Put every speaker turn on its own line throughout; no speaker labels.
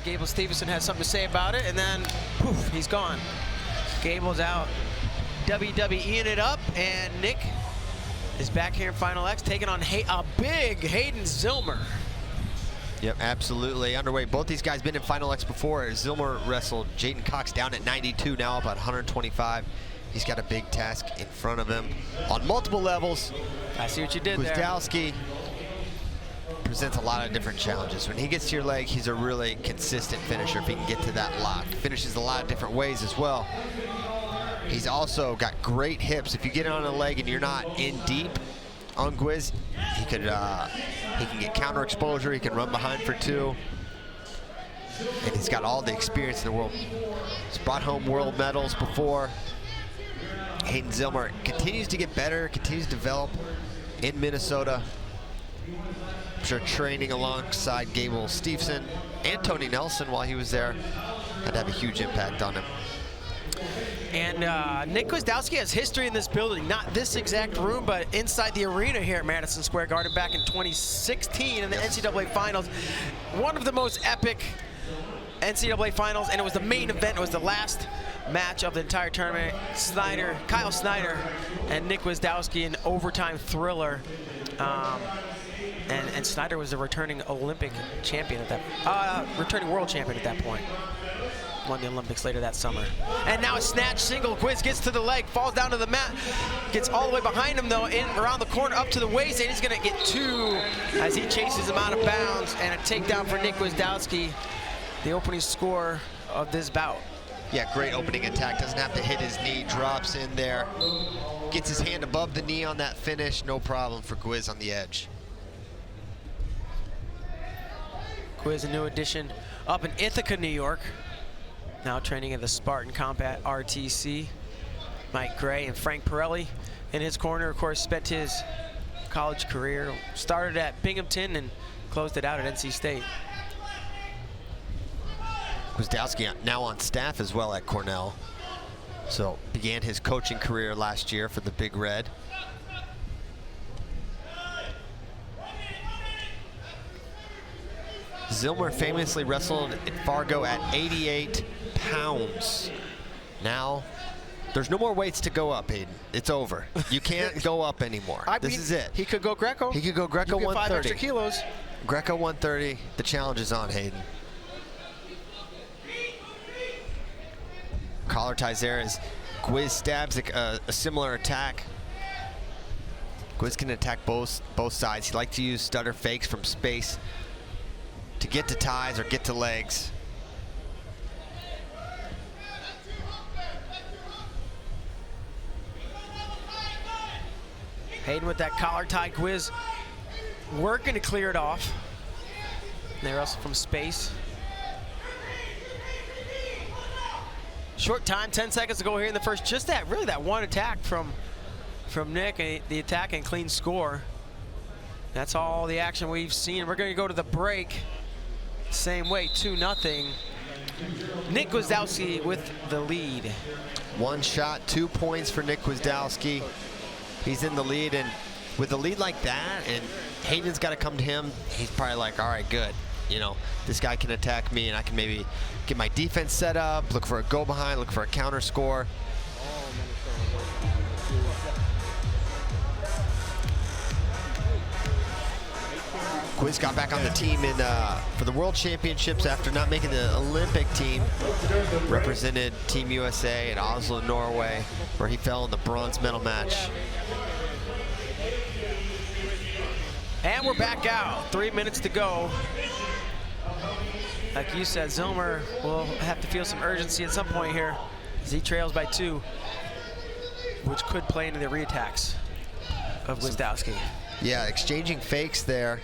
Gable Stevenson has something to say about it, and then poof, he's gone. Gable's out WWEing it up, and Nick is back here in Final X, taking on a big Hayden Zillmer.
Yep, absolutely. Underway. Both these guys been in Final X before. Zillmer wrestled Jaden Cox down at 92, now up at 125. He's got a big task in front of him on multiple levels.
I see what you did there.
Gwiazdowski presents a lot of different challenges. When he gets to your leg, he's a really consistent finisher if he can get to that lock. Finishes a lot of different ways as well. He's also got great hips. If you get on a leg and you're not in deep on Gwiz, he can get counter exposure. He can run behind for two. And he's got all the experience in the world. He's brought home world medals before. Hayden Zillmer continues to get better, continues to develop in Minnesota. I'm sure training alongside Gable Stevenson and Tony Nelson while he was there had to have a huge impact on him.
And Nick Gwiazdowski has history in this building, not this exact room, but inside the arena here at Madison Square Garden back in 2016 in the NCAA Finals. One of the most epic NCAA Finals, and it was the main event. It was the last match of the entire tournament. Kyle Snyder and Nick Gwiazdowski, an overtime thriller. And Snyder was the returning Olympic champion at that, returning world champion at that point. Won the Olympics later that summer. And now a snatch single. Gwiz gets to the leg, falls down to the mat, gets all the way behind him though, in around the corner up to the waist, and he's gonna get two as he chases him out of bounds, and a takedown for Nick Gwiazdowski, the opening score of this bout.
Yeah, great opening attack. Doesn't have to hit his knee, drops in there, gets his hand above the knee on that finish. No problem for Gwiz on the edge.
Gwiz, a new addition up in Ithaca, New York. Now training at the Spartan Combat RTC. Mike Gray and Frank Pirelli in his corner. Of course, spent his college career, started at Binghamton and closed it out at NC State.
Gwiazdowski now on staff as well at Cornell. So began his coaching career last year for the Big Red. Zillmer famously wrestled in Fargo at 88 pounds. Now, there's no more weights to go up, Hayden. It's over. You can't go up anymore. This is it.
He could go Greco.
He could go Greco 130.
5 extra kilos.
Greco 130. The challenge is on, Hayden. Collar ties there as Gwiz stabs a similar attack. Gwiz can attack both sides. He likes to use stutter fakes from space to get to ties or get to legs.
Hayden with that collar tie. Gwiz working to clear it off. They wrestle from space. Short time, 10 seconds to go here in the first. Just that, really that one attack from Nick, and the attack and clean score. That's all the action we've seen. We're going to go to the break. Same way, 2-0. Nick Gwiazdowski with the lead.
One shot, 2 points for Nick Gwiazdowski. He's in the lead, and with a lead like that, and Hayden's got to come to him, he's probably like, all right, good. You know, this guy can attack me, and I can maybe get my defense set up, look for a go behind, look for a counter score. Gwiz got back on the team for the World Championships after not making the Olympic team. Represented Team USA at Oslo, Norway, where he fell in the bronze medal match.
And we're back out. 3 minutes to go. Like you said, Zillmer will have to feel some urgency at some point here as he trails by 2, which could play into the reattacks of Gwiazdowski.
Yeah, exchanging fakes there.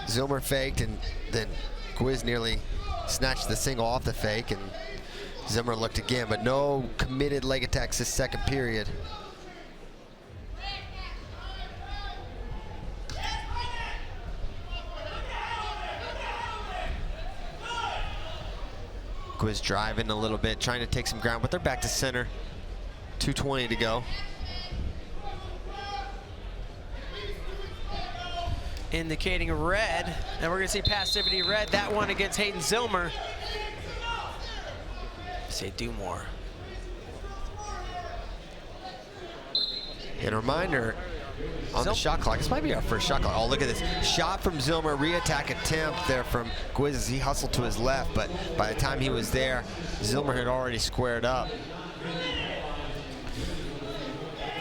Zillmer faked, and then Gwiz nearly snatched the single off the fake, and Zillmer looked again, but no committed leg attacks this second period. Gwiz driving a little bit, trying to take some ground, but they're back to center. 2:20 to go.
indicating red. And we're gonna see passivity red. That one against Hayden Zillmer. Say do more.
And a reminder on the shot clock, this might be our first shot clock. Oh, look at this. Shot from Zillmer, re-attack attempt there from Gwiz. He hustled to his left, but by the time he was there, Zillmer had already squared up.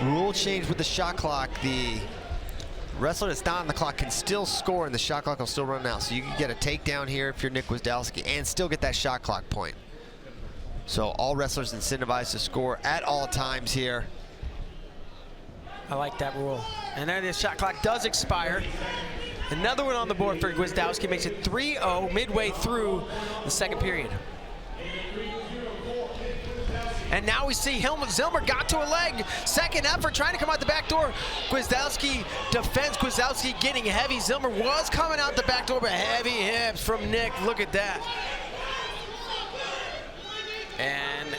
Rule change with the shot clock. The wrestler that's not on the clock can still score, and the shot clock will still run out. So you can get a takedown here if you're Nick Gwiazdowski and still get that shot clock point. So all wrestlers incentivized to score at all times here.
I like that rule. And then the shot clock does expire. Another one on the board for Gwiazdowski, makes it 3-0 midway through the second period. And now we see Zillmer got to a leg. Second effort, trying to come out the back door. Gwiazdowski defends. Gwiazdowski getting heavy. Zillmer was coming out the back door, but heavy hips from Nick. Look at that. And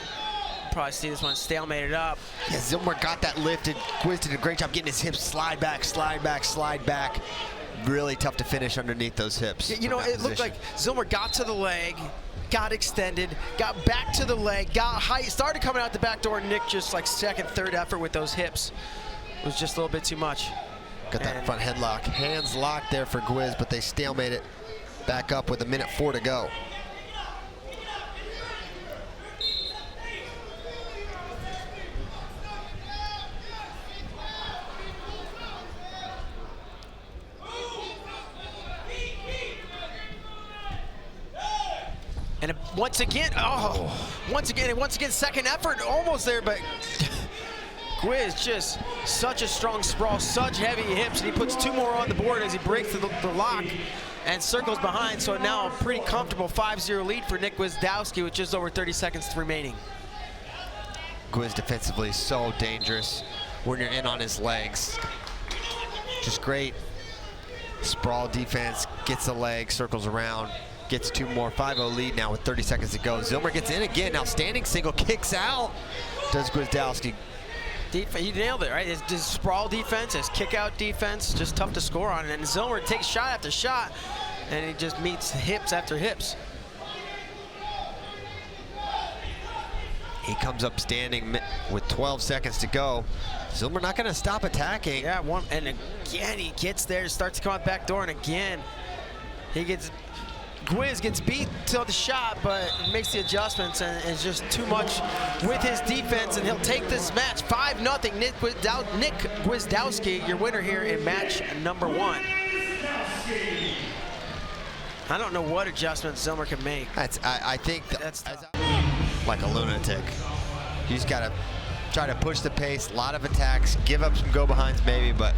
probably see this one stalemated up.
Yeah, Zillmer got that lifted. Gwiz did a great job getting his hips slide back, slide back, slide back. Really tough to finish underneath those hips.
You know, it looked like Zillmer got to the leg, got extended, got back to the leg, got height, started coming out the back door. Nick just like second, third effort with those hips. It was just a little bit too much.
Got that front headlock. Hands locked there for Gwiz, but they stalemate it back up with 1:04 to go.
And once again, once again, second effort, almost there, but Gwiz just such a strong sprawl, such heavy hips, and he puts two more on the board as he breaks the lock and circles behind. So now a pretty comfortable 5-0 lead for Nick Gwiazdowski with just over 30 seconds remaining.
Gwiz defensively is so dangerous when you're in on his legs. Just great sprawl defense, gets the leg, circles around. Gets two more, 5-0 lead now with 30 seconds to go. Zillmer gets in again, now standing single, kicks out. Does Gwiazdowski.
He nailed it, right? His sprawl defense, his kick out defense, just tough to score on. And Zillmer takes shot after shot, and he just meets hips after hips.
He comes up standing with 12 seconds to go. Zillmer not gonna stop attacking.
Yeah, and again, he gets there, starts to come out back door, and again, Gwiz gets beat till the shot, but makes the adjustments, and it's just too much with his defense, and he'll take this match 5-0. Nick Gwiazdowski, your winner here in match number 1. I don't know what adjustments Zillmer can make.
I think that's like a lunatic. You just gotta try to push the pace, a lot of attacks, give up some go-behinds maybe, but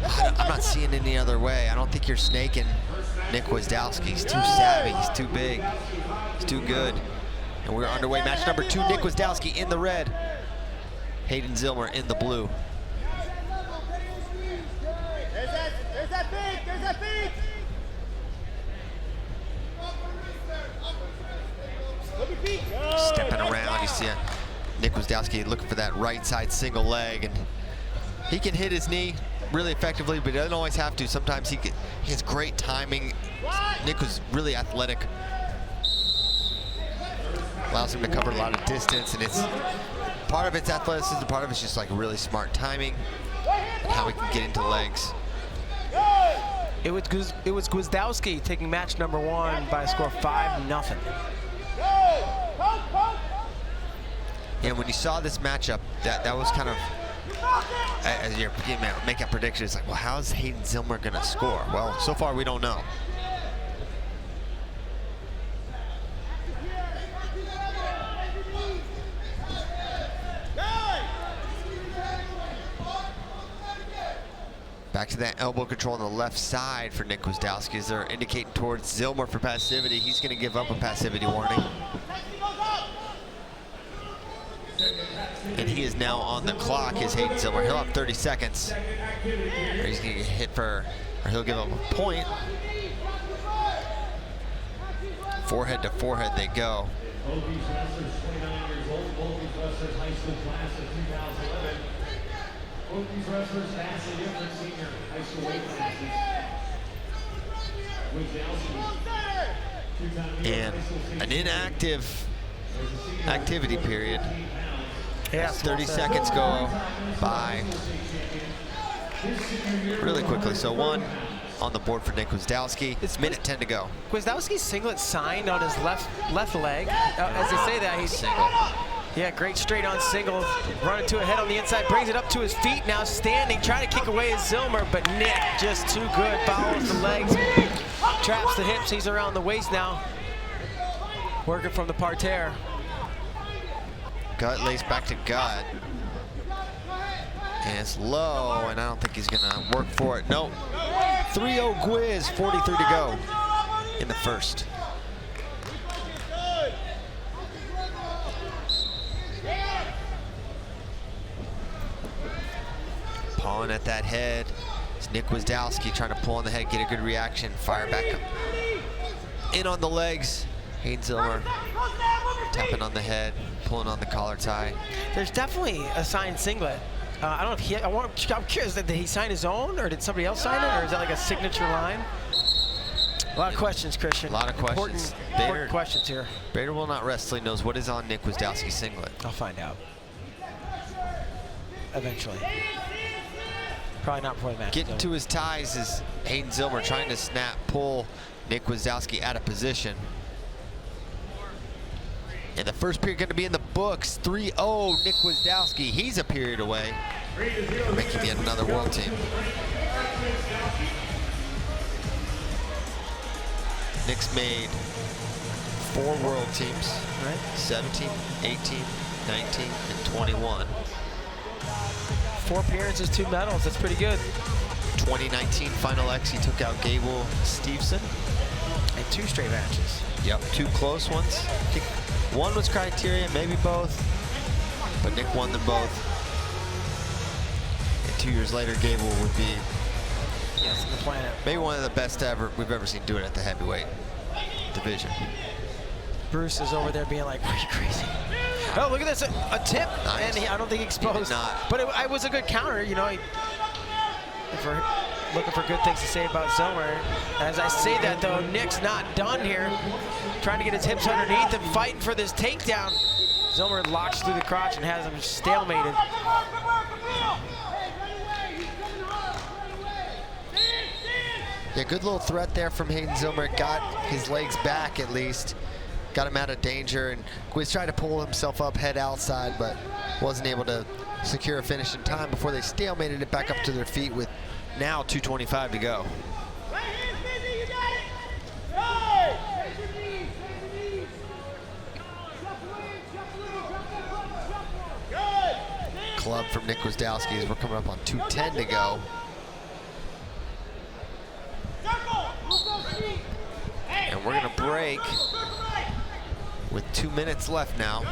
I'm not seeing any other way. I don't think you're snaking Nick Gwiazdowski. He's too savvy, he's too big, he's too good. And we're underway, match number 2, Nick Gwiazdowski in the red, Hayden Zillmer in the blue.
There's that beat!
Stepping around, you see Nick Gwiazdowski looking for that right side single leg, and he can hit his knee really effectively, but he doesn't always have to. Sometimes he has great timing. Nick was really athletic. Allows him to cover a lot of distance, and it's part of it's athleticism, part of it's just like really smart timing and how he can get into legs.
It was Gwiazdowski taking match number 1 by a score of 5-0.
And when you saw this matchup, that was kind of, as you're making predictions, like, well, how's Hayden Zillmer gonna score? Well, so far we don't know. Back to that elbow control on the left side for Nick Gwiazdowski as they're indicating towards Zillmer for passivity. He's gonna give up a passivity warning. And he is now on the clock, is Hayden Zillmer. He'll have 30 seconds. Or he's gonna get hit or he'll give up a point. Forehead to forehead they go.
Both these wrestlers 29 years old, both these wrestlers high school class of 2011. Both these wrestlers vastly different senior high school weight classes.
And an inactive activity period.
Yeah,
30 seconds go by really quickly. So 1 on the board for Nick Gwiazdowski. It's minute 10 to go.
Gwiazdowski's singlet signed on his left leg. As they say that, he's
Single.
Yeah, great straight on single. Running to a head on the inside, brings it up to his feet now, standing, trying to kick away his Zillmer, but Nick just too good. Follows the legs, traps the hips. He's around the waist now. Working from the parterre.
Gut lays back to gut. And it's low, and I don't think he's gonna work for it. No. 3-0 Gwiz, 43 to go in the first. Pawing at that head. It's Nick Gwiazdowski trying to pull on the head, get a good reaction, fire back up. In on the legs. Hayden Zillmer tapping on the head, pulling on the collar tie.
There's definitely a signed singlet. I don't know if he, I'm curious, did he sign his own, or did somebody else sign it, or is that like a signature line? A lot of questions, Christian.
A lot of questions.
Important questions here.
Bader Will Not Wrestling knows what is on Nick Gwiazdowski's singlet.
I'll find out. Eventually. Probably not before the match.
Getting to his ties is Hayden Zillmer trying to pull Nick Gwiazdowski out of position. And the first period going to be in the books. 3-0 Nick Gwiazdowski. He's a period away from making yet another world team. Nick's made 4 world teams,
Right.
17, 18, 19, and 21.
4 appearances, 2 medals. That's pretty good.
2019 Final X, he took out Gable Stevenson.
And 2 straight matches.
Yep, 2 close ones. I think 1 was criteria, maybe both, but Nick won them both. And 2 years later, Gable would be
Yes, on the planet.
maybe one of the best we've ever seen do it at the heavyweight division.
Bruce is over there being like, are you crazy? Oh, look at this, a tip,
Nice.
and I don't think he exposed.
He did not.
But it was a good counter, you know. If we're looking for good things to say about Zillmer. As I say that, though, Nick's not done here. Trying to get his hips underneath him, fighting for this takedown. Zillmer locks through the crotch and has him stalemated.
Yeah, good little threat there from Hayden Zillmer. Got his legs back at least. Got him out of danger, and Gwiz tried to pull himself up head outside, but wasn't able to secure a finish in time before they stalemated it back up to their feet with now 2:25 to go. Club from Nick Gwiazdowski as we're coming up on 2:10 to go. And we're gonna break with 2 minutes left now.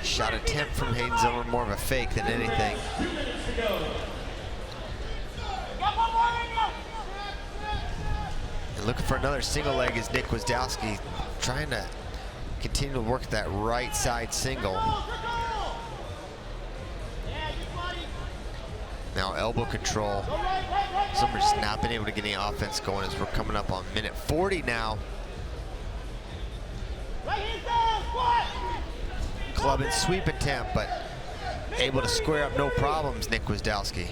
Shot attempt from Hayden Zillmer, more of a fake than anything. And looking for another single leg is Nick Gwiazdowski, trying to continue to work that right side single. Now elbow control. Zillmer's not been able to get any offense going as we're coming up on minute 40 now. Club and sweep attempt, but able to square up no problems, Nick Gwiazdowski.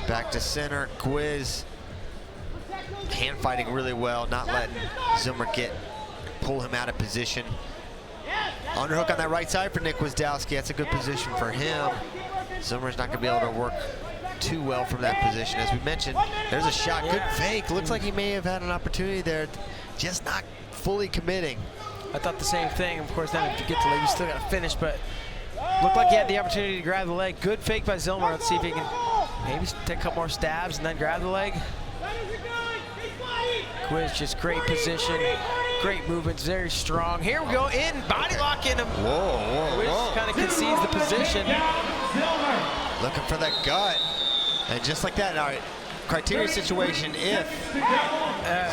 Back to center, Gwiz hand fighting really well, not letting Zillmer pull him out of position. Underhook on that right side for Nick Gwiazdowski. That's a good position for him. Zillmer's not going to be able to work too well from that position. As we mentioned, there's a shot. Good fake. Looks like he may have had an opportunity there, just not fully committing.
I thought the same thing. Of course, then if you get the leg, you still got to finish, but looked like he had the opportunity to grab the leg. Good fake by Zillmer. Let's see if he can maybe take a couple more stabs and then grab the leg. Gwiz, just great position, great movements, very strong. Here we go, in, body lock in him.
Whoa.
Gwiz kind of concedes the position.
Looking for that gut. And just like that, all right, criteria situation, if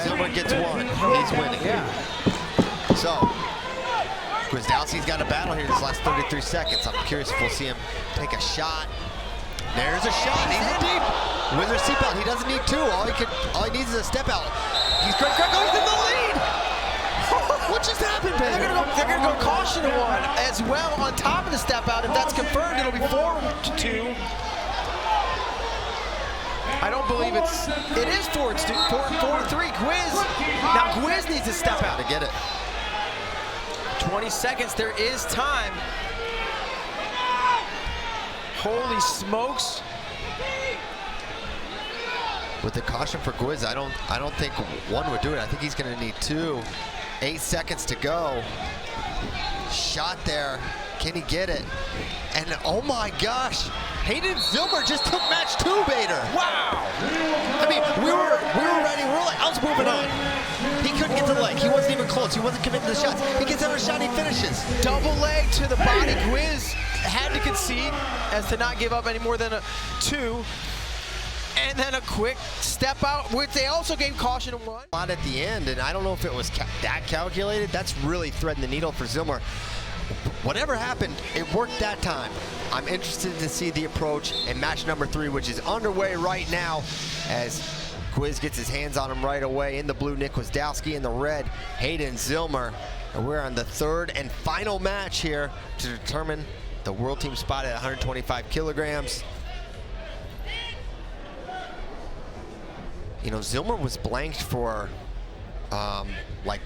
Zillmer gets one, he's winning.
Yeah.
So, Gwiazdowski's got a battle here this last 33 seconds. I'm curious if we'll see him take a shot. There's a shot. He's in deep. Wizard seatbelt. He doesn't need two. All he needs is a step out. He's going in the lead. What just happened, man?
They're gonna go caution to one as well on top of the step out. If that's confirmed, it'll be 4-2. I don't believe it is 4-3. Now Gwiz needs to step out.
To get it.
20 seconds, there is time. Holy smokes.
With the caution for Gwiz, I don't think one would do it. I think he's gonna need two. 8 seconds to go. Shot there. Can he get it? And oh my gosh, Hayden Zillmer just took match 2, Bader.
Wow.
I mean, we were ready. We were like, I was moving on. He couldn't get to the leg. He wasn't even close. He wasn't committing to the shots. He gets another shot, he finishes.
Double leg to the body. Gwiz had to concede as to not give up any more than a 2. And then a quick step out, which they also gave caution to one.
A lot at the end, and I don't know if it was that calculated. That's really threading the needle for Zillmer. Whatever happened, it worked that time. I'm interested to see the approach in match number 3, which is underway right now, as Gwiz gets his hands on him right away. In the blue, Nick Gwiazdowski. In the red, Hayden Zillmer. And we're on the 3rd and final match here to determine the world team spot at 125 kilograms. You know, Zillmer was blanked for like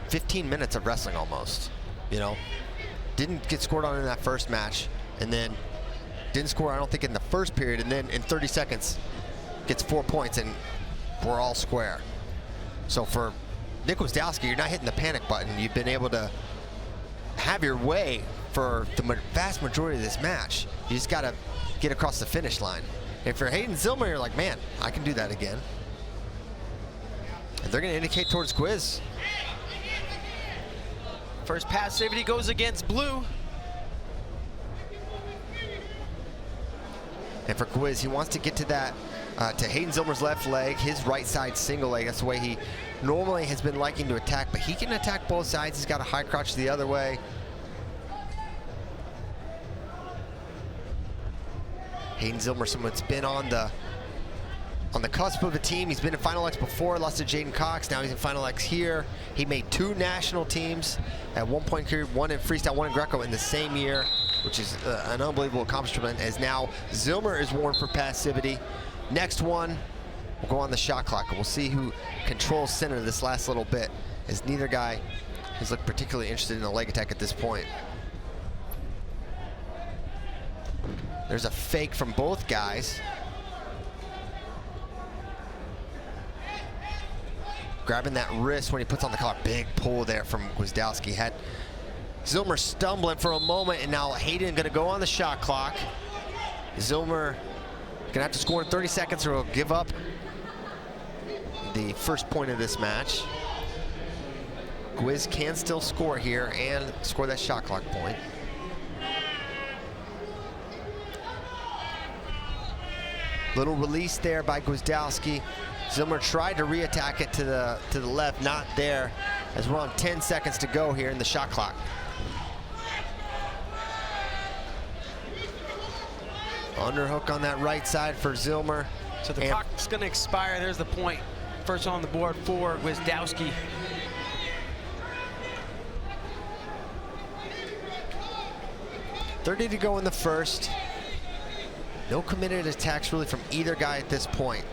15 minutes of wrestling almost. You know, didn't get scored on in that first match, and then didn't score, I don't think, in the first period, and then in 30 seconds gets 4 points, and we're all square. So for Nick Gwiazdowski, you're not hitting the panic button. You've been able to have your way for the vast majority of this match. You just got to get across the finish line. If you're Hayden Zillmer, you're like, man, I can do that again. And they're going to indicate towards Gwiz.
First passivity goes against blue.
And for Gwiz, he wants to get to that, to Hayden Zillmer's left leg, his right side single leg. That's the way he normally has been liking to attack, but he can attack both sides. He's got a high crotch the other way. Hayden Zillmer, someone that's been on the cusp of a team. He's been in Final X before, lost to Jaden Cox. Now he's in Final X here. He made 2 national teams at one point, one in freestyle, one in Greco in the same year, which is an unbelievable accomplishment, as now Zillmer is warned for passivity. Next one will go on the shot clock, and we'll see who controls center this last little bit, as neither guy has looked particularly interested in a leg attack at this point. There's a fake from both guys. Grabbing that wrist when he puts on the collar. Big pull there from Gwiazdowski. Had Zillmer stumbling for a moment, and now Hayden gonna go on the shot clock. Zillmer gonna have to score in 30 seconds or he'll give up the first point of this match. Gwiz can still score here and score that shot clock point. Little release there by Gwiazdowski. Zillmer tried to re-attack it to the left, not there, as we're on 10 seconds to go here in the shot clock. Underhook on that right side for Zillmer.
So the clock's gonna expire. There's the point. First on the board for Gwiazdowski.
.30 to go in the first. No committed attacks really from either guy at this point.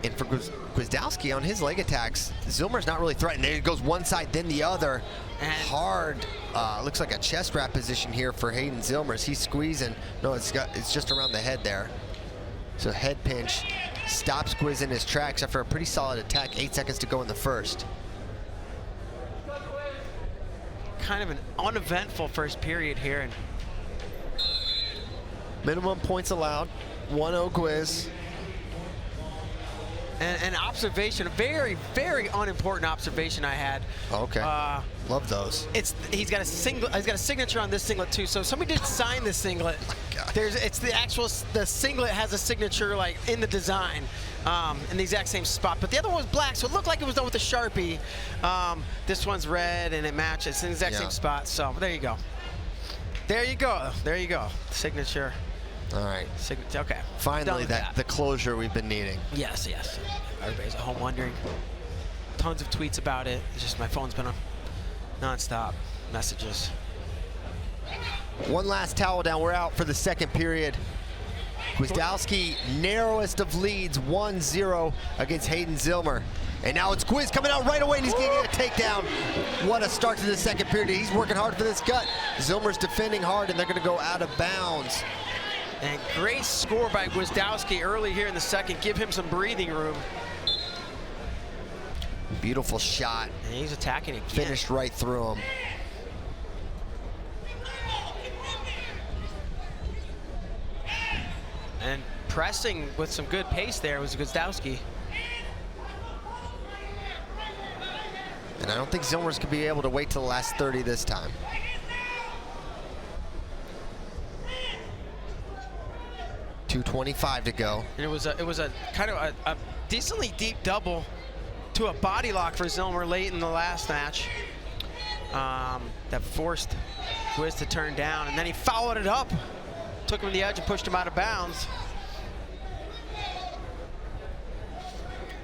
And for Gwiazdowski on his leg attacks, Zillmer's not really threatened. There it goes one side, then the other. And hard, looks like a chest wrap position here for Hayden Zillmer. He's squeezing. No, it's just around the head there. So head pinch stops Gwiz in his tracks after a pretty solid attack. 8 seconds to go in the first.
Kind of an uneventful first period here. And
minimum points allowed. 1-0 Gwiz.
An observation, a very, very unimportant observation I had.
Okay. Love those.
He's got a signature on this singlet too. So somebody did sign this singlet.
Oh my God.
The singlet has a signature like in the design. in the exact same spot, but the other one was black, so it looked like it was done with a Sharpie. This one's red, and it matches. It's in the exact same spot, so there you go. There you go. There you go. Signature.
All right.
Signature. Okay.
Finally, the closure we've been needing.
Yes, yes. Everybody's at home wondering. Tons of tweets about it. It's just my phone's been on non-stop messages.
One last towel down. We're out for the second period. Gwiazdowski, narrowest of leads, 1-0 against Hayden Zillmer. And now it's Gwiz coming out right away, and he's getting a takedown. What a start to the second period. He's working hard for this gut. Zillmer's defending hard, and they're going to go out of bounds.
And great score by Gwiazdowski early here in the second. Give him some breathing room.
Beautiful shot.
And he's attacking again.
Finished right through him.
And pressing with some good pace there was Gwiazdowski.
And I don't think Zillmer's could be able to wait till the last 30 this time. .225 to go.
And it was a kind of a decently deep double to a body lock for Zillmer late in the last match. That forced Gwiz to turn down, and then he followed it up, took him to the edge and pushed him out of bounds.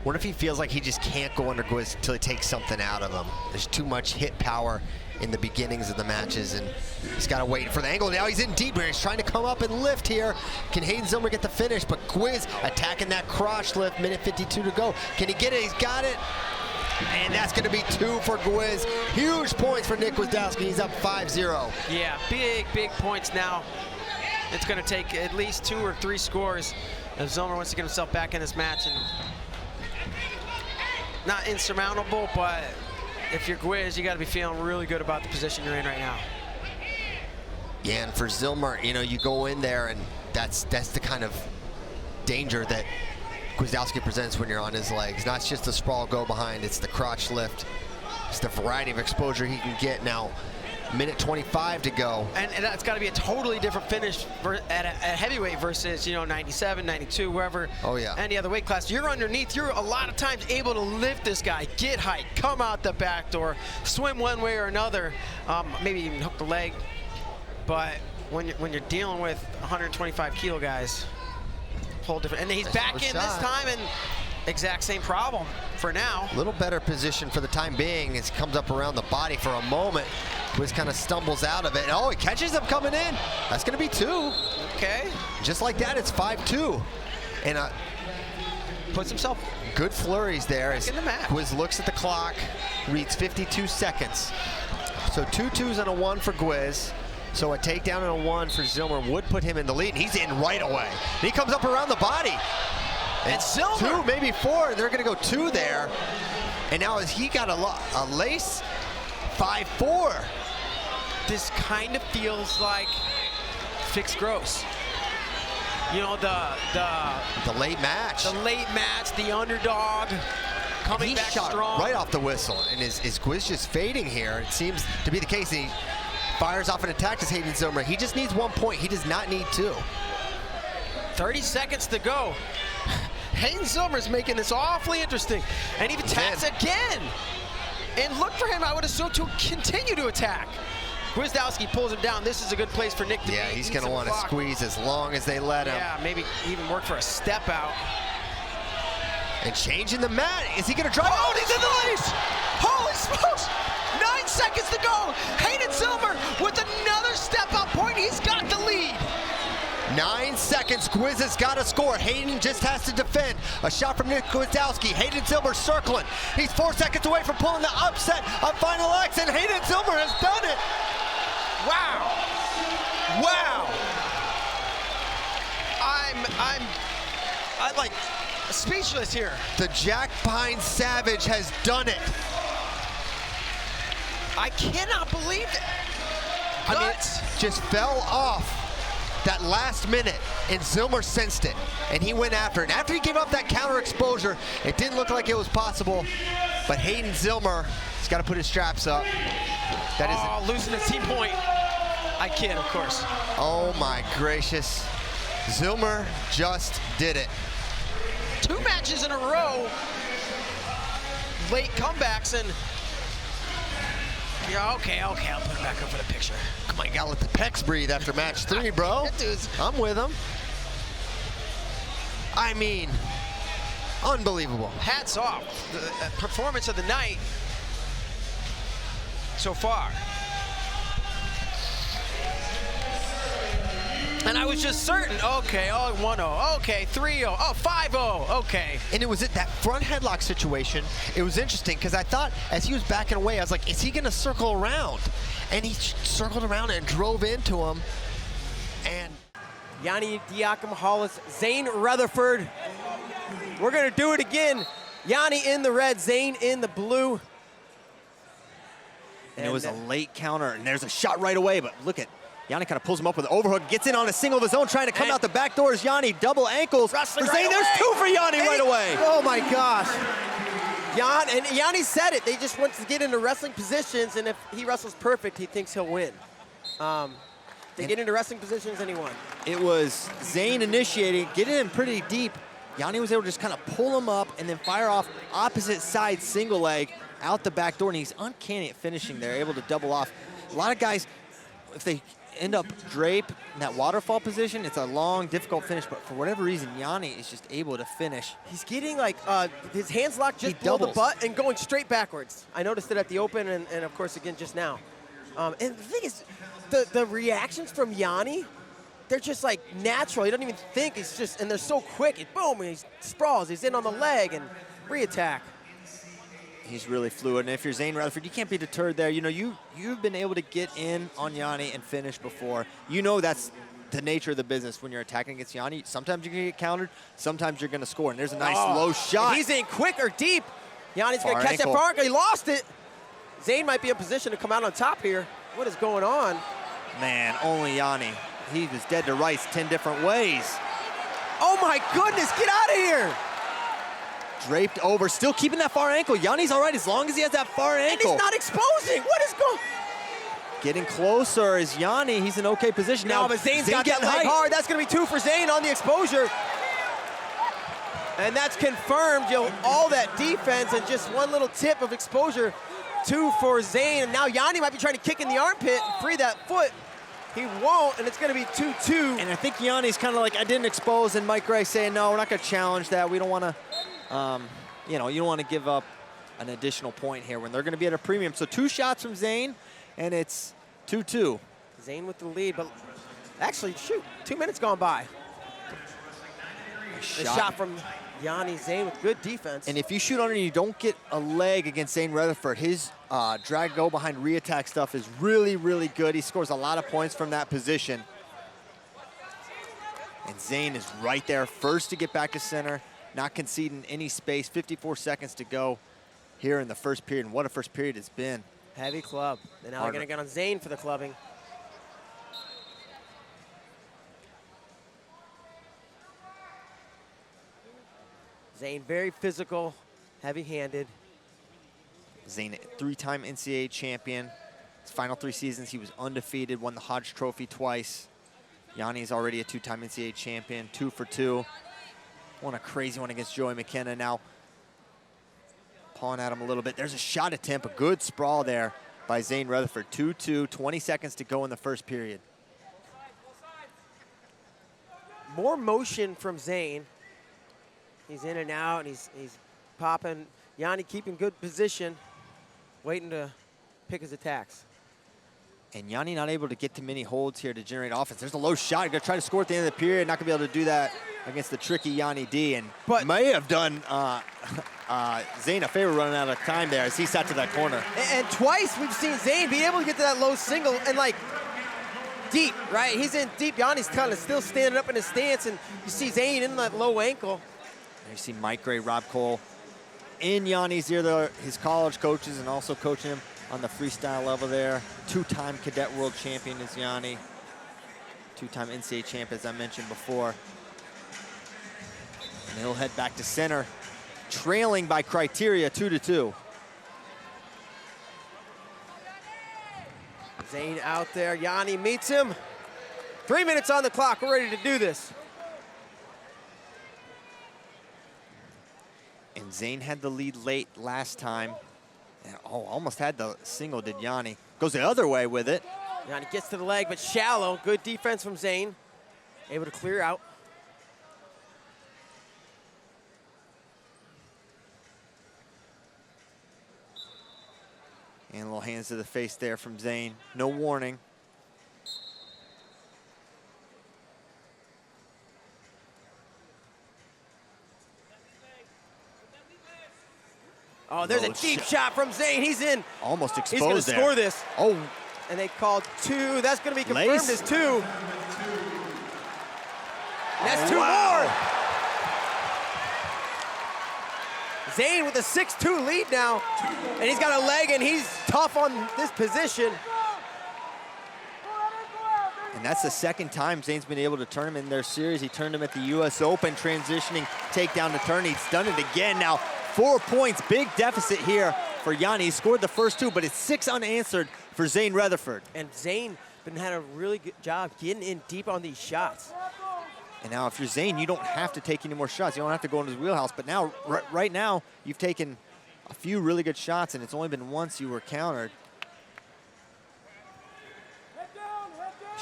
Wonder if he feels like he just can't go under Gwiz until he takes something out of him. There's too much hit power in the beginnings of the matches, and he's got to wait for the angle. Now he's in deep here. He's trying to come up and lift here. Can Hayden Zillmer get the finish? But Gwiz attacking that crotch lift, minute 52 to go. Can he get it? He's got it. And that's going to be 2 for Gwiz. Huge points for Nick Gwiazdowski. He's up 5-0.
Yeah, big points now. It's going to take at least 2 or 3 scores if Zillmer wants to get himself back in this match. And not insurmountable, but if you're Gwiz, you got to be feeling really good about the position you're in right now.
Yeah, and for Zillmer, you know, you go in there, and that's the kind of danger that Gwiazdowski presents when you're on his legs. Not just the sprawl go behind, it's the crotch lift. It's the variety of exposure he can get. Now, minute 25 to go.
And that's got to be a totally different finish at a heavyweight versus, you know, 97, 92, wherever.
Oh, yeah.
Any other weight class. You're underneath. You're a lot of times able to lift this guy, get height, come out the back door, swim one way or another, maybe even hook the leg. But when you're dealing with 125 kilo guys, whole different. And he's back in this time, and exact same problem for now.
A little better position for the time being as he comes up around the body for a moment. Gwiz kind of stumbles out of it. Oh, he catches him coming in. That's going to be 2.
Okay.
Just like that, it's 5-2. And
puts himself
good flurries there as
in the match.
Gwiz looks at the clock, reads 52 seconds. So 2 2s and a 1 for Gwiz. So a takedown and a 1 for Zillmer would put him in the lead. And he's in right away. And he comes up around the body.
And Zillmer.
2, maybe 4. They're going to go 2 there. And now as he got a lace, 5-4.
This kind of feels like fixed gross. You know, the
late match.
The late match, the underdog coming back
shot
strong.
Right off the whistle. And is Gwiz just fading here? It seems to be the case. He fires off an attack to Hayden Zillmer. He just needs 1 point. He does not need 2.
30 seconds to go. Hayden Zillmer's making this awfully interesting. And he attacks again. And look for him, I would assume, to continue to attack. Gwiazdowski pulls him down. This is a good place for Nick to be.
Yeah, he's going to want to squeeze as long as they let him.
Yeah, maybe even work for a step out.
And changing the mat. Is he going to drop?
Oh, he's in the lace! Holy smokes! 9 seconds to go. Hayden Zillmer with another step out point. He's got the lead.
9 seconds. Gwiz has got to score. Hayden just has to defend. A shot from Nick Gwiazdowski. Hayden Zillmer circling. He's 4 seconds away from pulling the upset on Final X, and Hayden Zillmer has done it.
Wow. Wow. I'm like speechless here.
The Jack Pine Savage has done it.
I cannot believe it.
I mean, it just fell off that last minute, and Zillmer sensed it, and he went after it. And after he gave up that counter exposure, it didn't look like it was possible, but Hayden Zillmer has got to put his straps up. That is
losing a team point. I kid, of course.
Oh my gracious. Zillmer just did it.
2 matches in a row. Late comebacks and yeah, okay, I'll put him back up for the picture.
Come on, you gotta let the pecs breathe after match 3, bro. I'm with him. I mean, unbelievable.
Hats off. The performance of the night so far. And I was just certain, okay, 1-0, okay, 3-0, 5-0, okay.
And it was at that front headlock situation. It was interesting because I thought as he was backing away, I was like, is he gonna circle around? And he circled around and drove into him. And
Yianni Diakomihalis, Zain Retherford. We're gonna do it again. Yianni in the red, Zain in the blue.
And it was a late counter, and there's a shot right away, but look at Yianni kind of pulls him up with an overhook, gets in on a single of his own, trying to come out the back doors. Yianni, double ankles.
Wrestling
For
right
Zain, there's
away.
2 for Yianni right away.
Oh my gosh. Yianni said it. They just want to get into wrestling positions, and if he wrestles perfect, he thinks he'll win. They get into wrestling positions and he won.
It was Zain initiating, getting him pretty deep. Yianni was able to just kind of pull him up and then fire off opposite side single leg out the back door, and he's uncanny at finishing there, able to double off. A lot of guys, if they end up drape in that waterfall position, it's a long, difficult finish, but for whatever reason, Yianni is just able to finish.
He's getting like, his hands locked just
He
below the
doubles.
butt and going straight backwards. I noticed it at the open and of course again just now. And the thing is, the reactions from Yianni, they're just like natural. He doesn't even think, it's just, and they're so quick. It, boom, and he sprawls, he's in on the leg and re-attack.
He's really fluid, and if you're Zain Retherford, you can't be deterred there. You know, you've been able to get in on Yianni and finish before. You know that's the nature of the business when you're attacking against Yianni. Sometimes you're gonna get countered, sometimes you're gonna score, and there's a nice low shot.
He's in quick or deep. Yianni's gonna
Far
catch
ankle.
that far ankle, he lost it. Zain might be in position to come out on top here. What is going on?
Man, only Yianni. He was dead to rights 10 different ways.
Oh my goodness, get out of here.
Draped over, still keeping that far ankle. Yianni's all right as long as he has that far
And
ankle.
he's not exposing, what is going?
Getting closer is Yianni. He's in okay position now.
No, but Zain's got that
getting
leg
height.
hard. That's gonna be 2 for Zain on the exposure. And that's confirmed, all that defense and just one little tip of exposure. 2 for Zain, and now Yianni might be trying to kick in the armpit and free that foot. He won't, and it's gonna be 2-2.
And I think Yianni's kind of like, I didn't expose, and Mike Gray saying, no, we're not gonna challenge that. We don't wanna, you know, you don't wanna give up an additional point here when they're gonna be at a premium. So 2 shots from Zain, and it's 2-2.
Zain with the lead, but actually, shoot, 2 minutes gone by. The shot from Yianni, Zain with good defense.
And if you shoot under and you don't get a leg against Zain Retherford, his drag go behind re-attack stuff is really, really good. He scores a lot of points from that position. And Zain is right there, first to get back to center, not conceding any space. 54 seconds to go here in the first period, and what a first period it's been.
Heavy club. And now they're gonna get on Zain for the clubbing. Zain very physical, heavy-handed.
Zain, 3-time NCAA champion. His final 3 seasons, he was undefeated, won the Hodge Trophy twice. Yianni is already a 2-time NCAA champion, 2 for 2. Won a crazy one against Joey McKenna. Now, pawing at him a little bit. There's a shot attempt, a good sprawl there by Zain Retherford. 2-2, 20 seconds to go in the first period.
More motion from Zain. He's in and out, and he's popping. Yianni keeping good position, waiting to pick his attacks.
And Yianni not able to get too many holds here to generate offense. There's a low shot. He's gonna try to score at the end of the period. Not gonna be able to do that against the tricky Yianni D. And may have done Zain a favor running out of time there as he sat to that corner.
And twice we've seen Zain be able to get to that low single and like deep, right? He's in deep. Yanni's kind of still standing up in his stance, and you see Zain in that low ankle.
You see Mike Gray, Rob Cole in Yianni's ear, his college coaches, and also coaching him on the freestyle level there. 2-time cadet world champion is Yianni. 2-time NCAA champ, as I mentioned before. And he'll head back to center, trailing by criteria 2-2.
Zain out there, Yianni meets him. 3 minutes on the clock, we're ready to do this.
And Zain had the lead late last time. And, oh, almost had the single, did Yianni. Goes the other way with it.
Yianni gets to the leg, but shallow. Good defense from Zain. Able to clear out.
And little hands to the face there from Zain. No warning.
Oh, there's a deep shot from Zain. He's in.
Almost exposed
He's going to
there.
score this.
Oh.
And they called 2. That's going to be confirmed
Lace.
as 2. And that's 2
wow.
more. Zain with a 6-2 lead now. And he's got a leg, and he's tough on this position.
And that's the second time Zain's been able to turn him in their series. He turned him at the US Open, transitioning takedown to turn. He's done it again now. 4 points, big deficit here for Yianni. He scored the first 2, but it's 6 unanswered for Zain Retherford.
And Zain been had a really good job getting in deep on these shots.
And now if you're Zain, you don't have to take any more shots. You don't have to go into his wheelhouse. But now, right now, you've taken a few really good shots, and it's only been once you were countered.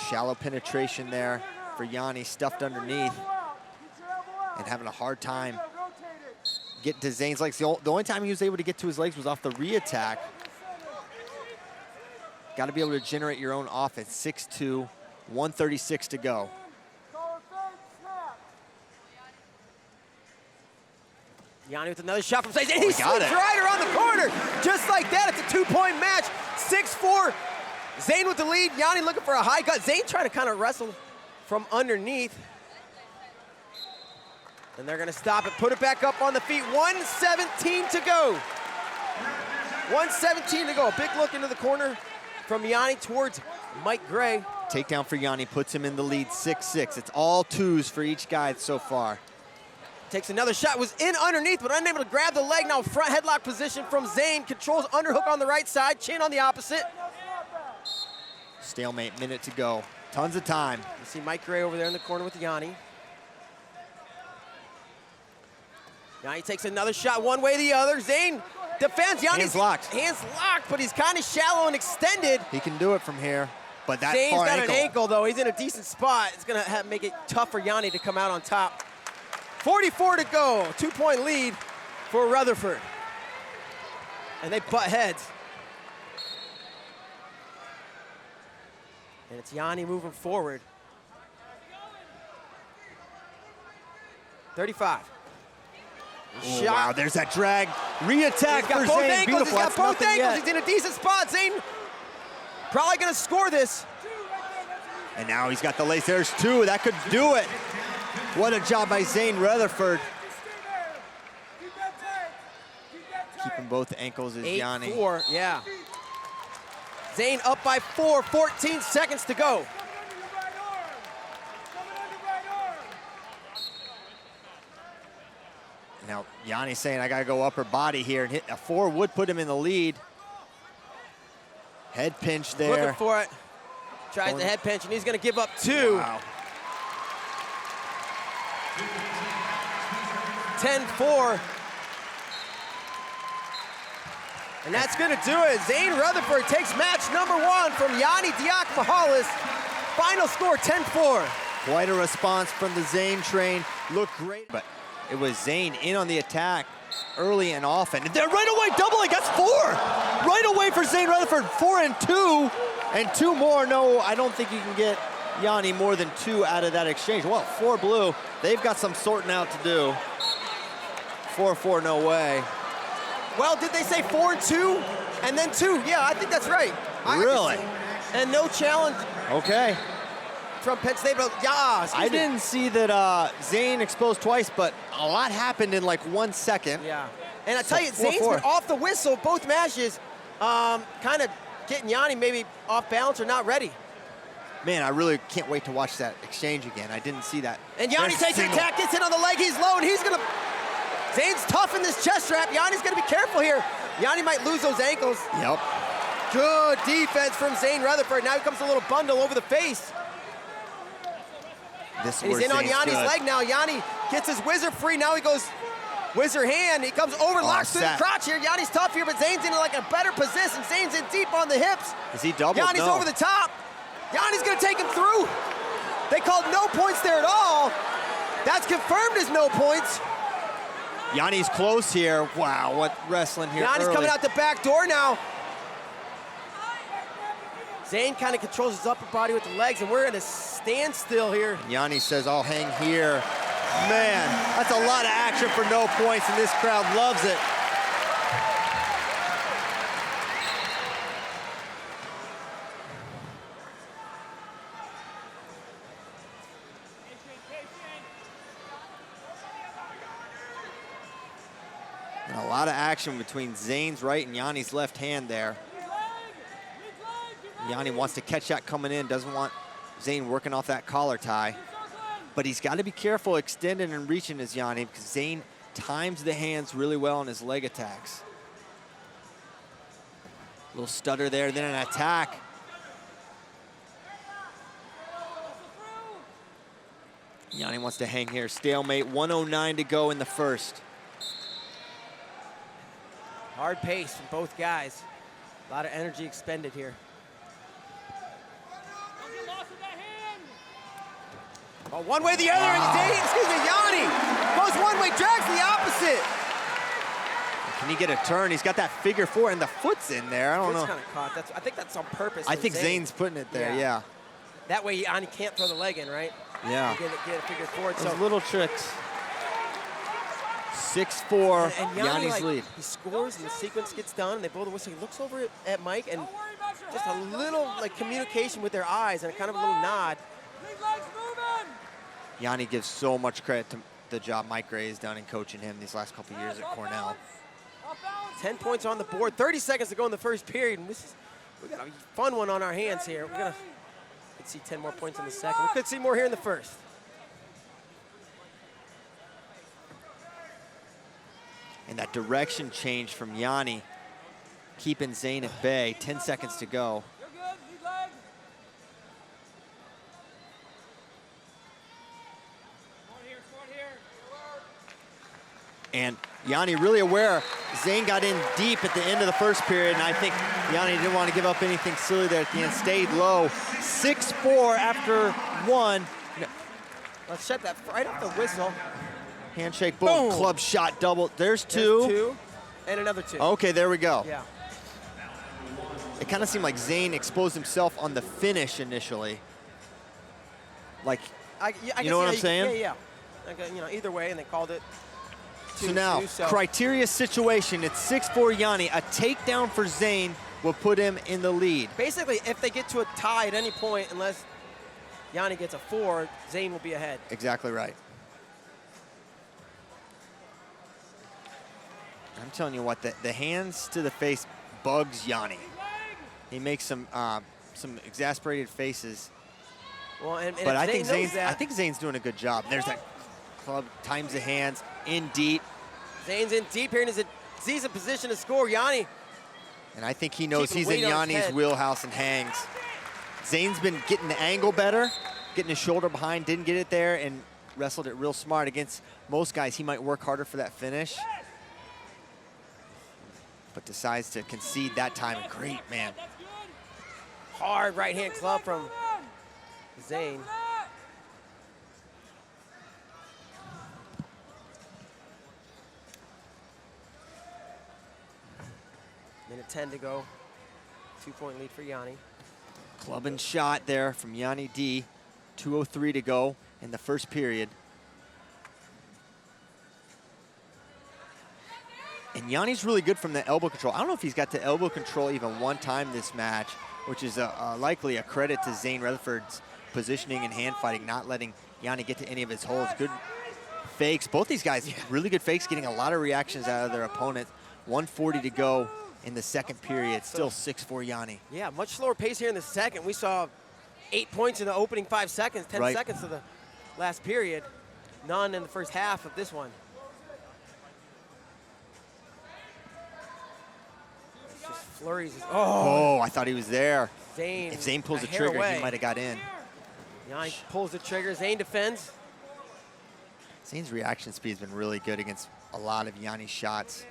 Shallow penetration there for Yianni, stuffed underneath. And having a hard time getting to Zain's legs. The only time he was able to get to his legs was off the re-attack. Got to be able to generate your own offense. 6-2, 136 to go.
Yianni with another shot from Zain. He slips
got it.
right around the corner. Just like that, it's a 2-point match. 6-4. Zain with the lead. Yianni looking for a high cut. Zain trying to kind of wrestle from underneath. And they're going to stop it, put it back up on the feet. 1:17 to go. 1:17 to go. A big look into the corner from Yianni towards Mike Gray.
Takedown for Yianni puts him in the lead, 6-6. It's all 2s for each guy so far.
Takes another shot, was in underneath, but unable to grab the leg. Now front headlock position from Zain. Controls underhook on the right side, chin on the opposite.
Stalemate, minute to go. Tons of time.
You see Mike Gray over there in the corner with Yianni. Yianni takes another shot one way or the other. Zain defends. Yianni's
Hands locked.
Hands locked, but he's kind of shallow and extended.
He can do it from here, but that
Zain's
far
got
ankle.
an ankle, though. He's in a decent spot. It's going to make it tough for Yianni to come out on top. 44 to go. 2-point lead for Retherford. And they butt heads. And it's Yianni moving forward. 35.
Oh, wow, there's that drag. Re-attack
He's got
for
both
Zain.
ankles.
Beautiful.
He's got
That's
both
nothing
ankles.
yet.
He's in a decent spot. Zain probably going to score this.
And now he's got the lace. There's 2. That could do it. What a job by Zain Retherford. Keeping both ankles is Yianni.
8-4, yeah. Zain up by 4, 14 seconds to go.
Now, Yianni's saying, I got to go upper body here. And hit a 4 would put him in the lead. Head pinch there.
Looking for it. Tries the head pinch, and he's going to give up 2.
Wow.
10-4. And that's going to do it. Zain Retherford takes match number 1 from Yianni Diakomihalis. Final score, 10-4.
Quite a response from the Zain train. Looked great, but it was Zain in on the attack early and often. And they're right away doubling. That's 4. Right away for Zain Retherford. 4 and 2. And 2 more. No, I don't think you can get Yianni more than 2 out of that exchange. Well, 4 blue. They've got some sorting out to do. 4-4, no way.
Well, did they say 4 and 2 and then 2? Yeah, I think that's right.
Really?
And no challenge
Okay.
from Penn State, but yeah.
I didn't see that Zain exposed twice, but a lot happened in like 1 second.
Yeah. And I tell you,
4-4.
Zain's been off the whistle both matches, kind of getting Yianni maybe off balance or not ready.
Man, I really can't wait to watch that exchange again. I didn't see that.
And Yianni
There's
takes an
single.
attack, gets in on the leg, he's low, and he's gonna, Zain's tough in this chest strap. Yianni's gonna be careful here. Yianni might lose those ankles.
Yep.
Good defense from Zain Retherford. Now he comes a little bundle over the face.
This
And he's in on Yianni's leg now. Yianni gets his wizard free. Now he goes Whizzer hand, he comes over, locks through the
set.
crotch here. Yanni's tough here, but Zain's in like a better position. Zain's in deep on the hips.
Is he doubled?
Yanni's
No.
over the top. Yanni's gonna take him through. They called no points there at all. That's confirmed as no points.
Yianni's close here. Wow, what wrestling here
Yanni's
early.
coming out the back door now. Zain kind of controls his upper body with the legs, and we're in a standstill here.
Yianni says, I'll hang here. Man, that's a lot of action for no points, and this crowd loves it. And a lot of action between Zain's right and Yianni's left hand there. Yianni wants to catch that coming in, doesn't want Zain working off that collar tie. But he's got to be careful extending and reaching his Yianni because Zain times the hands really well on his leg attacks. Little stutter there, then an attack. Yianni wants to hang here. Stalemate, 1:09 to go in the first.
Hard pace from both guys. A lot of energy expended here. Oh, one way or the other, Yianni goes one way, drags the opposite.
Can he get a turn? He's got that figure four, and the foot's in there. I don't know.
It's kind of caught. I think that's on purpose.
I
from
think
Zain.
Zain's putting it there, yeah.
That way Yianni can't throw the leg in, right?
Yeah.
Get a figure forward.
Those
So
little tricks. 6-4,
and Yianni,
Yanni's
like,
lead.
he scores and the sequence gets done and they blow the whistle. He looks over at Mike and just a little like communication with their eyes and kind of a little nod.
Yianni gives so much credit to the job Mike Gray has done in coaching him these last couple years at Cornell.
10 points on the board, 30 seconds to go in the first period. And we got a fun one on our hands here. Could see 10 more points in the second. We could see more here in the first.
And that direction change from Yianni, keeping Zain at bay. 10 seconds to go. And Yianni really aware. Zain got in deep at the end of the first period, and I think Yianni didn't want to give up anything silly there at the end. Stayed low. 6-4 after one.
Let's shut that right off the whistle.
Handshake, boom, club shot, double. There's two.
There's two, and another two.
Okay, there we go.
Yeah.
It kind of seemed like Zain exposed himself on the finish initially. Like, you know what I'm saying?
Yeah. Like, either way, and they called it.
So now, criteria situation, it's 6-4 Yianni. A takedown for Zain will put him in the lead.
Basically, if they get to a tie at any point, unless Yianni gets a 4, Zain will be ahead.
Exactly right. I'm telling you what, the hands to the face bugs Yianni. He makes some exasperated faces.
Well, and
but I think
Zain's
doing a good job. There's that club, times the hands, in deep.
Zain's in deep here, and he's in position to score. Yianni.
And I think he knows he's in
weight on his
Yanni's
head.
wheelhouse and hangs. Zain's been getting the angle better, getting his shoulder behind, didn't get it there, and wrestled it real smart. Against most guys, he might work harder for that finish, but decides to concede that time. Great, man.
Hard right-hand club from Zain. Minute 10 to go. 2-point lead for Yianni.
Club and shot there from Yianni D. 2:03 to go in the first period. And Yanni's really good from the elbow control. I don't know if he's got the elbow control even one time this match, which is likely a credit to Zain Retherford's positioning and hand fighting, not letting Yianni get to any of his holds. Good fakes. Both these guys, really good fakes, getting a lot of reactions out of their opponent. 1:40 to go in the second period. Still 6-4 Yianni.
Yeah, much slower pace here in the second. We saw 8 points in the opening 5 seconds, 10 seconds of the last period. None in the first half of this one. It's just flurries.
Oh, I thought he was there.
Zain.
If Zain pulls the trigger, he might have got in.
Yianni pulls the trigger. Zain defends.
Zain's reaction speed has been really good against a lot of Yianni's shots.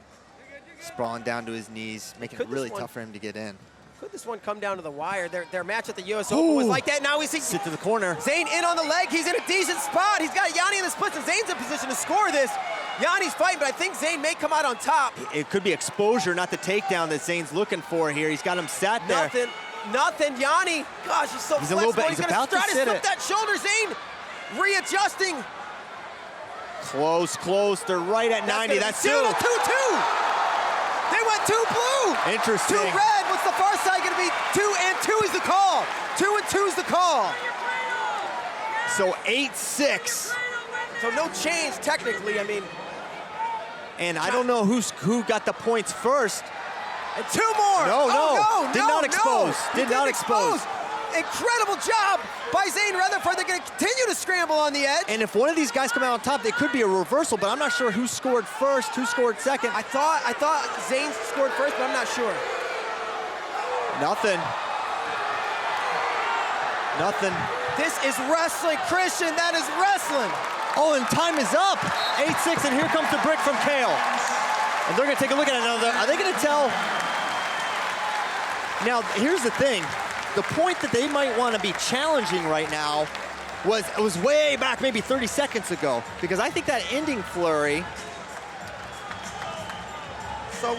Sprawling down to his knees, making it really tough for him to get in.
Could this one come down to the wire? Their match at the US Open was like that. Now we see
Sit to the corner.
Zain in on the leg. He's in a decent spot. He's got Yianni in the splits, and Zain's in position to score this. Yianni's fighting, but I think Zain may come out on top.
It could be exposure, not the takedown that Zain's looking for here. He's got him sat there.
Nothing. Yianni, gosh, he's so flexible.
A little bit, he's
gonna
about to
try to
sit
slip
it.
that shoulder. Zain readjusting.
Close. They're right at 90. That's two.
2-2. They went 2 blue.
Interesting.
2 red. What's the far side going to be? 2 and 2 is the call. 2 and 2 is the call.
So 8-6.
So no change technically. I mean,
and I don't know who got the points first.
and 2 more.
No. Did not expose. Did not expose.
Incredible job by Zain Retherford. They're going to continue to scramble on the edge.
And if one of these guys come out on top, it could be a reversal, but I'm not sure who scored first, who scored second.
I thought Zain scored first, but I'm not sure.
Nothing.
This is wrestling, Christian. That is wrestling.
Oh, and time is up. 8-6, and here comes the brick from Kale. And they're going to take a look at it now. Are they going to tell? Now, here's the thing. The point that they might want to be challenging right now was way back, maybe 30 seconds ago, because I think that ending flurry.
So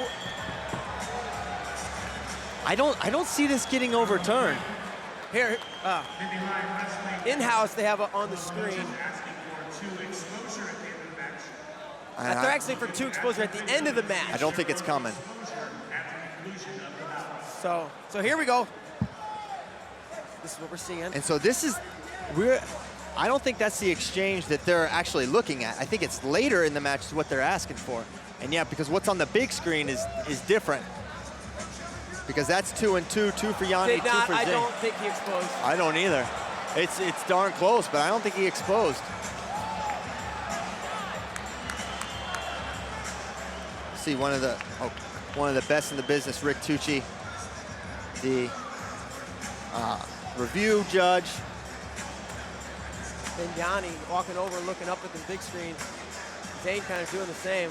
I don't see this getting overturned.
here, in-house, they have it on the screen. They're actually for 2 exposure at the end of the match.
I don't think it's coming.
So here we go. This is what we're seeing.
And so this is, I don't think that's the exchange that they're actually looking at. I think it's later in the match is what they're asking for. And yeah, because what's on the big screen is different. Because that's 2 and 2, 2 for Yianni, 2 for Zain.
I don't think he exposed.
I don't either. It's darn close, but I don't think he exposed. See one of the best in the business, Rick Tucci, the review judge.
And Yianni walking over, looking up at the big screen. Zain kind of doing the same.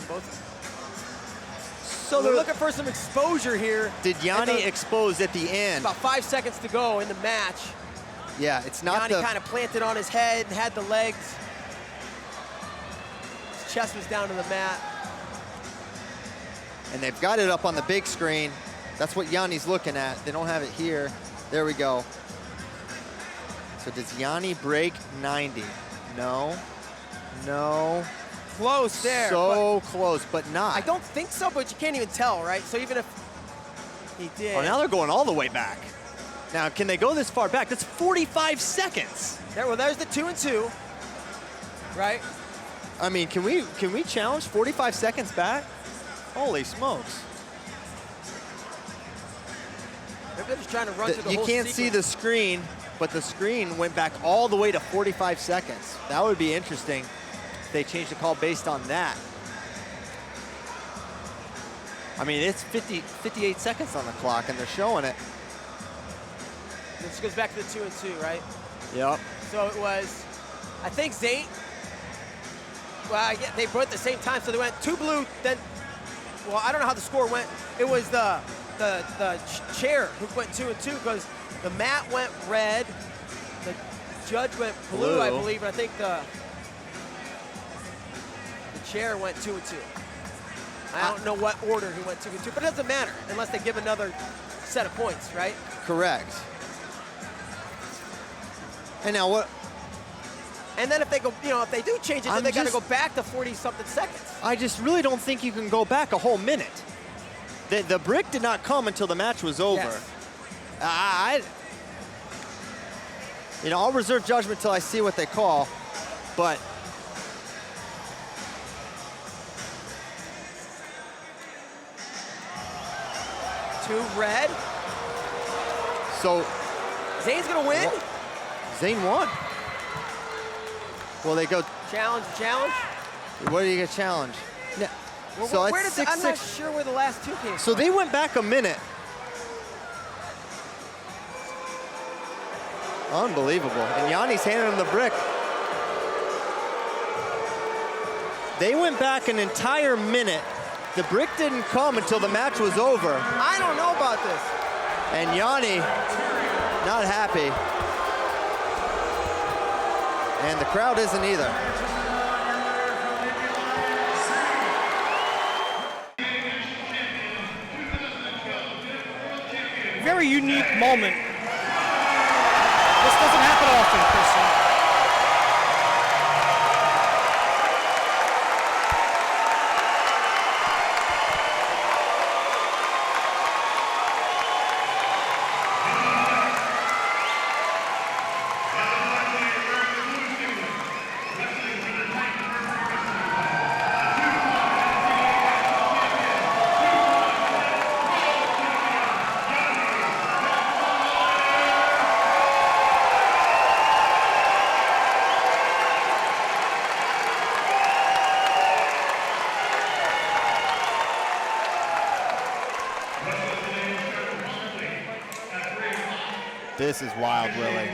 So they're looking for some exposure here.
Did Yianni expose at the end?
About 5 seconds to go in the match.
Yeah, it's not
Yianni kind of planted on his head and had the legs. His chest was down to the mat.
And they've got it up on the big screen. That's what Yianni's looking at. They don't have it here. There we go. So does Yianni break 90? No.
Close there.
So close, but not.
I don't think so, but you can't even tell, right? So even if he did.
Oh, now they're going all the way back. Now, can they go this far back? That's 45 seconds.
There's the 2 and 2, right?
I mean, can we challenge 45 seconds back? Holy smokes.
Maybe they're just trying to run through the
You
whole
can't see the screen, but the screen went back all the way to 45 seconds. That would be interesting if they changed the call based on that. I mean, it's 58 seconds on the clock, and they're showing it.
This goes back to the 2 and 2, right?
Yep.
So it was, I think Zain, well, yeah, they both at the same time, so they went 2 blue, then, well, I don't know how the score went. It was the chair who went 2 and 2 because the mat went red, the judge went blue, I believe, and I think the chair went 2 and 2. I don't know what order he went 2 and 2, but it doesn't matter unless they give another set of points, right?
Correct. And now what?
And then if they go, if they do change it, then they got to go back to 40-something seconds.
I just really don't think you can go back a whole minute. The brick did not come until the match was over.
Yes.
I'll reserve judgment till I see what they call, but.
Two red.
So.
Zane's gonna win?
Zain won. Well, they go.
Challenge.
What do you get challenge? Yeah.
Well,
So
where
it's
did
6-6.
I'm not sure where the last 2 came from.
So they went back a minute. Unbelievable. And Yianni's handing him the brick. They went back an entire minute. The brick didn't come until the match was over.
I don't know about this.
And Yianni, not happy. And the crowd isn't either.
Very unique moment. This doesn't happen often, Christian.
This is wild, Willie.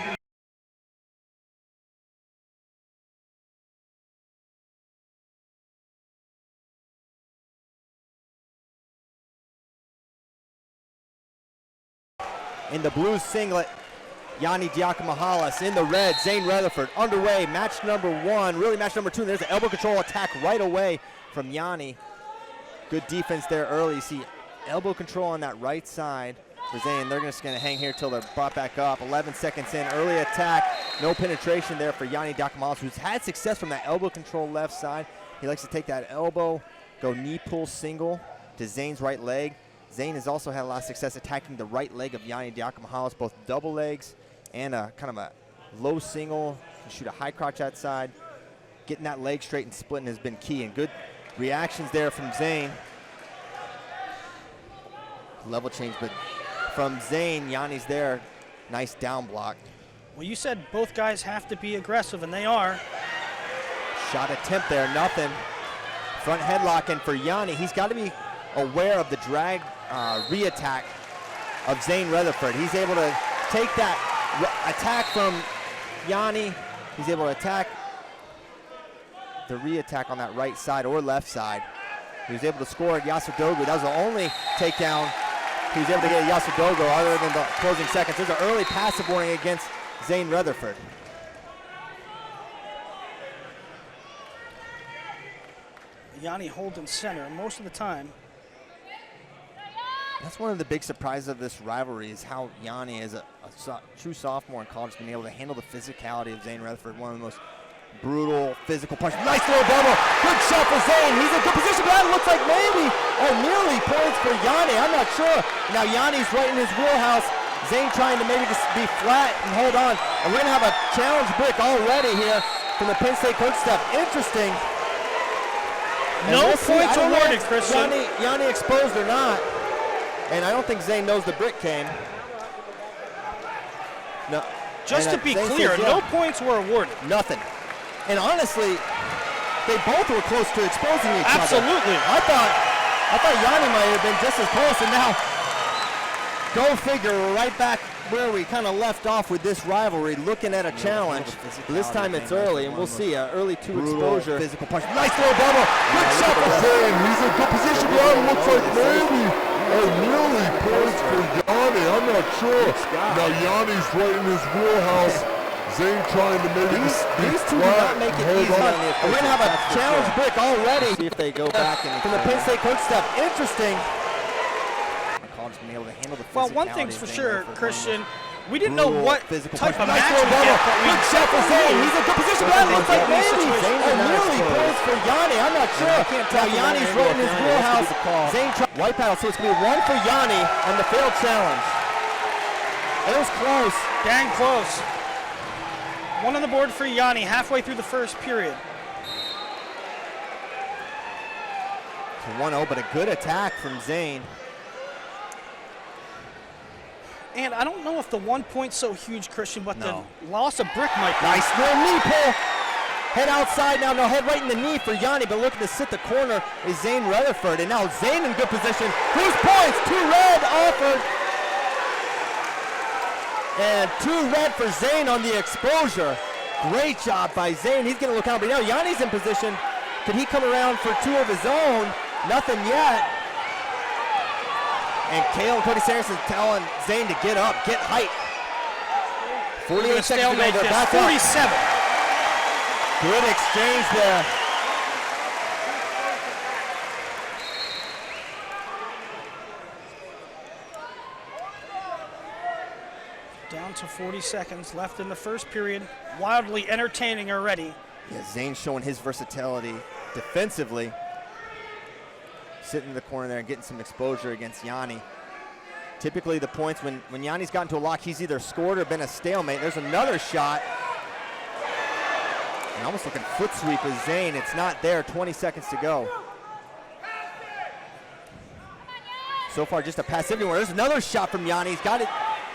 In the blue singlet, Yianni Diakomihalis. In the red, Zain Retherford. Underway, match number 1, really match number 2. There's an elbow control attack right away from Yianni. Good defense there early. You see elbow control on that right side for Zain. They're just going to hang here till they're brought back up. 11 seconds in, early attack. No penetration there for Yianni Diakomihalis, who's had success from that elbow control left side. He likes to take that elbow, go knee pull single to Zain's right leg. Zain has also had a lot of success attacking the right leg of Yianni Diakomihalis, both double legs and a kind of a low single. Can shoot a high crotch outside. Getting that leg straight and splitting has been key, and good reactions there from Zain. Level change, but from Zain, Yianni's there. Nice down block.
Well, you said both guys have to be aggressive, and they are.
Shot attempt there, nothing. Front headlock, and for Yianni, he's got to be aware of the drag re-attack of Zain Retherford. He's able to take that attack from Yianni. He's able to attack the re-attack on that right side or left side. He was able to score at Gwiazdowski. That was the only takedown he was able to get at Gwiazdowski other than the closing seconds. There's an early passive warning against Zain Retherford.
Yianni holding center most of the time.
That's one of the big surprises of this rivalry is how Yianni, as a true sophomore in college, has been able to handle the physicality of Zain Retherford, one of the most brutal physical punch. Nice little double. Good shot for Zain. He's in good position, but that looks like maybe nearly points for Yianni. I'm not sure. Now Yanni's right in his wheelhouse. Zain trying to maybe just be flat and hold on. And we're going to have a challenge brick already here from the Penn State coach staff. Interesting. And
No
we'll
points awarded, Christian.
Yianni exposed or not. And I don't think Zain knows the brick came. No.
Just
and,
to be
Zain
clear,
says,
no points were awarded.
Nothing. And honestly, they both were close to exposing each other.
Absolutely.
I thought Yianni might have been just as close, and now, go figure, we're right back where we kind of left off with this rivalry, looking at a challenge. This time it's early, and we'll see an early exposure. Physical punch. Nice little double. Good shot for Zain. He's in good position. Yianni looks like maybe nearly points for Yianni. I'm not sure. Now Yanni's right in his wheelhouse. Zain trying to maybe these two do not make it easy. We're going to have a challenge brick already. See if they go back and from the Penn State coach staff. Interesting.
Well, one thing's for sure, Christian, we didn't know what type of match we
double.
get, but we
Good shot for Zain. He's in good position. That looks like maybe nearly points for Yianni. I'm not sure. Now Yanni's right in his wheelhouse. Zain white paddle, so it's going to be one for Yianni on the failed challenge. It was close.
Dang close. One on the board for Yianni halfway through the first period.
So 1-0, but a good attack from Zain.
And I don't know if the 1 point's so huge, Christian, but the loss of brick might be.
Nice little knee pull. Head outside now, no head right in the knee for Yianni, but looking to sit the corner is Zain Retherford. And now Zain in good position. Who's points? 2 red offered. And 2 red for Zain on the exposure. Great job by Zain. He's going to look out, but now Yanni's in position.
Could he come around for two of his own? Nothing yet. And Kale and Cody Sanderson telling Zain to get up, get height. 48 seconds to go, they're back
47.
up. Good exchange there.
Down to 40 seconds left in the first period. Wildly entertaining already.
Yeah, Zain showing his versatility defensively. Sitting in the corner there and getting some exposure against Yianni. Typically the points when Yianni's gotten to a lock, he's either scored or been a stalemate. There's another shot. And almost looking foot sweep with Zain. It's not there, 20 seconds to go. So far just a passivity one. There's another shot from Yianni. He's got it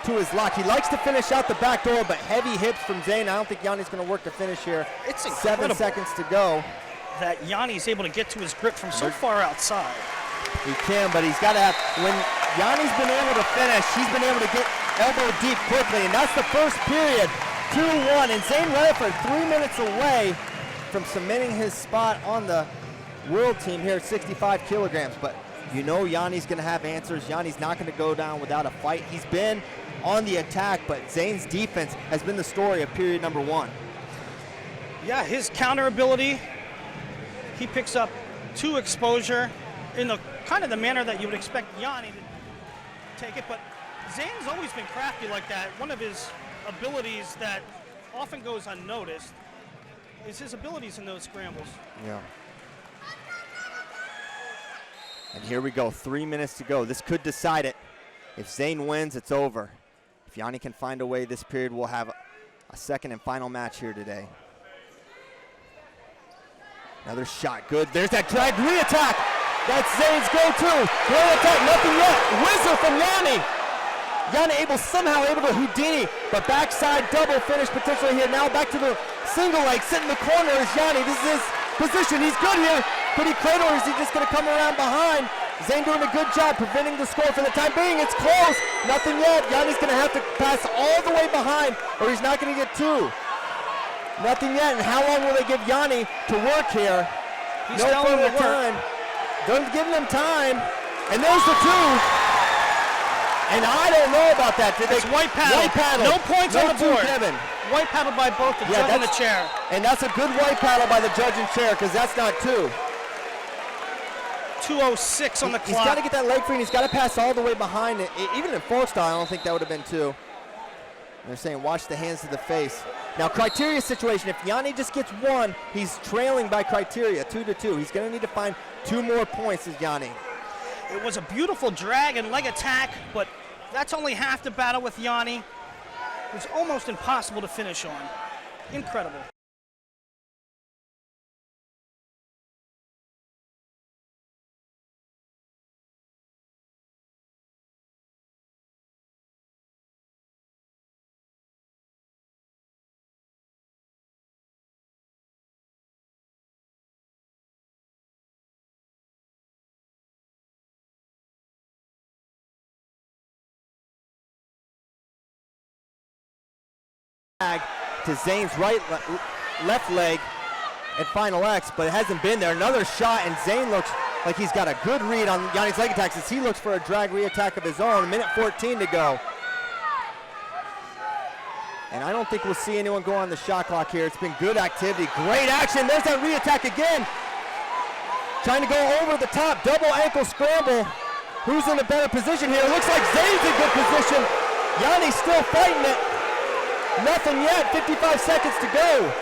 to his lock. He likes to finish out the back door, but heavy hips from Zain. I don't think Yanni's going to work to finish here.
It's
7 seconds to go.
That Yianni's able to get to his grip from so far outside.
He can, but he's got to have, when Yianni's been able to finish, he's been able to get elbow deep quickly, and that's the first period, 2-1, and Zain Retherford 3 minutes away from cementing his spot on the world team here at 65 kilograms, but you know Yianni's going to have answers. Yianni's not going to go down without a fight. He's been on the attack, but Zain's defense has been the story of period number 1.
Yeah, his counter ability, he picks up 2 exposure in the kind of the manner that you would expect Yianni to take it, but Zain's always been crafty like that. One of his abilities that often goes unnoticed is his abilities in those scrambles.
Yeah. And here we go, 3 minutes to go. This could decide it. If Zain wins, it's over. If Yianni can find a way this period, we'll have a second and final match here today. Another shot, good. There's that drag re-attack. That's Zain's go-to. Great attack, nothing yet. Whizzer from Yianni. Yianni somehow able to Houdini, but backside double finish potentially here. Now back to the single leg, sit in the corner is Yianni. This is his position, he's good here. Could he cradle or is he just gonna come around behind? Zain doing a good job preventing the score for the time being. It's close, nothing yet. Yianni's gonna have to pass all the way behind or he's not gonna get 2. Nothing yet, and how long will they give Yianni to work here?
He's
no further
to
time. They're giving him time, and there's the 2. And I don't know about that. Did
it's
they
white paddle.
White paddle.
No points on the board.
Given.
White paddle by both the judge and the chair.
And that's a good white paddle by the judge and chair because that's not 2.
2:06 on the clock.
He's got to get that leg free, and he's got to pass all the way behind it. Even in Freestyle, I don't think that would have been 2. They're saying watch the hands to the face. Now, criteria situation, if Yianni just gets 1, he's trailing by criteria, 2-2. He's going to need to find 2 more points as Yianni.
It was a beautiful drag and leg attack, but that's only half the battle with Yianni. It was almost impossible to finish on. Incredible.
To Zain's left leg at final X, but it hasn't been there. Another shot, and Zain looks like he's got a good read on Yianni's leg attacks as he looks for a drag re-attack of his own. 1:14 to go. And I don't think we'll see anyone go on the shot clock here. It's been good activity, great action. There's that re-attack again. Trying to go over the top, double ankle scramble. Who's in a better position here? It looks like Zain's in good position. Yianni's still fighting it. Nothing yet, 55 seconds to go.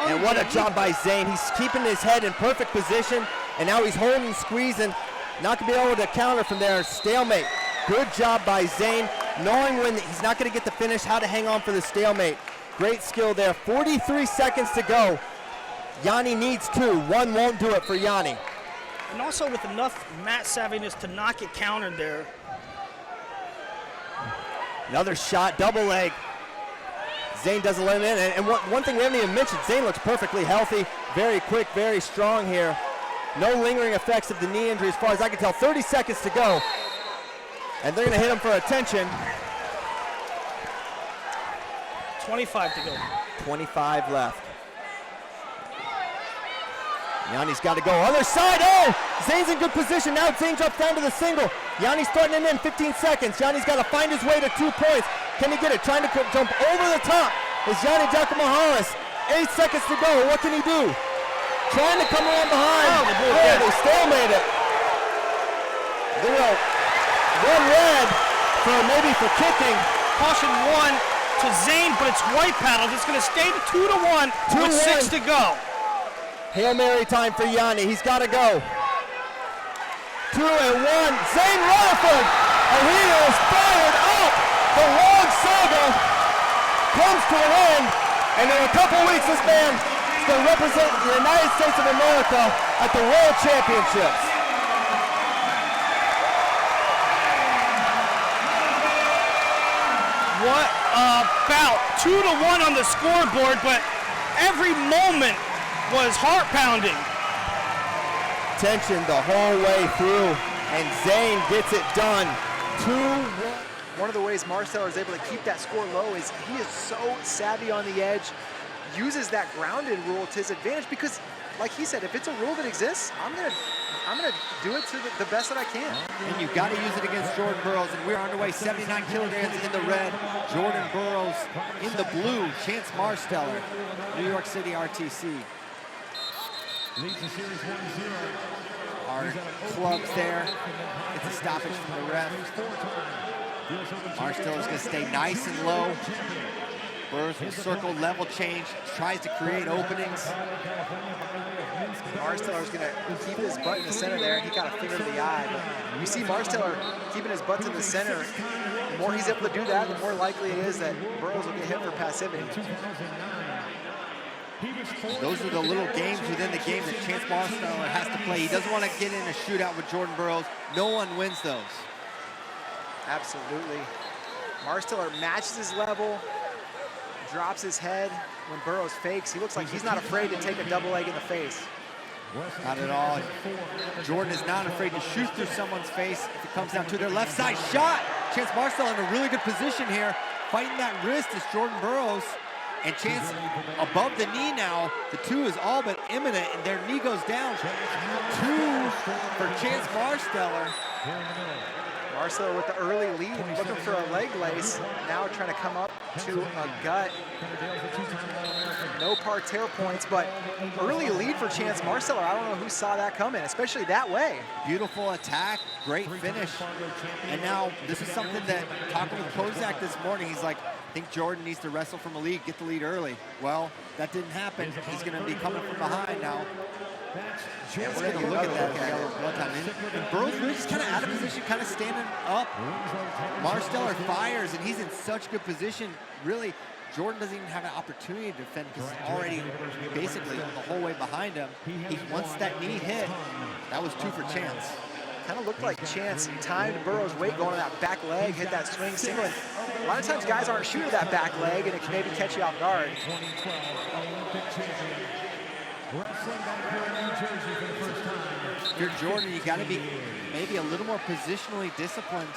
And what a job by Zain. He's keeping his head in perfect position, and now he's holding and squeezing. Not gonna be able to counter from there, stalemate. Good job by Zain, knowing when he's not gonna get the finish, how to hang on for the stalemate. Great skill there, 43 seconds to go. Yianni needs 2, 1 won't do it for Yianni.
And also with enough mat savviness to not get countered there.
Another shot, double leg. Zain doesn't let him in. And one thing we haven't even mentioned, Zain looks perfectly healthy, very quick, very strong here. No lingering effects of the knee injury as far as I can tell. 30 seconds to go. And they're gonna hit him for attention.
25 to go.
25 left.
Yianni's got to go. Other side. Oh! Zain's in good position. Now Zain drops down to the single. Yianni's threatening in 15 seconds. Yianni's got to find his way to 2 points. Can he get it? Trying to jump over the top is Yianni Diakomihalis. 8 seconds to go. What can he do? Trying to come around behind. They stalemate it. They will run red for kicking.
Caution 1 to Zain, but it's white paddled. It's going to stay to 2-1 with 6 to go.
Hail Mary time for Yianni. He's got to go. 2 and 1. Zain Retherford. And he is fired up. The long saga comes to an end. And in a couple weeks, this man is going to represent the United States of America at the World Championships.
What about 2-1 on the scoreboard, but every moment was heart-pounding.
Tension the whole way through, and Zain gets it done. 2-1.
One of the ways Marsteller is able to keep that score low is he is so savvy on the edge, uses that grounded rule to his advantage because, like he said, if it's a rule that exists, I'm gonna do it to the best that I can.
And you've got to use it against Jordan Burroughs, and we're underway. 79 kilograms in the red, Jordan Burroughs in the blue, Chance Marsteller, New York City RTC.
Leads the series 1-0.
Our clubs there. It's a stoppage from the ref. Marsteller's going to stay nice and low. Burroughs will circle, level change, tries to create openings.
Marsteller's going to keep his butt in the center there. He got a finger to the eye. But you see Marsteller keeping his butt to the center. The more he's able to do that, the more likely it is that Burroughs will get hit for passivity.
Those are the little games within the game that Chance Marsteller has to play. He doesn't want to get in a shootout with Jordan Burroughs. No one wins those.
Absolutely. Marsteller matches his level, drops his head when Burroughs fakes. He looks like he's not afraid to take a double leg in the face.
Not at all. Jordan is not afraid to shoot through someone's face if it comes down to their left side shot. Chance Marsteller in a really good position here. Fighting that wrist is Jordan Burroughs. And Chance above the knee now. The 2 is all but imminent, and their knee goes down. 2 for Chance Marsteller.
Marsteller with the early lead, looking for a leg lace. Now trying to come up to a gut. No parterre points, but early lead for Chance Marsteller. I don't know who saw that coming, especially that way.
Beautiful attack, great finish. And now this is something that, talking with Kozak this morning, he's like, I think Jordan needs to wrestle from a lead, get the lead early. Well, that didn't happen. He's going to be coming from behind now. And we're going to look at that yellow blood time. And Burroughs really just kind of out of position, kind of standing up. Marsteller fires, and he's in such good position. Really, Jordan doesn't even have an opportunity to defend because he's already basically the whole way behind him. Once that knee hit, that was 2 for Chance.
Kind of looked like Chance timed Burroughs' weight going on that back leg, hit that swing single. And a lot of times guys aren't shooting that back leg, and it can maybe catch you off guard.
If you're Jordan, you got to be maybe a little more positionally disciplined.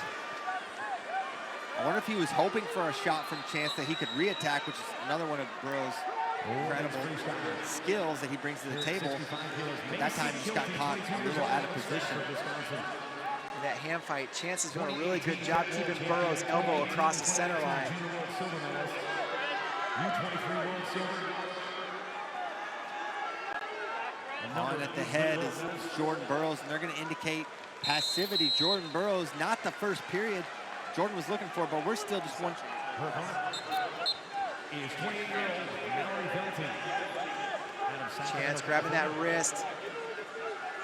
I wonder if he was hoping for a shot from Chance that he could re-attack, which is another one of Burroughs' incredible skills that he brings to the table. But that time he just got caught a little out of position.
In that hand fight, Chance is doing a really good job keeping Burroughs' elbow across the center line.
On at the head is Jordan Burroughs, and they're going to indicate passivity. Jordan Burroughs, not the first period Jordan was looking for, but we're still just one.
Chance grabbing that wrist.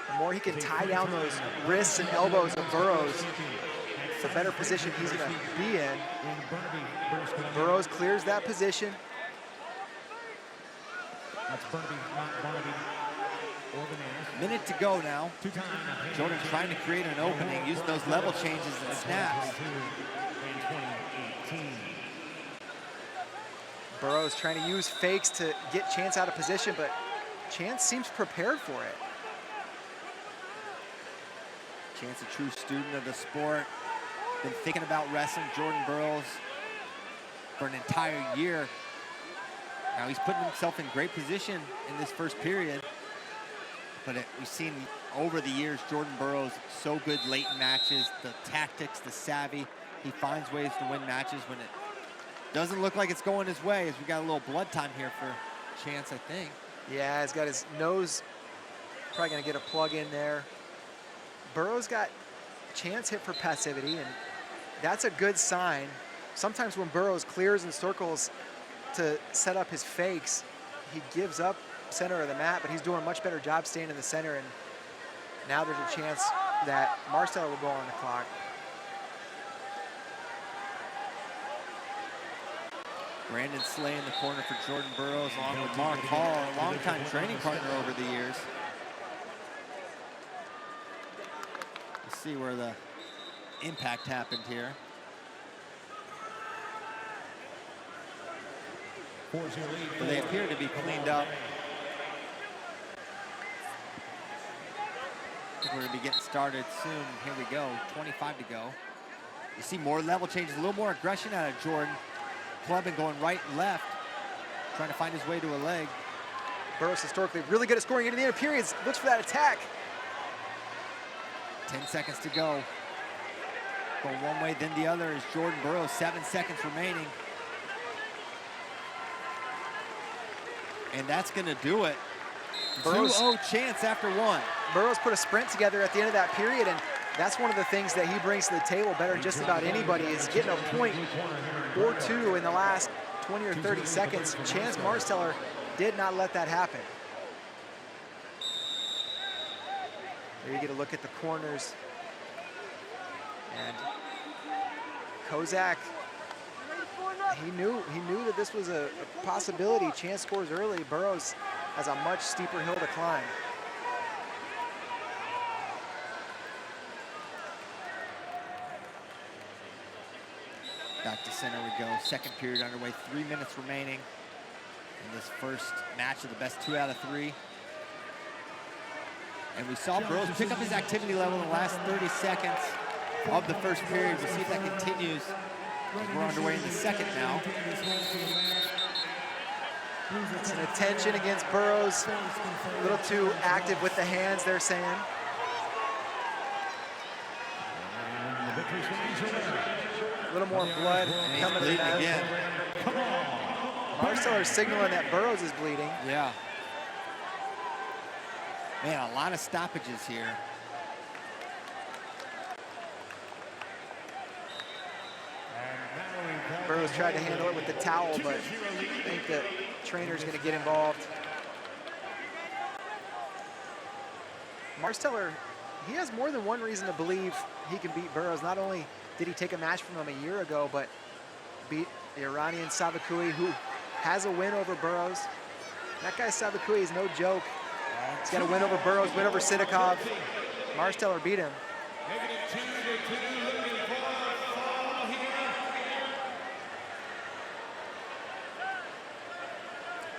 The more he can tie down those wrists and elbows of Burroughs, the better position he's going to be in. Burroughs clears that position.
Minute to go now. Jordan trying to create an opening, using those level changes and snaps.
Burroughs trying to use fakes to get Chance out of position, but Chance seems prepared for it.
Chance, a true student of the sport. Been thinking about wrestling Jordan Burroughs for an entire year. Now he's putting himself in great position in this first period. but we've seen over the years Jordan Burroughs so good late in matches, the tactics, the savvy. He finds ways to win matches when it doesn't look like it's going his way, as we got a little blood time here for Chance, I think.
Yeah, he's got his nose, probably gonna get a plug in there. Burroughs got Chance hit for passivity, and that's a good sign. Sometimes when Burroughs clears and circles to set up his fakes, he gives up center of the mat, but he's doing a much better job staying in the center, and now there's a chance that Marsteller will go on the clock.
Brandon Slay in the corner for Jordan Burroughs, along with Mark Hall, a longtime training partner over the years. Let's see where the impact happened here. But they appear to be cleaned up. I think we're going to be getting started soon. Here we go, 25 to go. You see more level changes, a little more aggression out of Jordan. Clubbing going right and left, trying to find his way to a leg.
Burroughs historically really good at scoring into the end of periods. Looks for that attack.
10 seconds to go. Going one way, then the other is Jordan Burroughs. 7 seconds remaining. And that's going to do it. 2-0 Chance after one.
Burroughs put a sprint together at the end of that period, and that's one of the things that he brings to the table better than just about anybody, is getting a point or two in the last 20 or 30 seconds. Chance Marsteller did not let that happen. There you get a look at the corners. And Kozak, he knew that this was a possibility. Chance scores early. Burroughs has a much steeper hill to climb.
Back to center we go. Second period underway. 3 minutes remaining in this first match of the best 2 out of 3. And we saw Burroughs pick up his activity level in the last 30 seconds of the first period. We'll see if that continues. We're underway in the second now.
It's an attention against Burroughs. A little too active with the hands, they're saying. A little more blood coming
bleeding again.
Marsteller signaling that Burroughs is bleeding.
Yeah. Man, a lot of stoppages here.
Burroughs tried to handle it with the towel, but I think the trainer's going to get involved. Marsteller, he has more than one reason to believe he can beat Burroughs. Not only did he take a match from him a year ago, but beat the Iranian Savakui, who has a win over Burroughs. That guy Savakui is no joke. He's got a win over Burroughs, win over Sidakov. Marsteller beat him.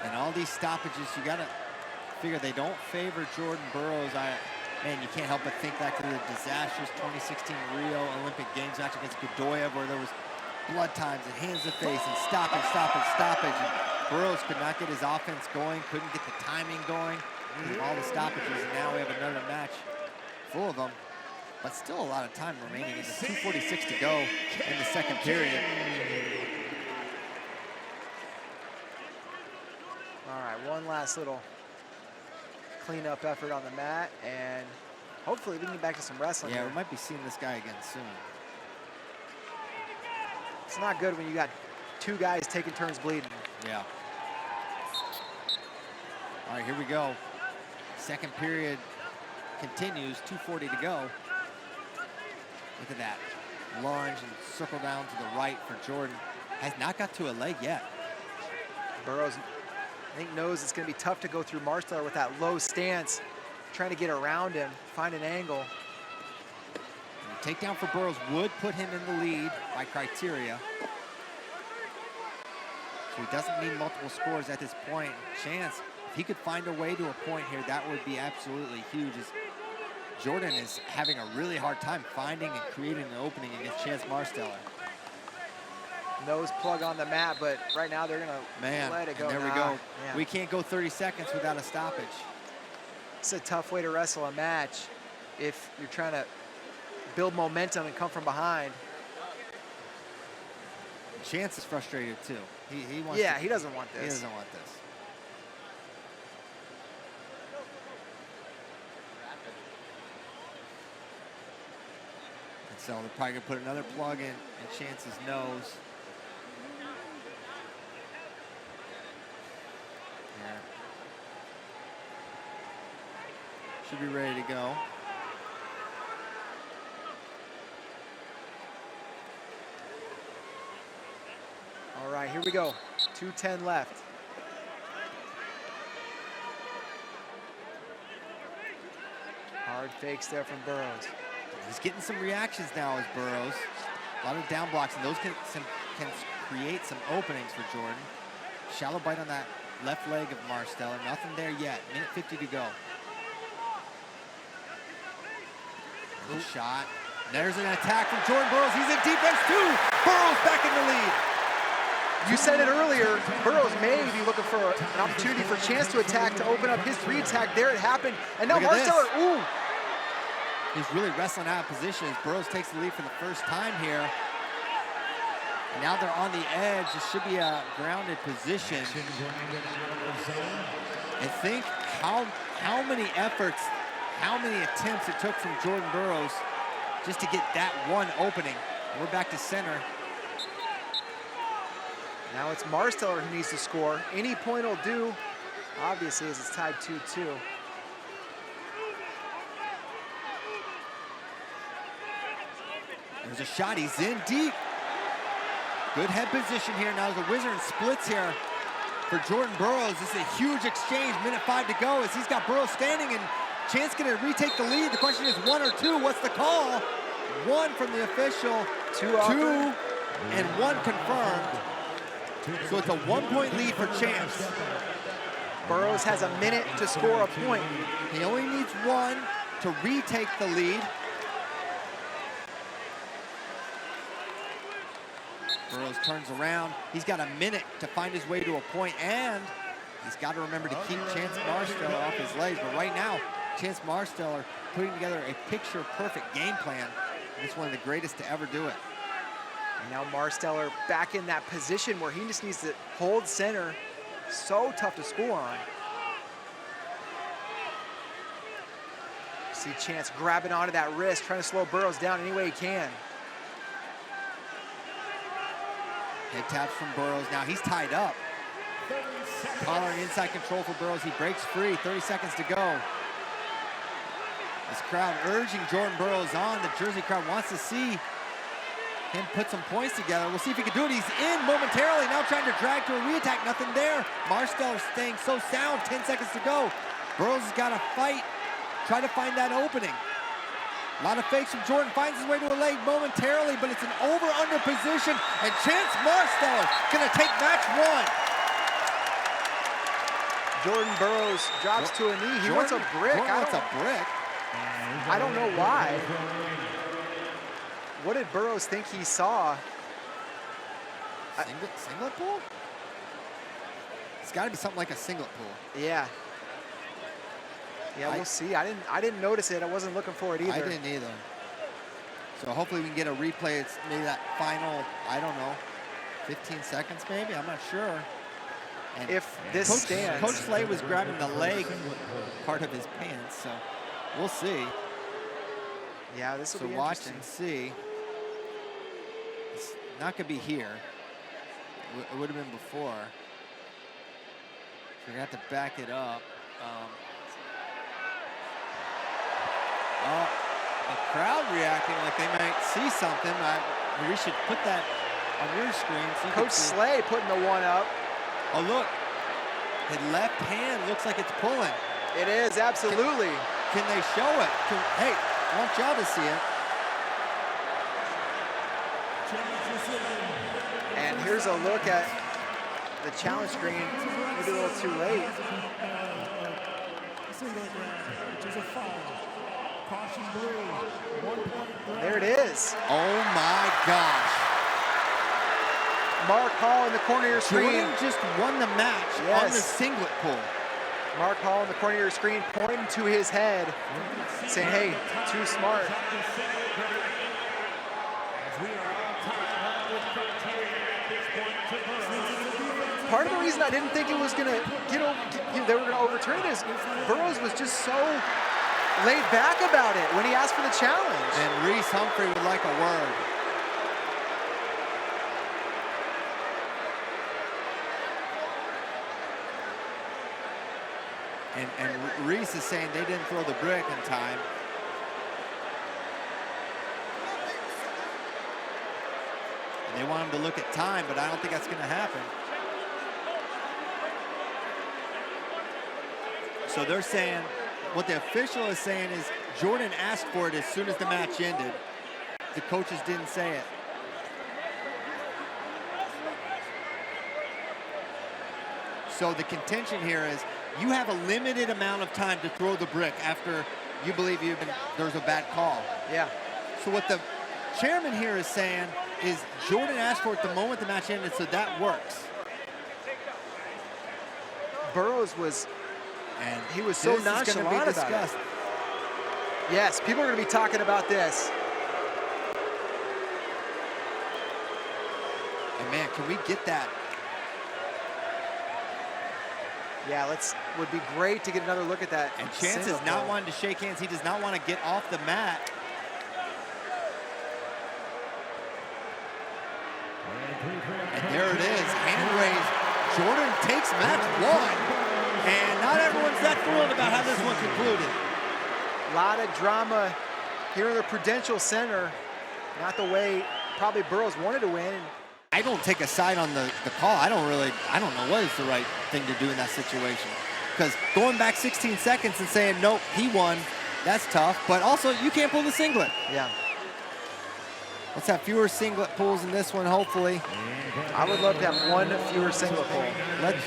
And all these stoppages, you gotta figure they don't favor Jordan Burroughs. Man, you can't help but think back to the disastrous 2016 Rio Olympic Games match against Godoyev, where there was blood times and hands to face and stoppage. And Burroughs could not get his offense going, couldn't get the timing going because of all the stoppages, and now we have another match full of them. But still a lot of time remaining. It's 2:46 to go in the second period.
All right, one last little cleanup effort on the mat, and hopefully we can get back to some wrestling.
Yeah,
here.
we might be seeing this guy again soon.
It's not good when you got two guys taking turns bleeding.
Yeah. All right, here we go. Second period continues, 2:40 to go. Look at that. Lunge and circle down to the right for Jordan. Has not got to a leg yet.
Burroughs, I think, knows it's going to be tough to go through Marsteller with that low stance, trying to get around him, find an angle.
And the takedown for Burroughs would put him in the lead by criteria. So he doesn't need multiple scores at this point. Chance, if he could find a way to a point here, that would be absolutely huge. As Jordan is having a really hard time finding and creating an opening against Chance Marsteller.
Nose plug on the mat, but right now they're going to let it go.
And there we go.
Yeah.
We can't go 30 seconds without a stoppage.
It's a tough way to wrestle a match if you're trying to build momentum and come from behind.
Chance is frustrated too. He wants.
Yeah, he doesn't want this.
He doesn't want this. And so they're probably gonna put another plug in Chance's nose. Yeah. Should be ready to go.
All right, here we go. 2:10 left. Hard fakes there from Burroughs.
He's getting some reactions now as Burroughs. A lot of down blocks, and those can create some openings for Jordan. Shallow bite on that left leg of Marsteller. Nothing there yet. Minute 50 to go. Good shot. There's an attack from Jordan Burroughs. He's in defense too. Burroughs back in the lead.
You said it earlier, Burroughs may be looking for an opportunity for Chance to attack, to open up his re-attack. There it happened. And now Marsteller, ooh.
He's really wrestling out of position as Burroughs takes the lead for the first time here. And now they're on the edge. This should be a grounded position. And think how many efforts, how many attempts it took from Jordan Burroughs just to get that one opening. We're back to center.
Now it's Marsteller who needs to score. Any point will do, obviously, as it's tied 2-2.
There's a shot, he's in deep. Good head position here. Now the Wizard splits here for Jordan Burroughs. This is a huge exchange, minute 5 to go as he's got Burroughs standing and Chance gonna retake the lead. The question is 1 or 2, what's the call? 1 from the official, 2 and 1 confirmed. So it's a 1-point lead for Chance.
Burroughs has a minute to score a point.
He only needs 1 to retake the lead. Burroughs turns around. He's got a minute to find his way to a point, and he's got to remember to keep Chance Marsteller off his legs. But right now, Chance Marsteller putting together a picture-perfect game plan. And it's one of the greatest to ever do it.
And now Marsteller back in that position where he just needs to hold center. So tough to score on. See Chance grabbing onto that wrist, trying to slow Burroughs down any way he can.
Head taps from Burroughs. Now he's tied up. Collar and inside control for Burroughs. He breaks free. 30 seconds to go. This crowd urging Jordan Burroughs on. The Jersey crowd wants to see him put some points together. We'll see if he can do it. He's in momentarily. Now trying to drag to a re-attack. Nothing there. Marsteller staying so sound. 10 seconds to go. Burroughs has got to fight. Try to find that opening. A lot of fakes from Jordan, finds his way to a leg momentarily, but it's an over-under position, and Chance Marsteller gonna take match 1.
Jordan Burroughs drops to a knee. He wants a brick.
I
don't know why. What did Burroughs think he saw?
Singlet pull? It's gotta be something like a singlet pull.
Yeah. Yeah, we'll see. I didn't notice it. I wasn't looking for it either.
I didn't either. So hopefully we can get a replay. It's maybe that final, I don't know, 15 seconds maybe? I'm not sure. And
if this stands.
Coach Slay was grabbing the leg part of his pants, so we'll see.
Yeah, this will be
watch
interesting.
and see. It's not gonna be here. It would have been before. So we're gonna have to back it up. The crowd reacting like they might see something. We should put that on your screen. So you
Coach Slay putting the 1 up.
Oh, look. His left hand looks like it's pulling.
It is, absolutely.
Can they show it? Hey, I want y'all to see it.
And here's a look at the challenge screen. Maybe a little too late. There it is.
Oh my gosh.
Mark Hall in the corner of your screen.
Jordan just won the match on the singlet pull.
Mark Hall in the corner of your screen pointing to his head, saying, hey, too smart. Part of the reason I didn't think it was gonna they were gonna overturn it is Burroughs was just so laid back about it when he asked for the challenge.
And Reese Humphrey would like a word. And Reese is saying they didn't throw the brick in time. And they want him to look at time, but I don't think that's going to happen. So they're saying, what the official is saying is Jordan asked for it as soon as the match ended. The coaches didn't say it. So the contention here is you have a limited amount of time to throw the brick after you believe there's a bad call.
Yeah.
So what the chairman here is saying is Jordan asked for it the moment the match ended, so that works.
Burroughs was, and he was so nonchalant about it. Yes, people are going to be talking about this.
And man, can we get that?
Yeah, would be great to get another look at that.
And Chance is not wanting to shake hands. He does not want to get off the mat. And there it is, hand raised. Jordan takes match one. And not everyone's that thrilled about how this one concluded.
A lot of drama here in the Prudential Center. Not the way probably Burroughs wanted to win.
I don't take a side on the call. I don't know what is the right thing to do in that situation. Because going back 16 seconds and saying, nope, he won, that's tough. But also, you can't pull the singlet.
Yeah.
Let's have fewer singlet pulls in this one, hopefully.
I would love to have one fewer singlet pull.
Let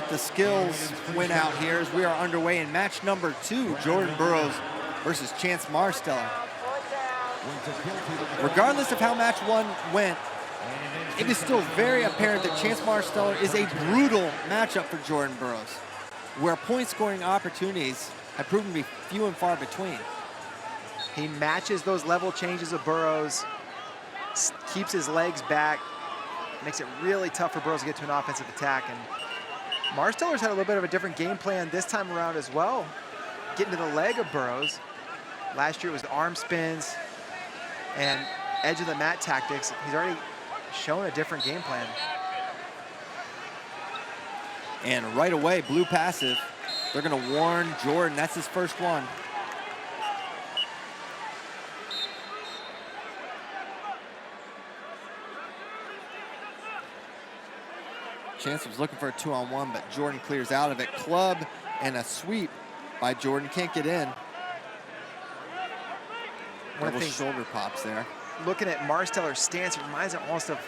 the skills win out here as we are underway in match number 2, Jordan Burroughs versus Chance Marsteller. Regardless of how match 1 went, it is still very apparent that Chance Marsteller is a brutal matchup for Jordan Burroughs, where point scoring opportunities have proven to be few and far between.
He matches those level changes of Burroughs, keeps his legs back, makes it really tough for Burroughs to get to an offensive attack. And Marsteller's had a little bit of a different game plan this time around as well, getting to the leg of Burroughs. Last year it was the arm spins and edge of the mat tactics. He's already shown a different game plan.
And right away, blue passive. They're going to warn Jordan. That's his first one. Chance was looking for a 2-on-1, but Jordan clears out of it. Club and a sweep by Jordan. Can't get in. One of the shoulder pops there.
Looking at Marsteller's stance, it reminds me almost of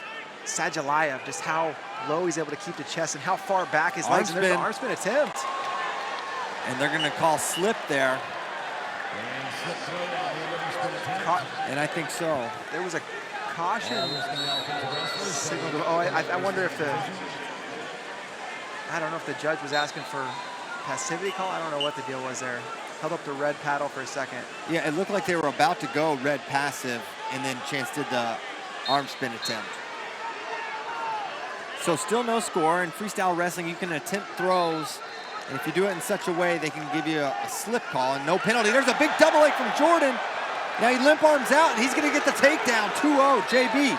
Sajalayev, just how low he's able to keep the chest and how far back his legs. And there's an arm spin attempt. And
they're going to call slip there. And I think so.
There was a caution signal. Oh, I wonder if I don't know if the judge was asking for passivity call. I don't know what the deal was there. Held up the red paddle for a second.
Yeah, it looked like they were about to go red passive, and then Chance did the arm spin attempt. So still no score. In freestyle wrestling, you can attempt throws, and if you do it in such a way, they can give you a slip call and no penalty. There's a big double leg from Jordan. Now he limp arms out, and he's going to get the takedown. 2-0, JB.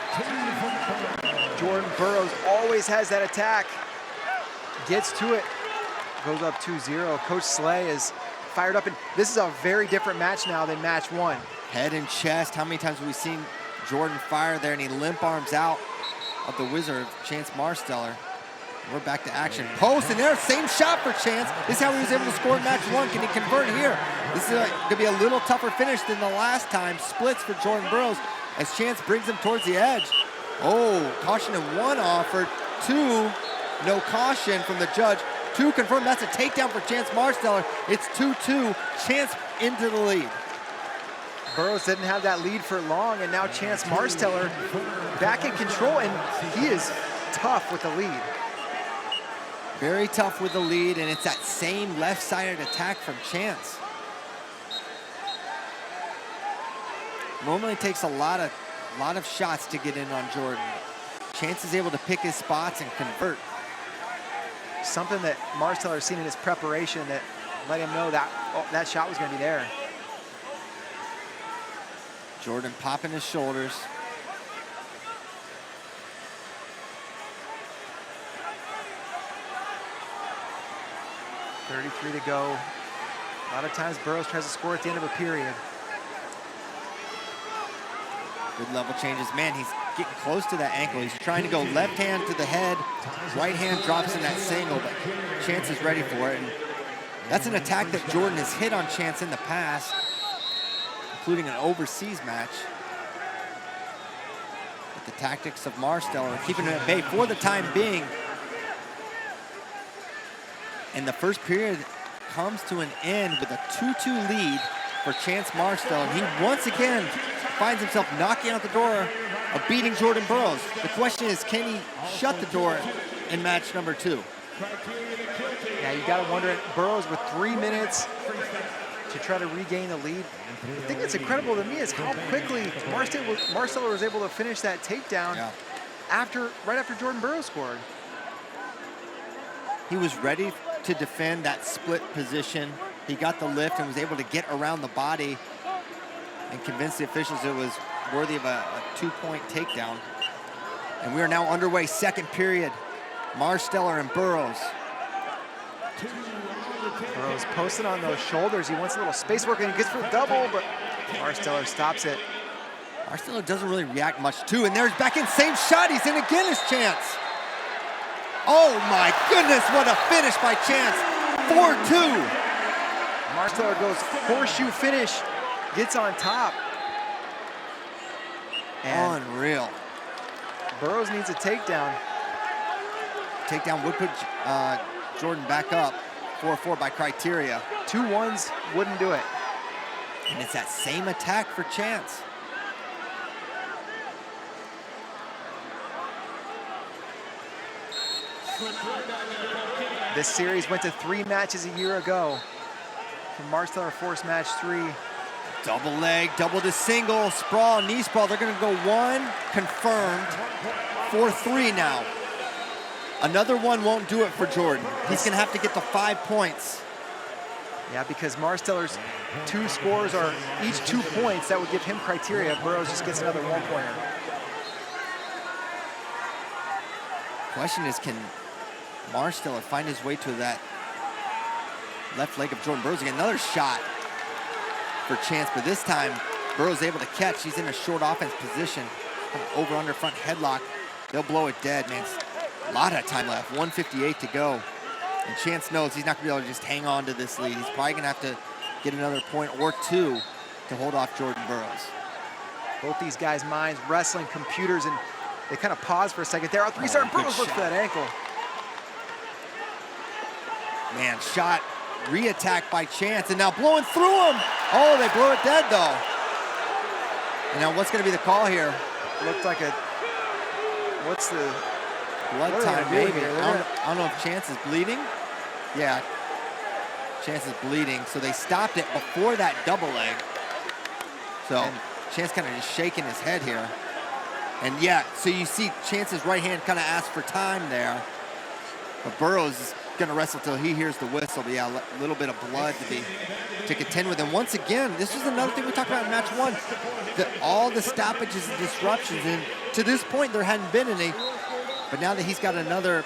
Jordan Burroughs always has that attack. Gets to it, goes up 2-0. Coach Slay is fired up, and this is a very different match now than match 1.
Head and chest. How many times have we seen Jordan fire there, and he limp arms out of the wizard, Chance Marsteller. We're back to action. Post, and there's same shot for Chance. This is how he was able to score in match 1. Can he convert here? This is going to be a little tougher finish than the last time. Splits for Jordan Burroughs as Chance brings him towards the edge. Oh, caution in 1 offered. 2, no caution from the judge. 2 confirmed. That's a takedown for Chance Marsteller. It's 2-2. Chance into the lead.
Burroughs didn't have that lead for long, and now Chance Marsteller back in control, and he is tough with the lead.
Very tough with the lead, and it's that same left-sided attack from Chance. Normally it takes a lot of shots to get in on Jordan. Chance is able to pick his spots and convert.
Something that Marsteller seen in his preparation that let him know that that shot was going to be there.
Jordan popping his shoulders. .33 to go. A lot of times Burroughs tries to score at the end of a period. Good level changes. Man, he's getting close to that ankle. He's trying to go left hand to the head. Right hand drops in that single, but Chance is ready for it. And that's an attack that Jordan has hit on Chance in the past, including an overseas match. But the tactics of Marsteller are keeping him at bay for the time being. And the first period comes to an end with a 2-2 lead for Chance Marsteller. And he once again finds himself knocking out the door of beating Jordan Burroughs. The question is, can he shut the door in match number 2?
Yeah, you got to wonder, Burroughs with 3 minutes to try to regain the lead. The thing that's incredible to me is how quickly Marsteller was able to finish that takedown right after Jordan Burroughs scored.
He was ready to defend that split position. He got the lift and was able to get around the body and convince the officials it was worthy of a 2-point takedown. And we are now underway, second period. Marsteller and Burroughs.
Burroughs posted on those shoulders. He wants a little space work and he gets for a double, but Marsteller stops it.
Marsteller doesn't really react much too, and there's back in, same shot. He's in again, his Chance. Oh my goodness, what a finish by Chance. 4-2.
Marsteller goes horseshoe finish, gets on top. And
unreal.
Burroughs needs a takedown.
Takedown would put Jordan back up. 4-4 by criteria.
2-1s wouldn't do it.
And it's that same attack for Chance.
This series went to 3 matches a year ago. From Marsteller force match 3.
Double leg, double to single, sprawl, knee sprawl. They're gonna go 1, confirmed. 4-3 now. Another one won't do it for Jordan. He's gonna have to get the 5 points.
Yeah, because Marsteller's 2 scores are each 2 points. That would give him criteria. Burroughs just gets another 1-pointer.
Question is, can Marsteller find his way to that left leg of Jordan Burroughs again? Another shot for Chance, but this time Burroughs able to catch. He's in a short offense position. Over under front headlock. They'll blow it dead, man. A lot of time left, 1:58 to go. And Chance knows he's not gonna be able to just hang on to this lead. He's probably gonna have to get another point or 2 to hold off Jordan Burroughs.
Both these guys' minds wrestling computers, and they kind of pause for a second there. 3-star Burroughs looks for that ankle.
Man, shot, re-attack by Chance, and now blowing through him. Oh, they blow it dead though. And now what's gonna be the call here?
Looked like a, what's the?
Blood time, maybe. I don't know if Chance is bleeding. Yeah, Chance is bleeding. So they stopped it before that double leg. So Chance kind of just shaking his head here. And yeah, so you see Chance's right hand kind of ask for time there. But Burroughs is gonna wrestle till he hears the whistle. But yeah, a little bit of blood to contend with. And once again, this was another thing we talked about in match 1. All the stoppages and disruptions. And to this point, there hadn't been any. But now that he's got another,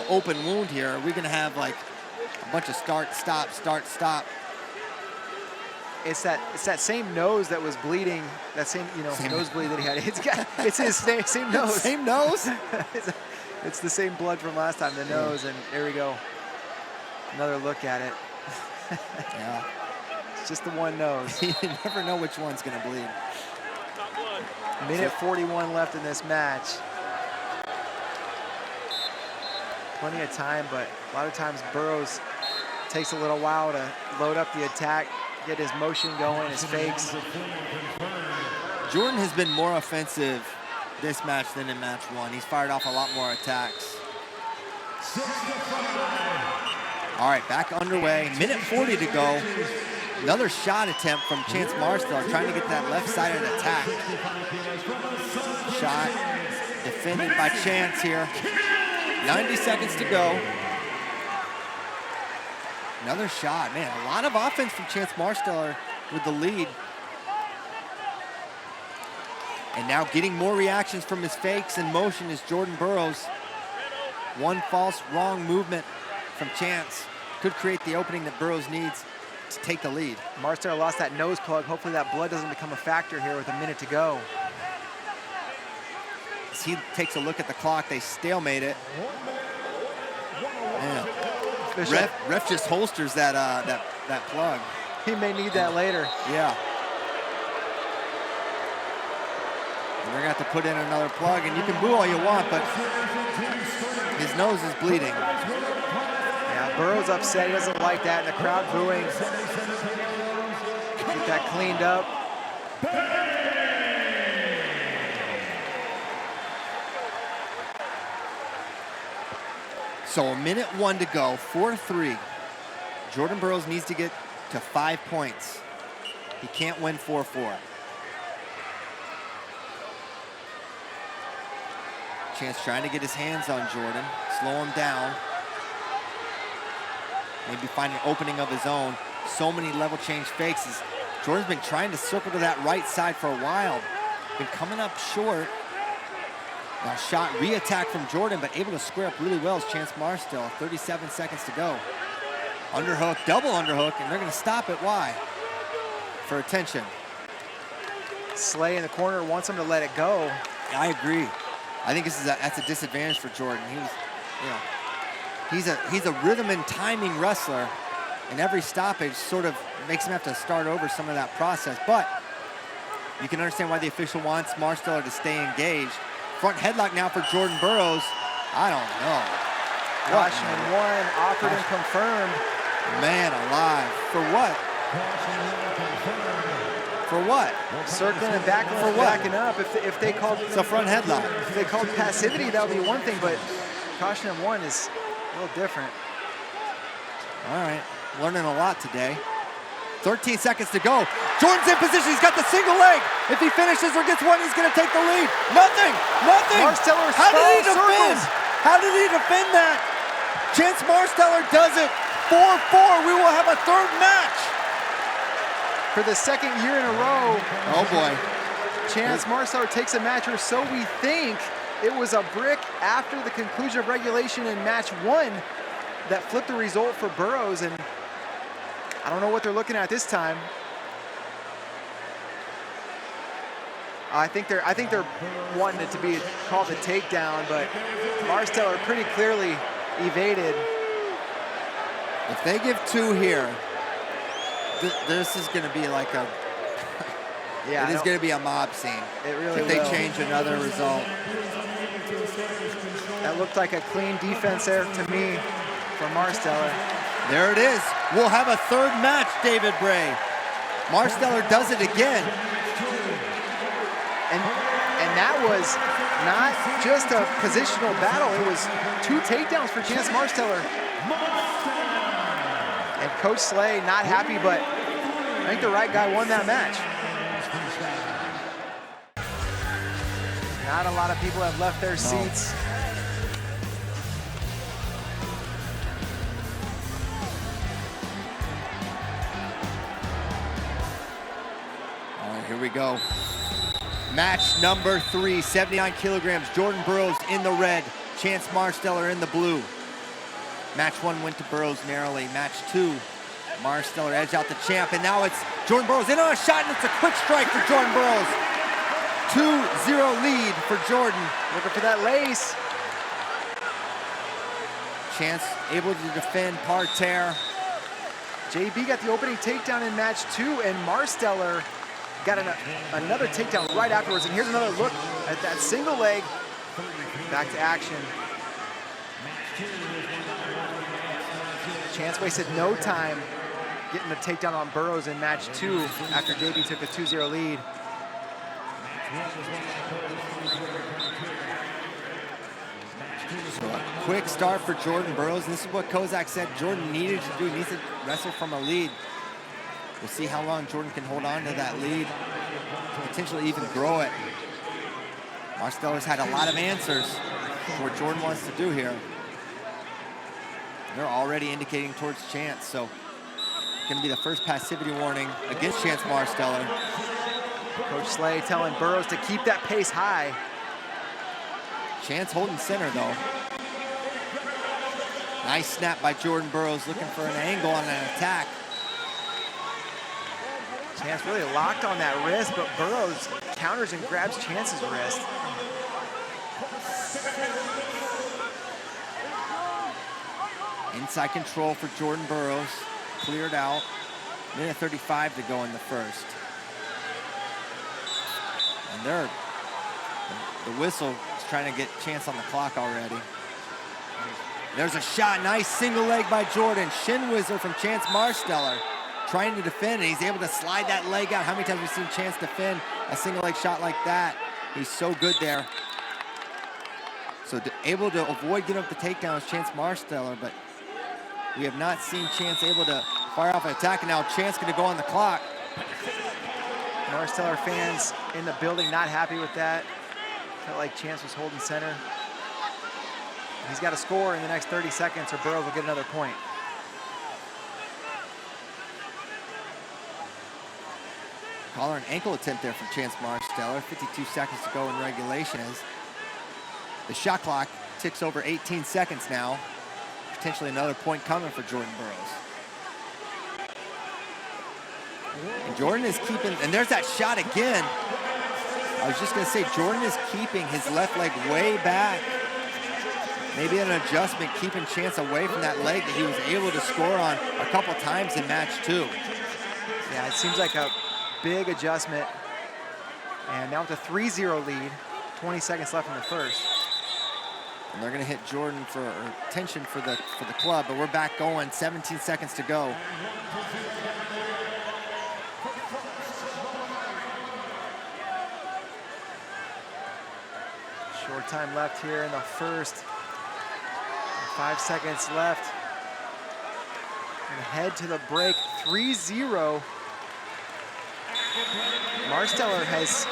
open wound here, are we gonna have like a bunch of start, stop, start, stop?
It's that same nose that was bleeding, that same nosebleed that he had. It's his same nose.
Same nose?
It's the same blood from last time, the nose, and there we go. Another look at it.
Yeah.
It's just the one nose.
You never know which one's gonna bleed.
Minute 41 left in this match. Plenty of time, but a lot of times Burroughs takes a little while to load up the attack, get his motion going, his fakes.
Jordan has been more offensive this match than in match 1. He's fired off a lot more attacks. All right, back underway. Minute 40 to go. Another shot attempt from Chance Marsteller, trying to get that left-sided attack. Shot defended by Chance here. 90 seconds to go. Another shot. Man, a lot of offense from Chance Marsteller with the lead. And now getting more reactions from his fakes and motion is Jordan Burroughs. One false, wrong movement from Chance could create the opening that Burroughs needs to take the lead.
Marsteller lost that nose plug. Hopefully that blood doesn't become a factor here with a minute to go.
As he takes a look at the clock, they stalemate it. Man. Ref just holsters that plug.
He may need that later.
Yeah. And they're gonna have to put in another plug, and you can boo all you want, but his nose is bleeding.
Yeah, Burroughs upset. He doesn't like that, and the crowd booing. Get that cleaned up.
So a minute 1 to go, 4-3. Jordan Burroughs needs to get to 5 points. He can't win 4-4. Chance trying to get his hands on Jordan, slow him down. Maybe find an opening of his own. So many level change fakes. Jordan's been trying to circle to that right side for a while. Been coming up short. Now shot, re-attack from Jordan, but able to square up really well as Chance Marsteller. 37 seconds to go. Underhook, double underhook, and they're gonna stop it. Why? For attention.
Slay in the corner wants him to let it go.
I agree. I think that's a disadvantage for Jordan. He's a rhythm and timing wrestler, and every stoppage sort of makes him have to start over some of that process. But you can understand why the official wants Marsteller to stay engaged. Front headlock now for Jordan Burroughs. I don't know.
Caution one, offered and confirmed.
Man alive. For what? For what?
Circling and backing,
for what?
Backing up. If they called
it's a front headlock.
If they called passivity, that would be one thing, but caution of one is a little different.
All right, learning a lot today. 13 seconds to go. Jordan's in position, he's got the single leg. If he finishes or gets one, he's gonna take the lead. Nothing.
Marsteller
How did he defend?
circles.
How did he defend that? Chance Marsteller does it. 4-4, we will have a third match.
For the second year in a row.
Oh boy.
Chance Marsteller takes a match, or so we think. It was a brick after the conclusion of regulation in match 1 that flipped the result for Burroughs, and I don't know what they're looking at this time. I think they're wanting it to be called a takedown, but Marsteller pretty clearly evaded.
If they give 2 here, this is going to be like a.
Yeah,
it is going to be a mob scene.
It really
if they change another result.
That looked like a clean defense there to me for Marsteller.
There it is. We'll have a third match, David Bray. Marsteller does it again.
And that was not just a positional battle. It was 2 takedowns for Chance Marsteller. And Coach Slay not happy, but I think the right guy won that match. Not a lot of people have left their seats.
All right, here we go. Match number 3, 79 kilograms. Jordan Burroughs in the red, Chance Marsteller in the blue. Match 1 went to Burroughs narrowly. Match 2, Marsteller edged out the champ, and now it's Jordan Burroughs in on a shot, and it's a quick strike for Jordan Burroughs. 2-0 lead for Jordan.
Looking for that lace.
Chance able to defend parterre.
JB got the opening takedown in match 2, and Marsteller got another takedown right afterwards. And here's another look at that single leg. Back to action. Chance wasted no time getting the takedown on Burroughs in match 2 after JB took a 2-0 lead.
So a quick start for Jordan Burroughs. This is what Kozak said Jordan needed to do. He needs to wrestle from a lead. We'll see how long Jordan can hold on to that lead, potentially even grow it. Marsteller's had a lot of answers for what Jordan wants to do here. They're already indicating towards Chance, so it's gonna be the first passivity warning against Chance Marsteller.
Coach Slay telling Burroughs to keep that pace high.
Chance holding center though. Nice snap by Jordan Burroughs, looking for an angle on an attack.
Chance really locked on that wrist, but Burroughs counters and grabs Chance's wrist.
Inside control for Jordan Burroughs. Cleared out. Minute 35 to go in the first. And the whistle is trying to get Chance on the clock already. There's a shot, nice single leg by Jordan. Shin whizzer from Chance Marsteller trying to defend, and he's able to slide that leg out. How many times have we seen Chance defend a single leg shot like that? He's so good there. So able to avoid giving up the takedowns, Chance Marsteller, but we have not seen Chance able to fire off an attack, and now Chance gonna go on the clock.
Marsteller fans in the building not happy with that. Felt like Chance was holding center. He's got to score in the next 30 seconds or Burroughs will get another point.
Collar an ankle attempt there from Chance Marsteller. 52 seconds to go in regulation as the shot clock ticks over 18 seconds now. Potentially another point coming for Jordan Burroughs. And Jordan is keeping, and there's that shot again. I was just gonna say, Jordan is keeping his left leg way back. Maybe an adjustment, keeping Chance away from that leg that he was able to score on a couple times in match 2.
Yeah, it seems like a big adjustment. And now with a 3-0 lead, 20 seconds left in the first.
And they're gonna hit Jordan for attention for the club, but we're back going, 17 seconds to go.
Short time left here in the first. 5 seconds left. And head to the break, 3-0. Marsteller has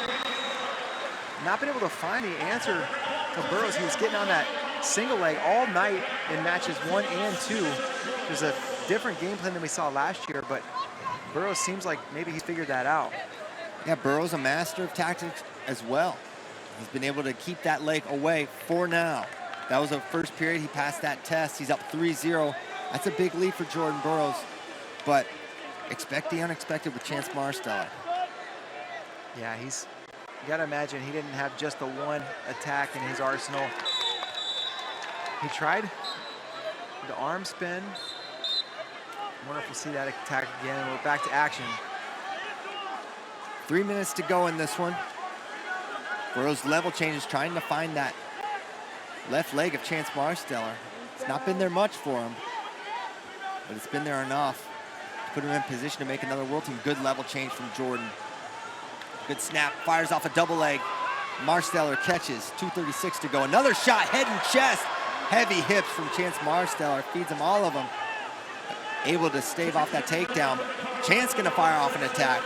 not been able to find the answer to Burroughs. He was getting on that single leg all night in matches 1 and 2. There's a different game plan than we saw last year, but Burroughs seems like maybe he's figured that out.
Yeah, Burroughs a master of tactics as well. He's been able to keep that leg away for now. That was the first period. He passed that test. He's up 3-0. That's a big lead for Jordan Burroughs, but expect the unexpected with Chance Marsteller.
Yeah, you gotta imagine he didn't have just the one attack in his arsenal. He tried the arm spin. I wonder if we'll see that attack again. We're back to action.
3 minutes to go in this one. Burroughs level changes, trying to find that left leg of Chance Marsteller. It's not been there much for him, but it's been there enough to put him in position to make another world team. Good level change from Jordan. Good snap, fires off a double leg. Marsteller catches, 2:36 to go. Another shot, head and chest. Heavy hips from Chance Marsteller, feeds him all of them. Able to stave off that takedown. Chance gonna fire off an attack.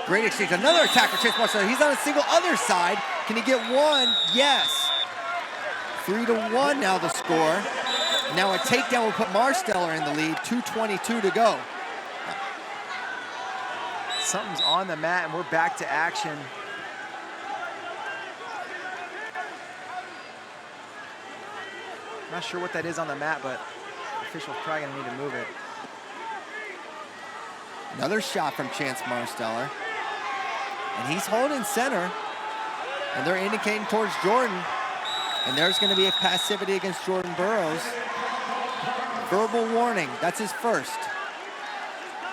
Great exchange, another attack for Chance Marsteller. He's on a single other side. Can he get one? Yes. 3-1 now the score. Now a takedown will put Marsteller in the lead, 2:22 to go.
Something's on the mat and we're back to action. Not sure what that is on the mat, but the official's probably gonna need to move it.
Another shot from Chance Marsteller. And he's holding center. And they're indicating towards Jordan. And there's gonna be a passivity against Jordan Burroughs. Verbal warning, that's his first.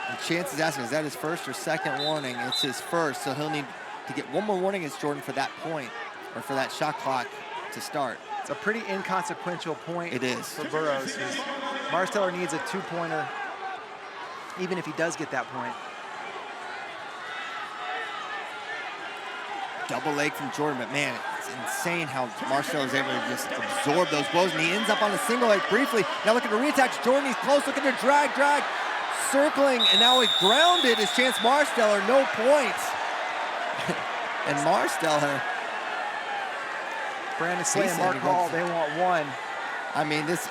And Chance is asking, is that his first or second warning? It's his first, so he'll need to get one more warning against Jordan for that point, or for that shot clock to start.
It's a pretty inconsequential point.
It is.
For Burroughs. Marsteller needs a 2-pointer, even if he does get that point.
Double leg from Jordan, but man, It's insane how Marsteller is able to just absorb those blows, and he ends up on a single leg briefly. Now looking to reattach Jordan, he's close, looking to drag, circling, and now he's grounded is Chance Marsteller, no points. And Marsteller.
Brandon Slay and Mark Hall, they want one.
I mean, this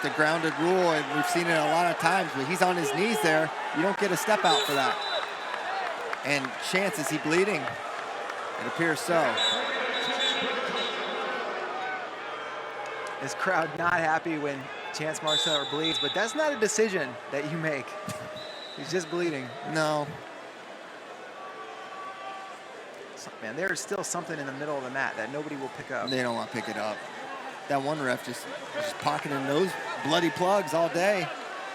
the grounded rule, and we've seen it a lot of times, but he's on his knees there. You don't get a step out for that. And Chance, is he bleeding? It appears so.
This crowd not happy when Chance Marsteller bleeds, but that's not a decision that you make. He's just bleeding.
No.
Man, there's still something in the middle of the mat that nobody will pick up.
They don't want to pick it up. That one ref just pocketing those bloody plugs all day.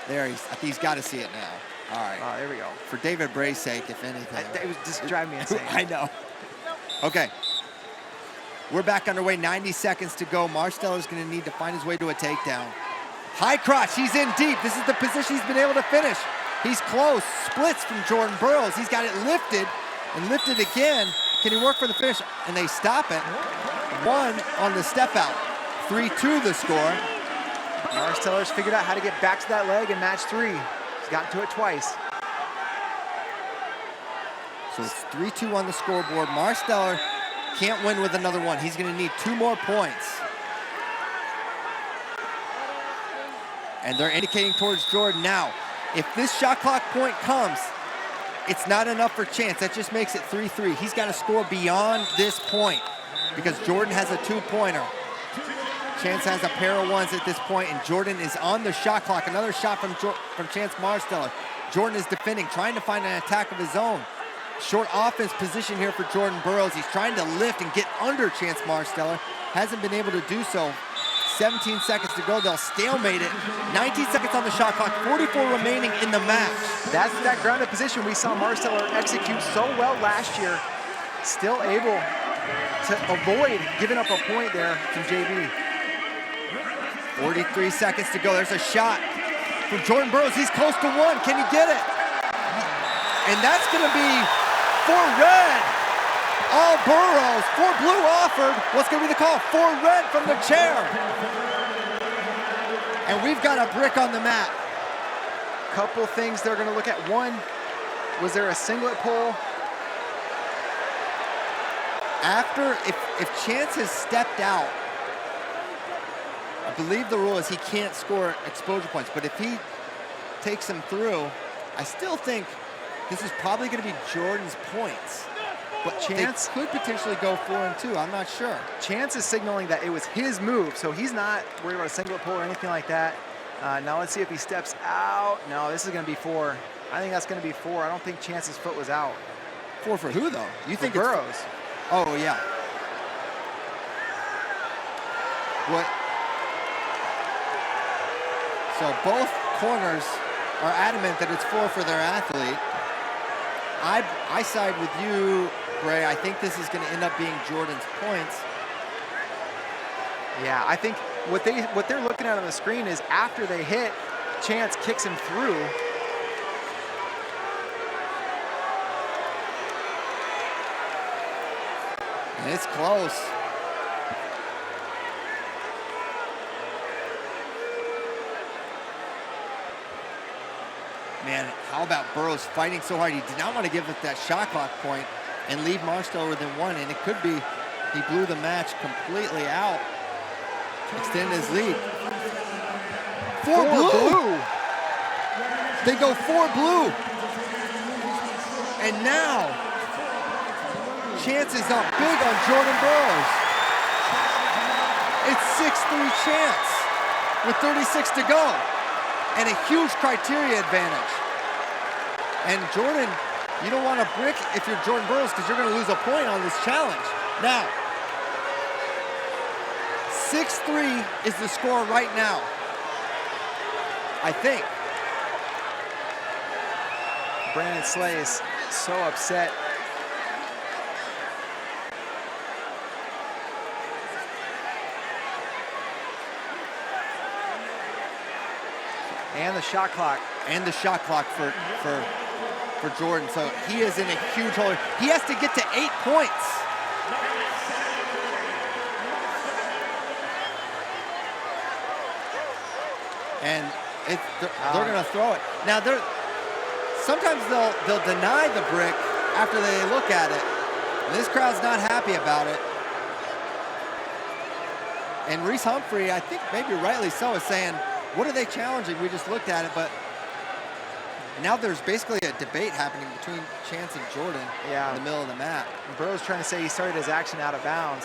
There, I think he's got to see it now. All right.
Oh, there we go.
For David Bray's sake, if anything.
It was just driving me insane.
I know. Okay. We're back underway, 90 seconds to go. Marsteller's going to need to find his way to a takedown. High crotch, he's in deep. This is the position he's been able to finish. He's close, splits from Jordan Burroughs. He's got it lifted and lifted again. Can he work for the finish? And they stop it. 1 on the step out. 3-2 the score.
Marsteller's figured out how to get back to that leg in match 3. He's gotten to it twice.
So it's 3-2 on the scoreboard. Marsteller can't win with another one. He's going to need 2 more points. And they're indicating towards Jordan now. If this shot clock point comes, it's not enough for Chance. That just makes it 3-3. He's got to score beyond this point because Jordan has a 2-pointer. Chance has a pair of 1s at this point, and Jordan is on the shot clock. Another shot from Chance Marsteller. Jordan is defending, trying to find an attack of his own. Short offense position here for Jordan Burroughs. He's trying to lift and get under Chance Marsteller. Hasn't been able to do so. 17 seconds to go. They'll stalemate it. 19 seconds on the shot clock. 44 remaining in the match.
That's that grounded position we saw Marsteller execute so well last year. Still able to avoid giving up a point there from JB.
43 seconds to go. There's a shot from Jordan Burroughs. He's close to 1. Can he get it? And that's going to be for red. All Burroughs. For blue offered. What's going to be the call? For red from the chair. And we've got a brick on the mat.
Couple things they're going to look at. One, was there a singlet pull?
After, if Chance has stepped out, I believe the rule is he can't score exposure points. But if he takes him through, I still think this is probably going to be Jordan's points. But Chance could potentially go 4-2. I'm not sure.
Chance is signaling that it was his move, so he's not worried about a singlet pull or anything like that. Now let's see if he steps out. No, this is going to be 4. I think that's going to be 4. I don't think Chance's foot was out.
4 for who, though? You think
for Burroughs?
Oh, yeah. What? So both corners are adamant that it's 4 for their athlete. I side with you, Bray. I think this is going to end up being Jordan's points.
Yeah, I think what they're looking at on the screen is after they hit, Chance kicks him through.
And it's close. Man, how about Burroughs fighting so hard? He did not want to give up that shot clock point and leave Marsteller within 1, and it could be he blew the match completely out. Extend his lead. 4 blue. They go 4 blue. And now, Chance is up big on Jordan Burroughs. It's 6-3 Chance with 36 to go. And a huge criteria advantage. And Jordan, you don't want to brick if you're Jordan Burroughs because you're going to lose a point on this challenge. Now, 6-3 is the score right now. I think.
Brandon Slay is so upset. And the shot clock.
And the shot clock for Jordan. So he is in a huge hole. He has to get to 8 points. and they're going to throw it. Now, sometimes they'll deny the brick after they look at it. And this crowd's not happy about it. And Reese Humphrey, I think maybe rightly so, is saying, what are they challenging? We just looked at it, but now there's basically a debate happening between Chance and Jordan in the middle of the mat.
And Burroughs trying to say he started his action out of bounds.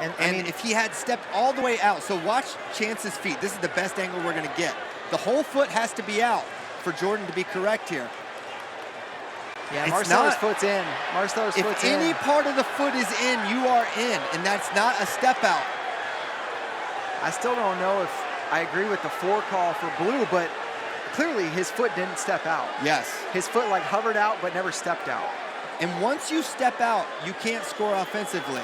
And I mean, if he had stepped all the way out, so watch Chance's feet. This is the best angle we're going to get. The whole foot has to be out for Jordan to be correct here.
Yeah, Marsteller's foot's in. Marsteller's foot's in.
If any part of the foot is in, you are in, and that's not a step out.
I still don't know if I agree with the 4 call for blue, but clearly his foot didn't step out.
Yes.
His foot like hovered out but never stepped out.
And once you step out, you can't score offensively.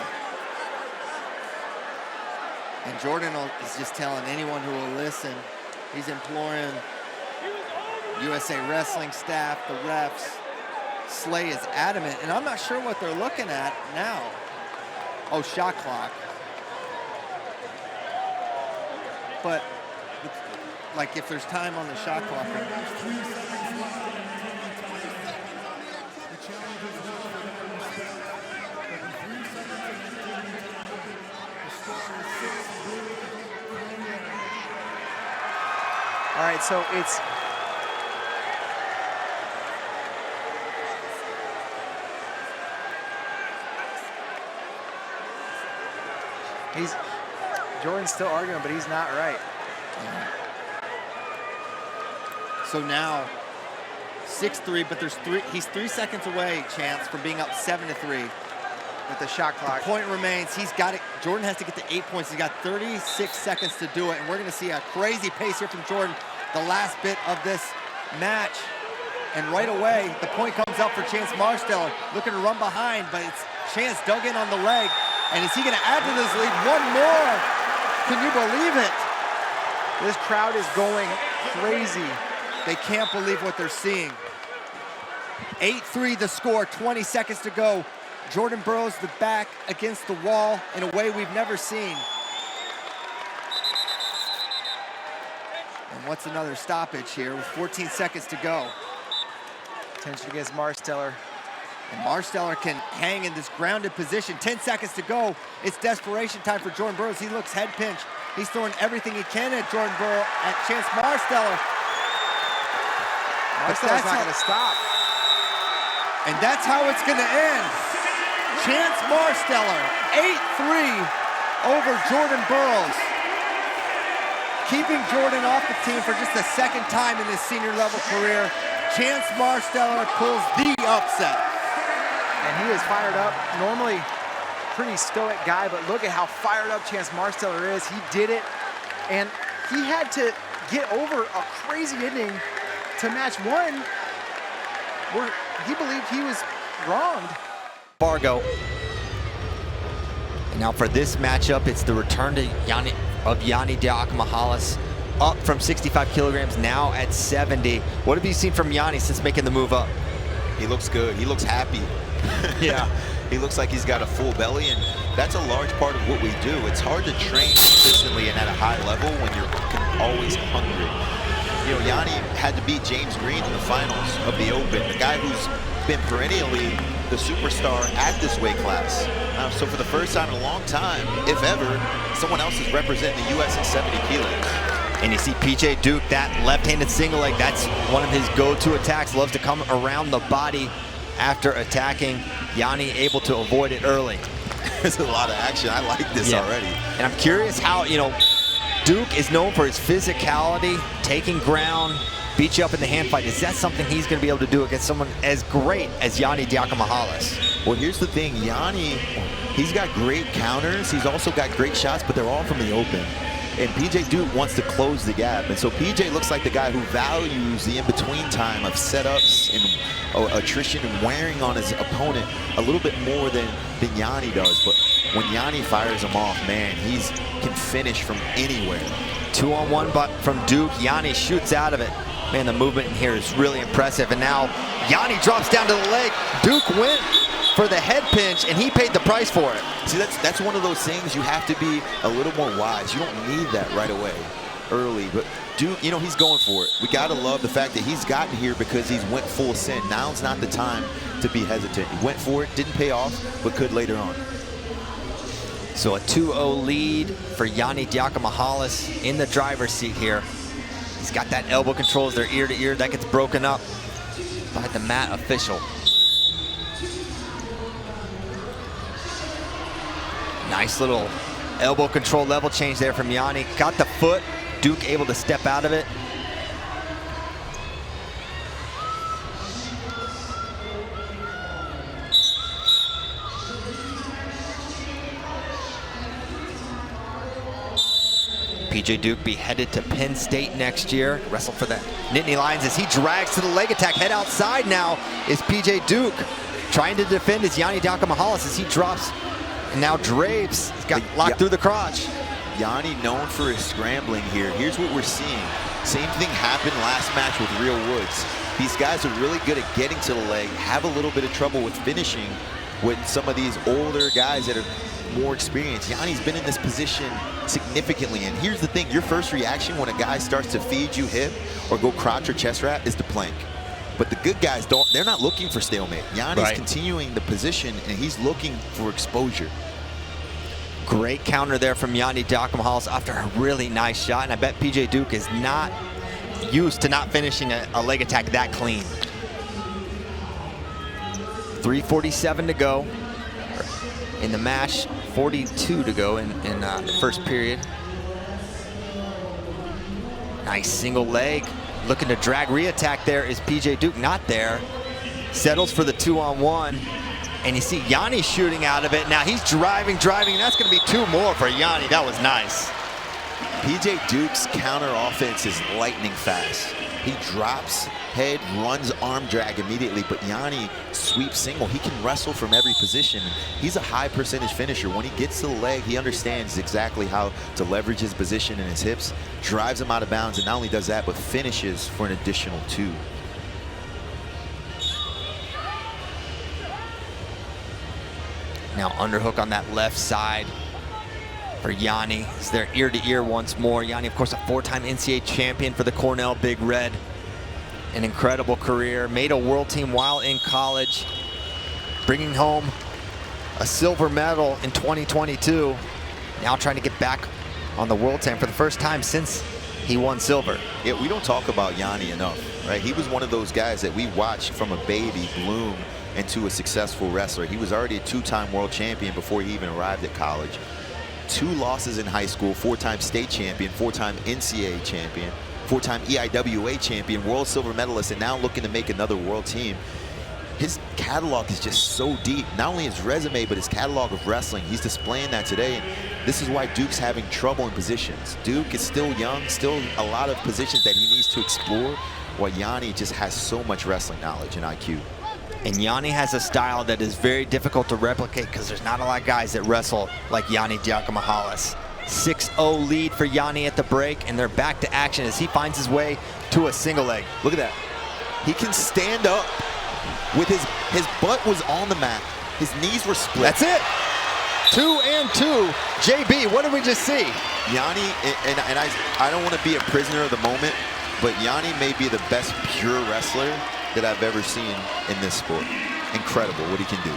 And Jordan is just telling anyone who will listen, he's imploring USA Wrestling staff, the refs. Slay is adamant, and I'm not sure what they're looking at now. Oh, shot clock. But, like, if there's time on the shot clock.
All right, so it's Jordan's still arguing, but he's not right.
So now 6-3, but he's 3 seconds away, Chance, from being up 7-3.
With the shot clock.
The point remains, he's got it. Jordan has to get to 8 points. He's got 36 seconds to do it, and we're gonna see a crazy pace here from Jordan the last bit of this match. And right away, the point comes up for Chance Marsteller, looking to run behind, but it's Chance dug in on the leg. And is he gonna add to this lead? One more, can you believe it?
This crowd is going crazy.
They can't believe what they're seeing. 8-3 the score, 20 seconds to go. Jordan Burroughs the back against the wall in a way we've never seen. And what's another stoppage here with 14 seconds to go?
Tension against Marsteller.
And Marsteller can hang in this grounded position. 10 seconds to go. It's desperation time for Jordan Burroughs. He looks head pinch. He's throwing everything he can at Jordan Burroughs, at Chance Marsteller.
Marsteller's not gonna stop.
And that's how it's gonna end. Chance Marsteller, 8-3 over Jordan Burroughs. Keeping Jordan off the team for just the second time in his senior level career. Chance Marsteller pulls the upset.
And he is fired up. Normally pretty stoic guy, but look at how fired up Chance Marsteller is. He did it, and he had to get over a crazy ending to match one where he believed he was wronged.
Fargo. And now for this matchup, it's the return to Yianni Diakomihalis, up from 65 kilograms, now at 70. What have you seen from Yianni since making the move up?
He looks good. He looks happy.
Yeah.
He looks like he's got a full belly, and that's a large part of what we do. It's hard to train consistently and at a high level when you're always hungry. You know, Yianni had to beat James Green in the finals of the Open, the guy who's been perennially the superstar at this weight class. So for the first time in a long time, if ever, someone else is representing the U.S. at 70 kilos.
And you see PJ Duke, that left-handed single leg, that's one of his go-to attacks. Loves to come around the body after attacking. Yianni able to avoid it early.
There's a lot of action. I like this already.
And I'm curious how, you know, Duke is known for his physicality, taking ground, beat you up in the hand fight. Is that something he's going to be able to do against someone as great as Yianni Diakomihalis?
Well, here's the thing. Yianni, he's got great counters. He's also got great shots, but they're all from the open. And PJ Duke wants to close the gap. And so PJ looks like the guy who values the in-between time of setups and attrition and wearing on his opponent a little bit more than Yianni does. But when Yianni fires him off, man, he can finish from anywhere.
2-on-1 but from Duke. Yianni shoots out of it. Man, the movement in here is really impressive. And now Yianni drops down to the leg. Duke went for the head pinch, and he paid the price for it.
See, that's one of those things you have to be a little more wise. You don't need that right away, early. But Duke, you know, he's going for it. We got to love the fact that he's gotten here because he's went full send. Now's not the time to be hesitant. He went for it, didn't pay off, but could later on.
So a 2-0 lead for Yianni Diakomihalis in the driver's seat here. He's got that elbow control as they're ear to ear. That gets broken up by the mat official. Nice little elbow control level change there from Yianni. Got the foot. Duke able to step out of it. PJ Duke be headed to Penn State next year. Wrestle for the Nittany Lions as he drags to the leg attack. Head outside now is PJ Duke. Trying to defend his Yianni Diakomihalis as he drops. And now Draves got locked through the crotch.
Yianni known for his scrambling here. Here's what we're seeing. Same thing happened last match with Real Woods. These guys are really good at getting to the leg, have a little bit of trouble with finishing with some of these older guys that are more experienced. Yanni's been in this position significantly, and here's the thing, your first reaction when a guy starts to feed you hip or go crotch or chest wrap is to plank. But the good guys don't, they're not looking for stalemate. Yanni's continuing the position and he's looking for exposure.
Great counter there from Yianni Diakomihalis after a really nice shot, and I bet PJ Duke is not used to not finishing a leg attack that clean. 3:47 to go in the match, 42 to go in the first period. Nice single leg. Looking to drag re-attack there is PJ Duke, not there. Settles for the 2-on-1. And you see Yianni shooting out of it. Now he's driving, and that's gonna be 2 more for Yianni. That was nice.
PJ Duke's counter offense is lightning fast. He drops, head, runs arm drag immediately, but Yianni sweeps single. He can wrestle from every position. He's a high percentage finisher. When he gets to the leg, he understands exactly how to leverage his position and his hips, drives him out of bounds, and not only does that, but finishes for an additional 2.
Now underhook on that left side for Yianni. It's their ear to ear once more. Yianni, of course, a 4-time NCAA champion for the Cornell Big Red. An incredible career. Made a world team while in college. Bringing home a silver medal in 2022. Now trying to get back on the world team for the first time since he won silver.
Yeah, we don't talk about Yianni enough, right? He was one of those guys that we watched from a baby bloom into a successful wrestler. He was already a 2-time world champion before he even arrived at college. 2 losses in high school, 4-time state champion, 4-time NCAA champion, 4-time EIWA champion, world silver medalist, and now looking to make another world team. His catalog is just so deep. Not only his resume, but his catalog of wrestling. He's displaying that today. And this is why Duke's having trouble in positions. Duke is still young, still a lot of positions that he needs to explore, while Yianni just has so much wrestling knowledge and IQ.
And Yianni has a style that is very difficult to replicate because there's not a lot of guys that wrestle like Yianni Diakomihalis. 6-0 lead for Yianni at the break, and they're back to action as he finds his way to a single leg.
Look at that. He can stand up with his butt was on the mat. His knees were split.
That's it. 2 and 2. JB, what did we just see?
Yianni, and I don't want to be a prisoner of the moment, but Yianni may be the best pure wrestler that I've ever seen in this sport. Incredible what he can do.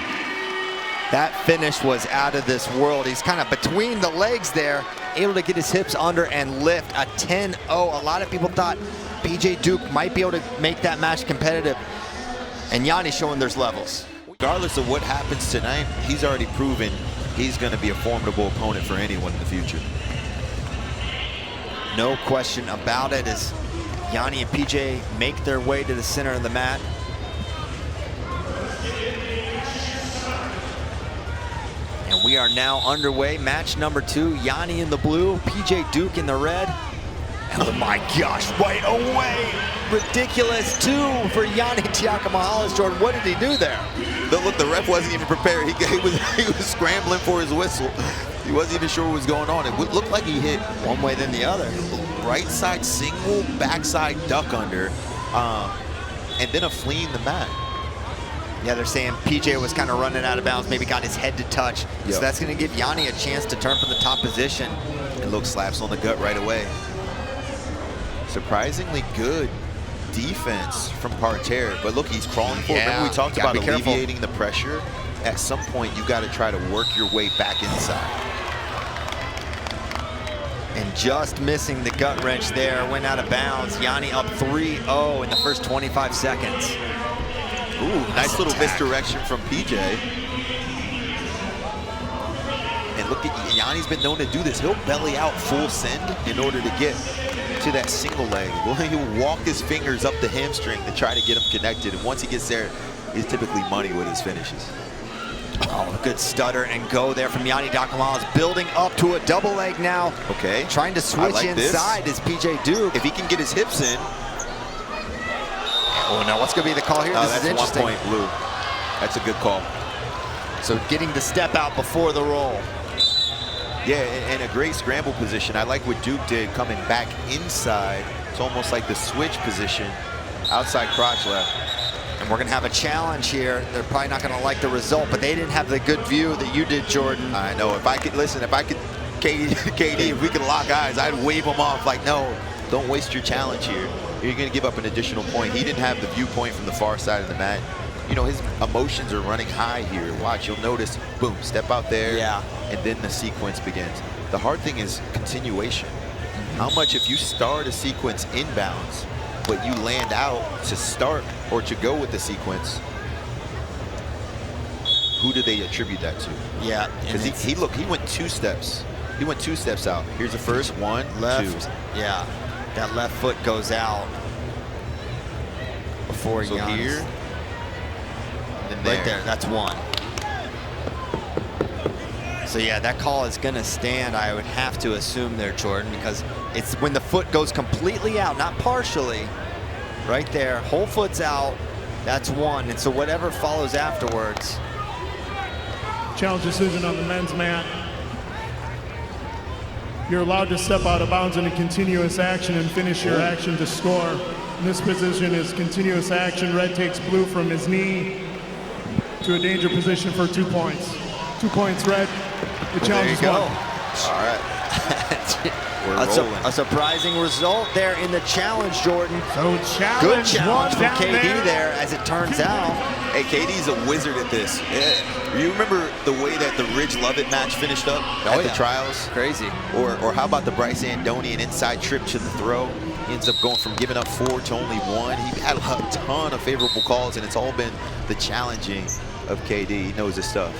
That finish was out of this world. He's kind of between the legs there, able to get his hips under and lift a 10-0. A lot of people thought PJ Duke might be able to make that match competitive, and Yianni showing there's levels.
Regardless of what happens tonight, he's already proven he's going to be a formidable opponent for anyone in the future.
No question about it as Yianni and PJ make their way to the center of the mat. And we are now underway. Match number 2, Yianni in the blue, PJ Duke in the red. Oh my gosh, right away. Ridiculous 2 for Yianni Diakomihalis. Jordan, what did he do there?
Look, the ref wasn't even prepared. He was scrambling. scrambling for his whistle. He wasn't even sure what was going on. It looked like he hit
one way than the other.
Right side single, backside duck under, and then a flea in the mat.
Yeah, they're saying PJ was kind of running out of bounds, maybe got his head to touch.
Yep.
So that's going to give Yianni a chance to turn from the top position.
And look, slaps on the gut right away. Surprisingly good defense from Parterre, but look, he's crawling forward. Remember we talked about alleviating the pressure? At some point, you got to try to work your way back inside.
And just missing the gut wrench there, went out of bounds. Yianni up 3-0 in the first 25 seconds.
Ooh, nice little misdirection from PJ. And look, Yianni's been known to do this. He'll belly out full send in order to get to that single leg. He'll walk his fingers up the hamstring to try to get him connected. And once he gets there, he's typically money with his finishes.
Oh, good stutter and go there from Yianni Diakomihalis, building up to a double leg now.
Okay.
Trying to switch inside is PJ Duke.
If he can get his hips in.
Oh, no, what's going to be the call here? This is interesting.
1 point blue. That's a good call.
So getting the step out before the roll.
Yeah, and a great scramble position. I like what Duke did coming back inside. It's almost like the switch position, outside crotch left.
And we're going to have a challenge here. They're probably not going to like the result, but they didn't have the good view that you did, Jordan.
I know. If I could, listen, if I could, KD, if we could lock eyes, I'd wave them off like, no, don't waste your challenge here. You're going to give up an additional point. He didn't have the viewpoint from the far side of the mat. You know, his emotions are running high here. Watch, you'll notice, boom, step out there, and then the sequence begins. The hard thing is continuation. How much if you start a sequence inbounds, but you land out to start or to go with the sequence, who do they attribute that to?
Yeah.
Because he went 2 steps. He went 2 steps out. Here's the first, 1,
left.
2.
Yeah, that left foot goes out before
so
Yianni.
Here, and
right there, that's 1. So yeah, that call is gonna stand, I would have to assume there, Jordan, because it's when the foot goes completely out, not partially. Right there, whole foot's out, that's 1. And so whatever follows afterwards.
Challenge decision on the men's mat. You're allowed to step out of bounds in a continuous action and finish your action to score. In this position is continuous action. Red takes blue from his knee to a danger position for 2 points. 2 points, Red. The challenge is 1.
All right.
A surprising result there in the challenge, Jordan.
So
good challenge from KD there, as it turns out.
Hey, KD's a wizard at this. You remember the way that the Ridge Lovett match finished up at the trials?
Crazy.
Or how about the Bryce Andonian inside trip to the throw? He ends up going from giving up 4 to only 1. He had a ton of favorable calls, and it's all been the challenging of KD. He knows his stuff.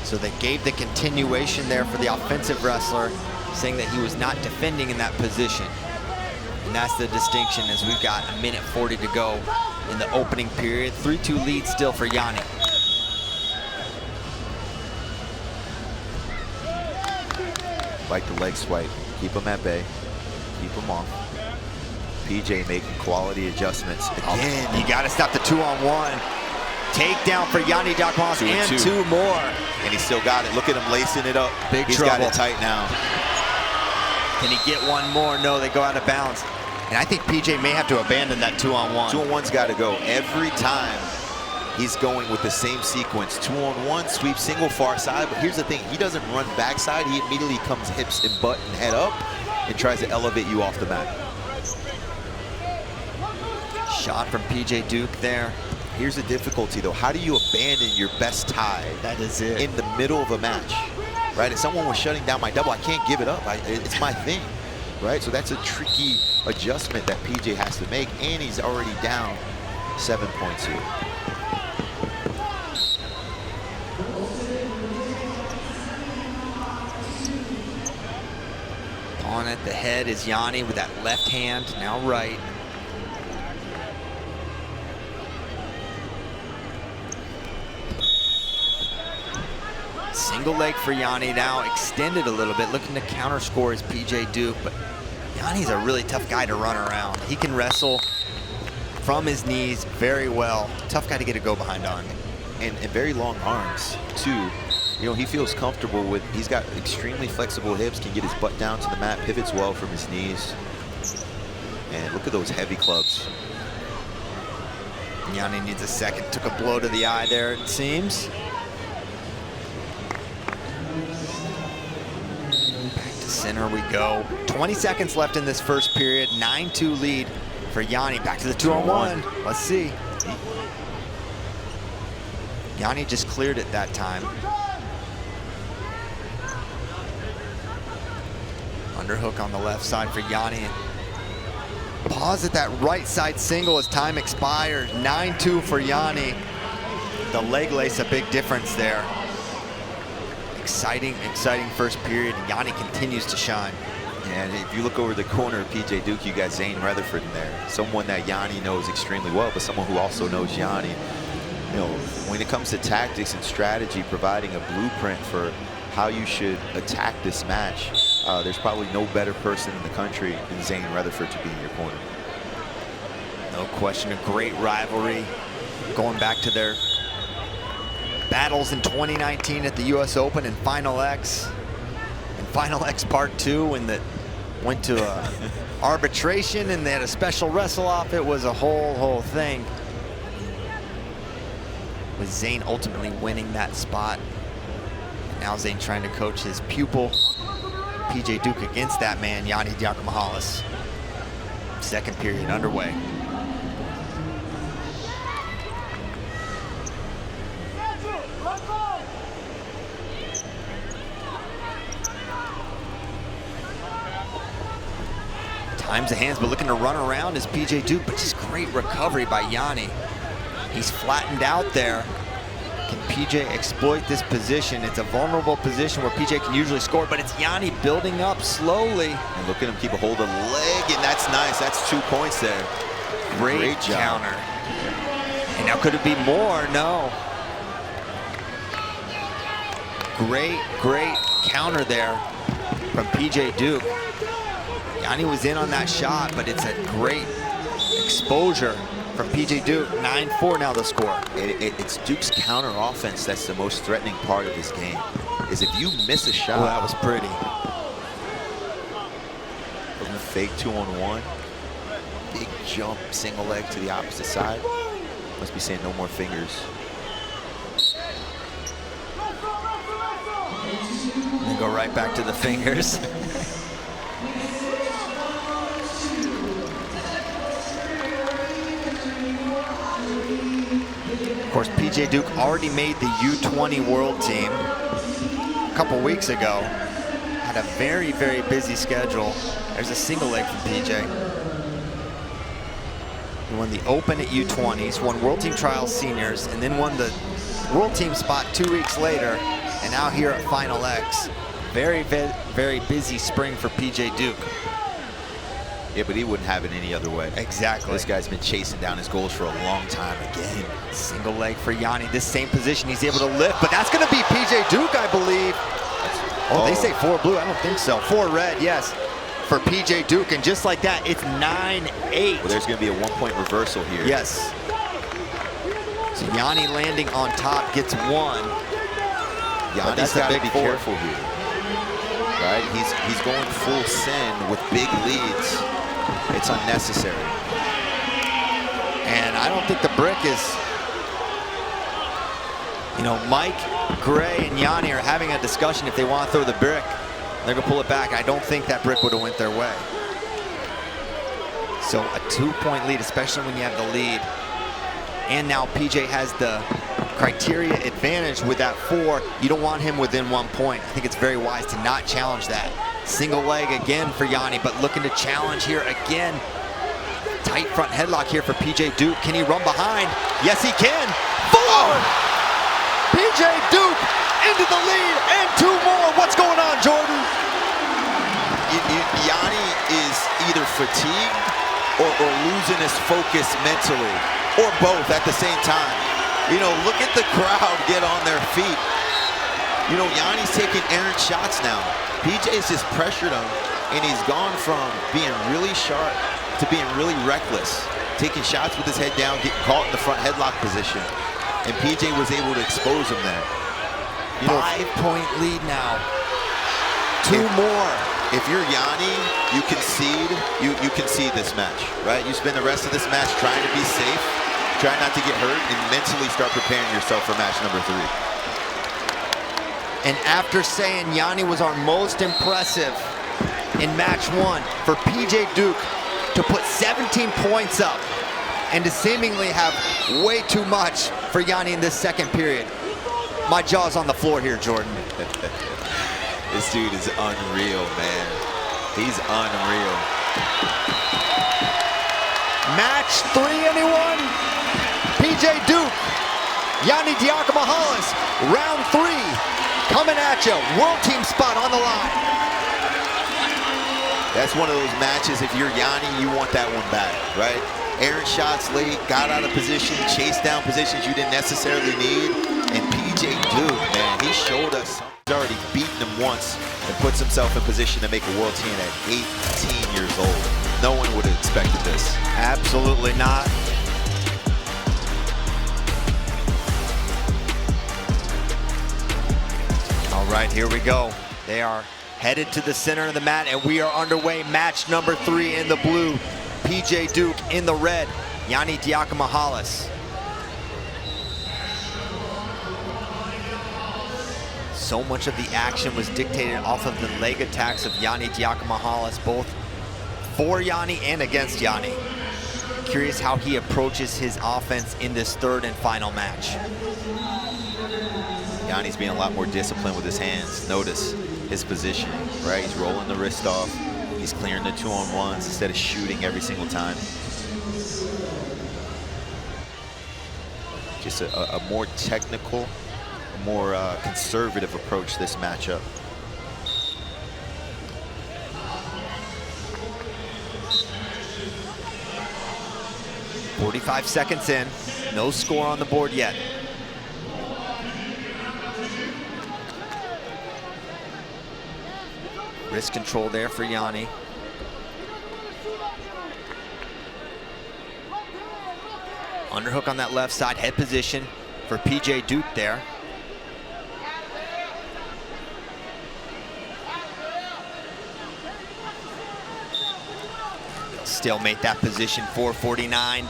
So they gave the continuation there for the offensive wrestler, saying that he was not defending in that position. And that's the distinction, as we've got 1:40 to go in the opening period. 3-2 lead still for Yianni.
Like the leg swipe. Keep him at bay. Keep him off. PJ making quality adjustments. Again,
you got to stop the 2-on-1. Takedown for Yianni Diakomihalis and 2 more.
And he still got it. Look at him lacing it up.
He's
got it tight now.
Can he get 1 more? No, they go out of bounds. And I think PJ may have to abandon that 2-on-1.
2-on-1's got to go. Every time he's going with the same sequence. 2-on-1, sweep single far side. But here's the thing. He doesn't run backside. He immediately comes hips and butt and head up and tries to elevate you off the mat.
Shot from PJ Duke there.
Here's the difficulty, though. How do you abandon your best tie?
That is it.
In the middle of a match, right? If someone was shutting down my double, I can't give it up. It's my thing, right? So that's a tricky adjustment that PJ has to make, and he's already down 7 points here.
On at the head is Yianni with that left hand, now right. Single leg for Yianni now, extended a little bit, looking to counter score is PJ Duke, but Yianni's a really tough guy to run around. He can wrestle from his knees very well. Tough guy to get a go behind on.
and very long arms, too. You know, he feels comfortable with, he's got extremely flexible hips, can get his butt down to the mat, pivots well from his knees. And look at those heavy clubs.
Yianni needs a second. Took a blow to the eye there, it seems. Back to center we go. 20 seconds left in this first period. 9-2 lead for Yianni. Back to the 2-on-1. Let's see. Yianni just cleared it that time. Underhook on the left side for Yianni. Pause at that right side single as time expires. 9-2 for Yianni. The leg lace, a big difference there. Exciting, exciting first period. Yianni continues to shine.
And if you look over the corner of PJ Duke, you got Zain Retherford in there. Someone that Yianni knows extremely well, but someone who also knows Yianni. You know, when it comes to tactics and strategy, providing a blueprint for how you should attack this match, there's probably no better person in the country than Zain Retherford to be in your corner.
No question, a great rivalry. Going back to their battles in 2019 at the US Open and Final X. And Final X Part 2 when that went to arbitration and they had a special wrestle-off. It was a whole thing. With Zain ultimately winning that spot. Now Zain trying to coach his pupil, PJ Duke, against that man, Yianni Diakomihalis. Second period underway. Time's of hands, but looking to run around is PJ Duke, but just great recovery by Yianni. He's flattened out there. Can PJ exploit this position? It's a vulnerable position where PJ can usually score, but it's Yianni building up slowly.
And look at him keep a hold of the leg, and that's nice. That's 2 points there.
Great counter. And now could it be more? No. Great counter there from PJ Duke. Yianni was in on that shot, but it's a great exposure from PJ Duke. 9-4 now the score.
It's Duke's counter offense that's the most threatening part of this game. Is if you miss a shot.
Oh, that was pretty.
Fake 2-on-1. Big jump, single leg to the opposite side. Must be saying no more fingers.
And go right back to the fingers. Of course, PJ Duke already made the U20 World Team a couple weeks ago. Had a very busy schedule. There's a single leg from PJ. He won the Open at U20s, won World Team Trials Seniors, and then won the World Team spot 2 weeks later, and now here at Final X. Very busy spring for PJ Duke.
Yeah, but he wouldn't have it any other way.
Exactly.
This guy's been chasing down his goals for a long time again.
Single leg for Yianni. This same position he's able to lift, but that's going to be PJ Duke, I believe. Oh, they say 4 blue. I don't think so. 4 red, yes, for PJ Duke. And just like that, it's 9-8.
Well, there's going to be a 1-point reversal here.
Yes. So Yianni landing on top gets 1.
Yianni's got to be careful here. Right? He's going full send with big leads. It's unnecessary.
And I don't think the brick is, you know, Mike, Gray, and Yianni are having a discussion if they want to throw the brick. They're going to pull it back. I don't think that brick would have went their way. So a 2-point lead, especially when you have the lead. And now PJ has the criteria advantage with that 4. You don't want him within 1 point. I think it's very wise to not challenge that. Single leg again for Yianni, but looking to challenge here again. Tight front headlock here for PJ Duke. Can he run behind? Yes, he can. 4! PJ Duke into the lead, and 2 more. What's going on, Jordan?
Yianni is either fatigued or losing his focus mentally, or both at the same time. You know, look at the crowd get on their feet. You know, Yianni's taking errant shots now. PJ's just pressured him, and he's gone from being really sharp to being really reckless. Taking shots with his head down, getting caught in the front headlock position. and PJ was able to expose him there. You know,
5-point lead now. 2 more.
If you're Yianni, you concede this match, right? You spend the rest of this match trying to be safe, try not to get hurt, and mentally start preparing yourself for match number 3.
And after saying Yianni was our most impressive in match 1, for PJ Duke to put 17 points up and to seemingly have way too much for Yianni in this second period, my jaw's on the floor here, Jordan.
This dude is unreal, man. He's unreal.
Match 3, anyone? PJ Duke, Yianni Diakomihalis, round 3, coming at you. World team spot on the line.
That's one of those matches, if you're Yianni, you want that one back, right? Errant shots late, got out of position, chased down positions you didn't necessarily need. And PJ Duke, man, he showed us. He's already beaten him once and puts himself in position to make a world champion at 18 years old. No one would have expected this.
Absolutely not. All right, here we go. They are headed to the center of the mat, and we are underway. Match number 3 in the blue. PJ Duke in the red. Yianni Diakomihalis. So much of the action was dictated off of the leg attacks of Yianni Diakomihalis, both for Yianni and against Yianni. Curious how he approaches his offense in this third and final match.
Yianni's being a lot more disciplined with his hands. Notice his position, right? He's rolling the wrist off. He's clearing the 2-on-1s instead of shooting every single time. Just a more technical, more conservative approach to this matchup.
.45 seconds in, no score on the board yet. Wrist control there for Yianni. Underhook on that left side, head position for PJ Duke there. Stalemate that position, 4:49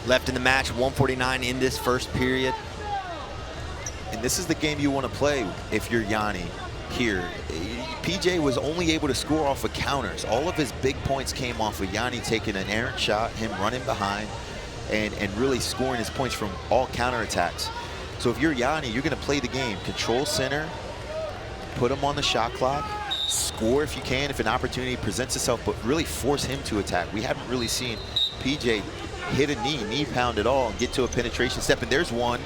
left in the match, 1:49 in this first period.
And this is the game you want to play if you're Yianni here. PJ was only able to score off of counters. All of his big points came off of Yianni taking an errant shot, him running behind, and really scoring his points from all counterattacks. So if you're Yianni, you're going to play the game. Control center, put him on the shot clock, score if you can, if an opportunity presents itself, but really force him to attack. We haven't really seen PJ hit a knee pound at all, and get to a penetration step. And there's one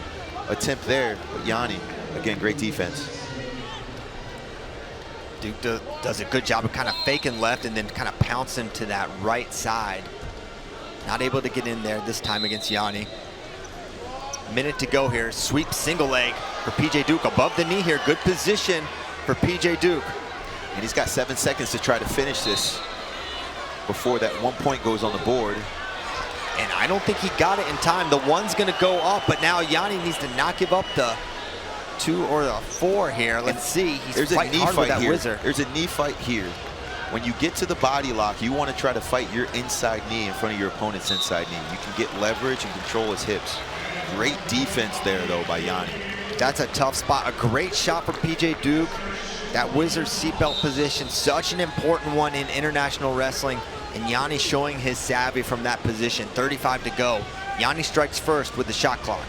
attempt there, but Yianni, again, great defense.
Duke does a good job of kind of faking left and then kind of pouncing to that right side. Not able to get in there this time against Yianni. Minute to go here. Sweep single leg for PJ Duke. Above the knee here. Good position for PJ Duke.
And he's got 7 seconds to try to finish this before that 1 point goes on the board.
And I don't think he got it in time. The 1's going to go up, but now Yianni needs to not give up the 2 or the 4 here. Let's see. He's fighting hard with that whizzer.
There's a knee fight here. When you get to the body lock, you want to try to fight your inside knee in front of your opponent's inside knee. You can get leverage and control his hips. Great defense there, though, by Yianni.
That's a tough spot. A great shot from PJ Duke. That whizzer seatbelt position, such an important one in international wrestling. And Yianni showing his savvy from that position. 35 to go. Yianni strikes first with the shot clock.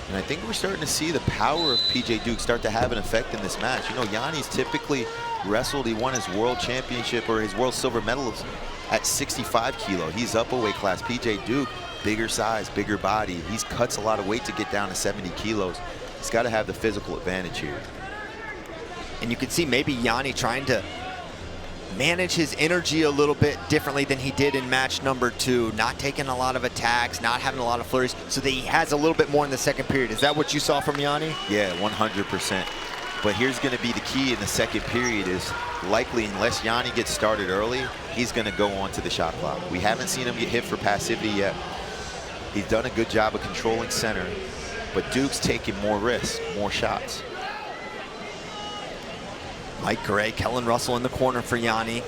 And I think we're starting to see the power of PJ Duke start to have an effect in this match. You know, Yianni's typically wrestled, he won his world championship or his world silver medals at 65 kilo. He's up a weight class. PJ Duke, bigger size, bigger body. He cuts a lot of weight to get down to 70 kilos. He's got to have the physical advantage here.
And you can see maybe Yianni trying to manage his energy a little bit differently than he did in match number 2. Not taking a lot of attacks, not having a lot of flurries, so that he has a little bit more in the second period. Is that what you saw from Yianni?
Yeah, 100%. But here's going to be the key in the second period is likely, unless Yianni gets started early, he's going to go on to the shot clock. We haven't seen him get hit for passivity yet. He's done a good job of controlling center. but Duke's taking more risks, more shots.
Mike Gray, Kellen Russell in the corner for Yianni.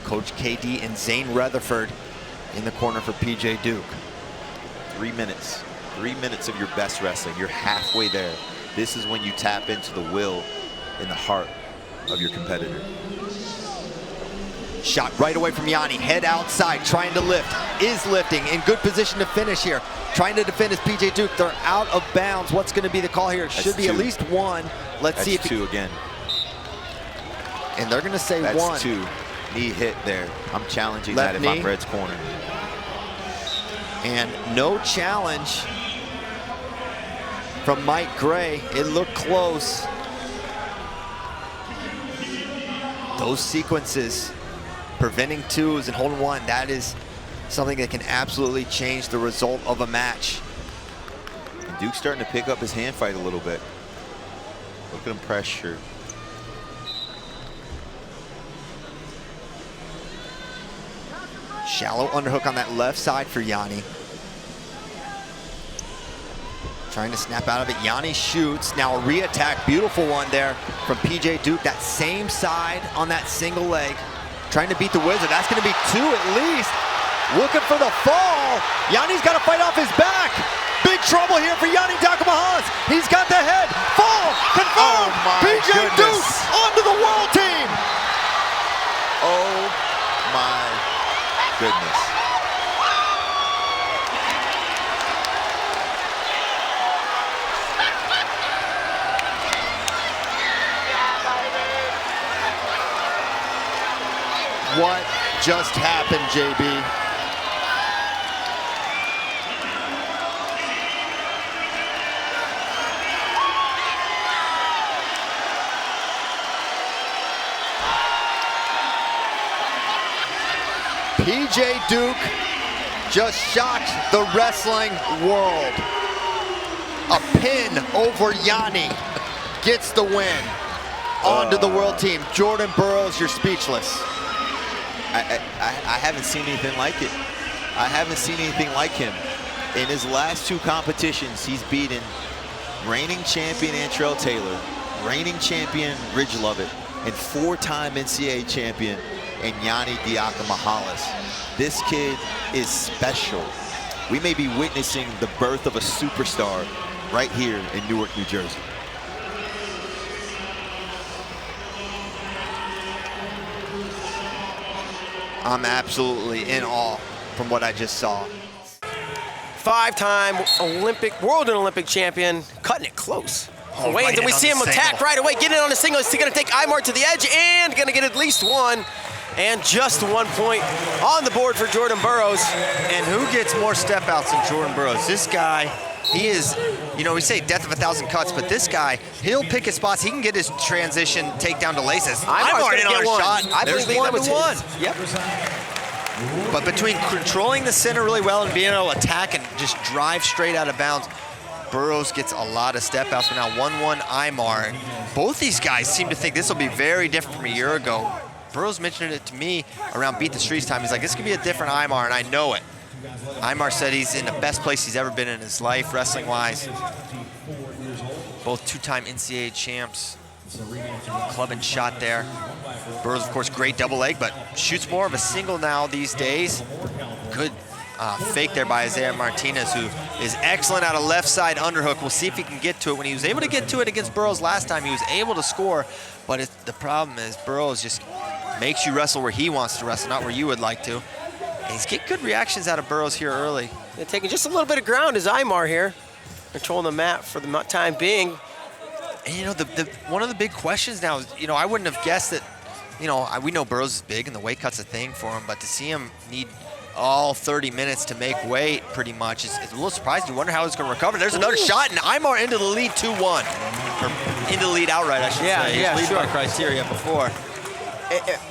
Coach KD and Zain Retherford in the corner for PJ Duke.
3 minutes. 3 minutes of your best wrestling. You're halfway there. This is when you tap into the will and the heart of your competitor.
Shot right away from Yianni, head outside, trying to lift, is lifting, in good position to finish here. Trying to defend his PJ Duke. They're out of bounds. What's going to be the call here? It should be at least one. Let's see if
two again.
And they're going to say
That's
one.
That's 2. Knee hit there. I'm challenging
Left
that if
knee.
I'm Red's corner.
And no challenge from Mike Gray. It looked close. Those sequences, preventing 2s and holding 1, that is something that can absolutely change the result of a match.
And Duke's starting to pick up his hand fight a little bit. Look at him pressure.
Shallow underhook on that left side for Yianni. Trying to snap out of it. Yianni shoots. Now a re-attack. Beautiful one there from PJ Duke. That same side on that single leg. Trying to beat the Wizard. That's going to be 2 at least. Looking for the fall. Yianni's got to fight off his back. Big trouble here for Yianni Diakomihalis. He's got the head. Fall. Confirmed.
Oh
PJ Duke onto the world team.
Oh my goodness.
What just happened, JB? PJ Duke just shocked the wrestling world. A pin over Yianni gets the win. On to the world team. Jordan Burroughs, you're speechless.
I haven't seen anything like it. I haven't seen anything like him. In his last 2 competitions, he's beaten reigning champion Antrell Taylor, reigning champion Ridge Lovett, and 4-time NCAA champion and Yianni Diakomihalis. This kid is special. We may be witnessing the birth of a superstar right here in Newark, New Jersey.
I'm absolutely in awe from what I just saw.
5-time world and Olympic champion, cutting it close.
Oh,
Wayne,
right
and we
in
see
on
him
the
attack
single.
right away, get it on the single. He's gonna take Imar to the edge and gonna get at least 1. And just 1 point on the board for Jordan Burroughs.
And who gets more step outs than Jordan Burroughs? This guy, he is, you know, we say death of 1,000 cuts, but this guy, he'll pick his spots. He can get his transition takedown to laces.
Imar's
already
gonna
on
get
a
1.
shot.
I
There's
believe
one
that was
one.
his. Yep.
But between controlling the center really well and being able to attack and just drive straight out of bounds, Burroughs gets a lot of step outs. But now 1-1 Imar. Both these guys seem to think this will be very different from a year ago. Burroughs mentioned it to me around Beat the Streets time. He's like, this could be a different Imar, and I know it. Imar said he's in the best place he's ever been in his life, wrestling-wise. Both 2-time NCAA champs. Club and shot there. Burroughs, of course, great double leg, but shoots more of a single now these days. Good fake there by Isaiah Martinez, who is excellent out of left side underhook. We'll see if he can get to it. When he was able to get to it against Burroughs last time, he was able to score, but the problem is Burroughs just makes you wrestle where he wants to wrestle, not where you would like to. And he's getting good reactions out of Burroughs here early.
They're taking just a little bit of ground is Imar here. Controlling the mat for the time being.
And you know, one of the big questions now is, you know, I wouldn't have guessed that, you know, we know Burroughs is big and the weight cut's a thing for him, but to see him need all 30 minutes to make weight pretty much is a little surprising. You wonder how he's going to recover. There's another shot, and Imar into the lead 2-1. Or into the lead outright, I should say.
Yeah,
lead
sure.
by criteria before.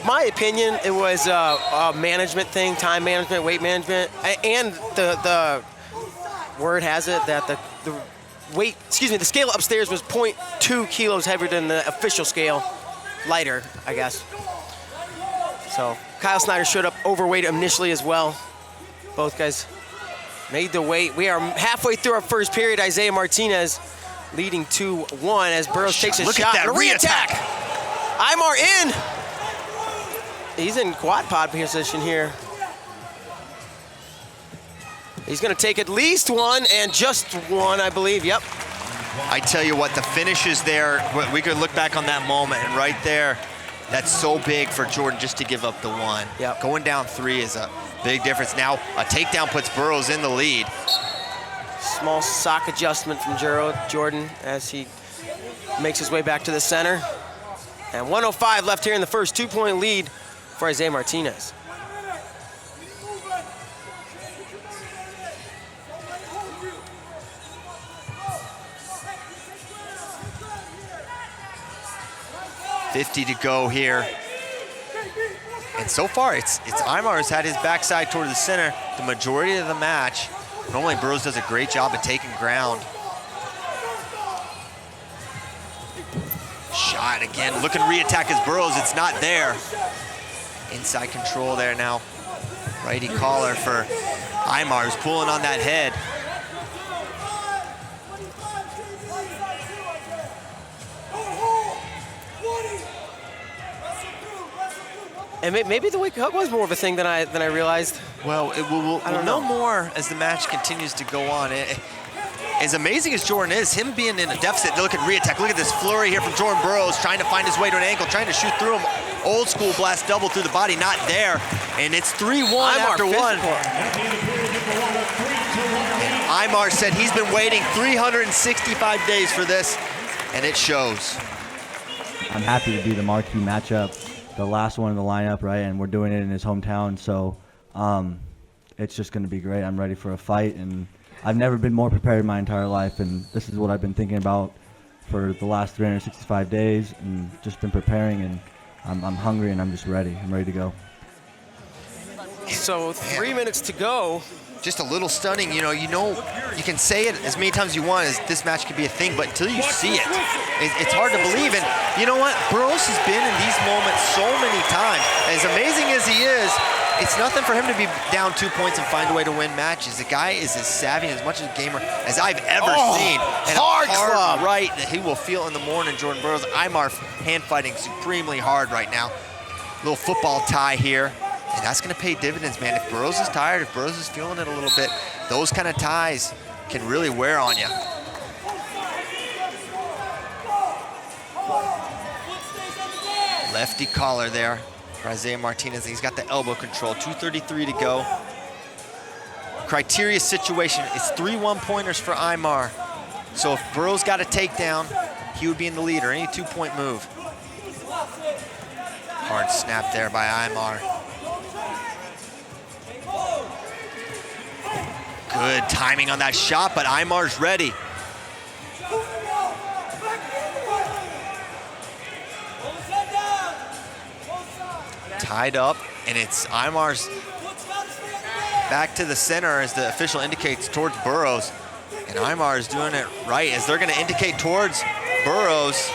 My opinion, it was a management thing, time management, weight management, and the word has it that the weight, the scale upstairs was 0.2 kilos heavier than the official scale, lighter, I guess. So Kyle Snyder showed up overweight initially as well. Both guys made the weight. We are halfway through our first period. Isaiah Martinez leading 2-1 as Burroughs takes a
Look
shot.
at that
Re-attack. Imar in. He's in quad pod position here. He's gonna take at least one and just one, I believe, yep.
I tell you what, the finishes there, we could look back on that moment, and right there, that's so big for Jordan just to give up the one.
Yep.
Going down 3 is a big difference. Now, a takedown puts Burroughs in the lead.
Small sock adjustment from Jordan as he makes his way back to the center. And 105 left here in the first, 2-point lead for Isaiah Martinez.
.50 to go here. And so far, it's Imar has had his backside toward the center the majority of the match. Normally, Burroughs does a great job of taking ground. Shot again, looking to re-attack as Burroughs, it's not there. Inside control there now. Righty collar for Imar, who's pulling on that head.
And maybe the wake hug was more of a thing than I realized.
Well, we'll know more as the match continues to go on. As amazing as Jordan is, him being in a deficit, look at re-attack. Look at this flurry here from Jordan Burroughs, trying to find his way to an ankle, trying to shoot through him. Old school blast double through the body, not there. And it's 3-1 after one. And Imar said he's been waiting 365 days for this, and it shows.
I'm happy to be the marquee matchup, the last one in the lineup, right? And we're doing it in his hometown, so it's just going to be great. I'm ready for a fight, and I've never been more prepared in my entire life, and this is what I've been thinking about for the last 365 days, and just been preparing, and I'm hungry, and I'm just ready. I'm ready to go.
So 3 minutes to go.
Just a little stunning, you can say it as many times as you want as this match could be a thing, but until you see it, it's hard to believe. And you know what? Burroughs has been in these moments so many times. As amazing as he is, it's nothing for him to be down 2 points and find a way to win matches. The guy is as savvy and as much of a gamer as I've ever seen. And
hard
a hard
club.
right that he will feel in the morning, Jordan Burroughs. Imar hand fighting supremely hard right now. Little football tie here. And that's going to pay dividends, man. If Burroughs is tired, if Burroughs is feeling it a little bit, those kind of ties can really wear on you. Lefty collar there for Isaiah Martinez. He's got the elbow control. 2:33 to go. Criteria situation is 3 one-pointers for Imar. So if Burroughs got a takedown, he would be in the lead, or any 2-point move. Hard snap there by Imar. Good timing on that shot, but Imar's ready. Tied up, and it's Imar's back to the center as the official indicates towards Burroughs. And Imar is doing it right as they're going to indicate towards Burroughs.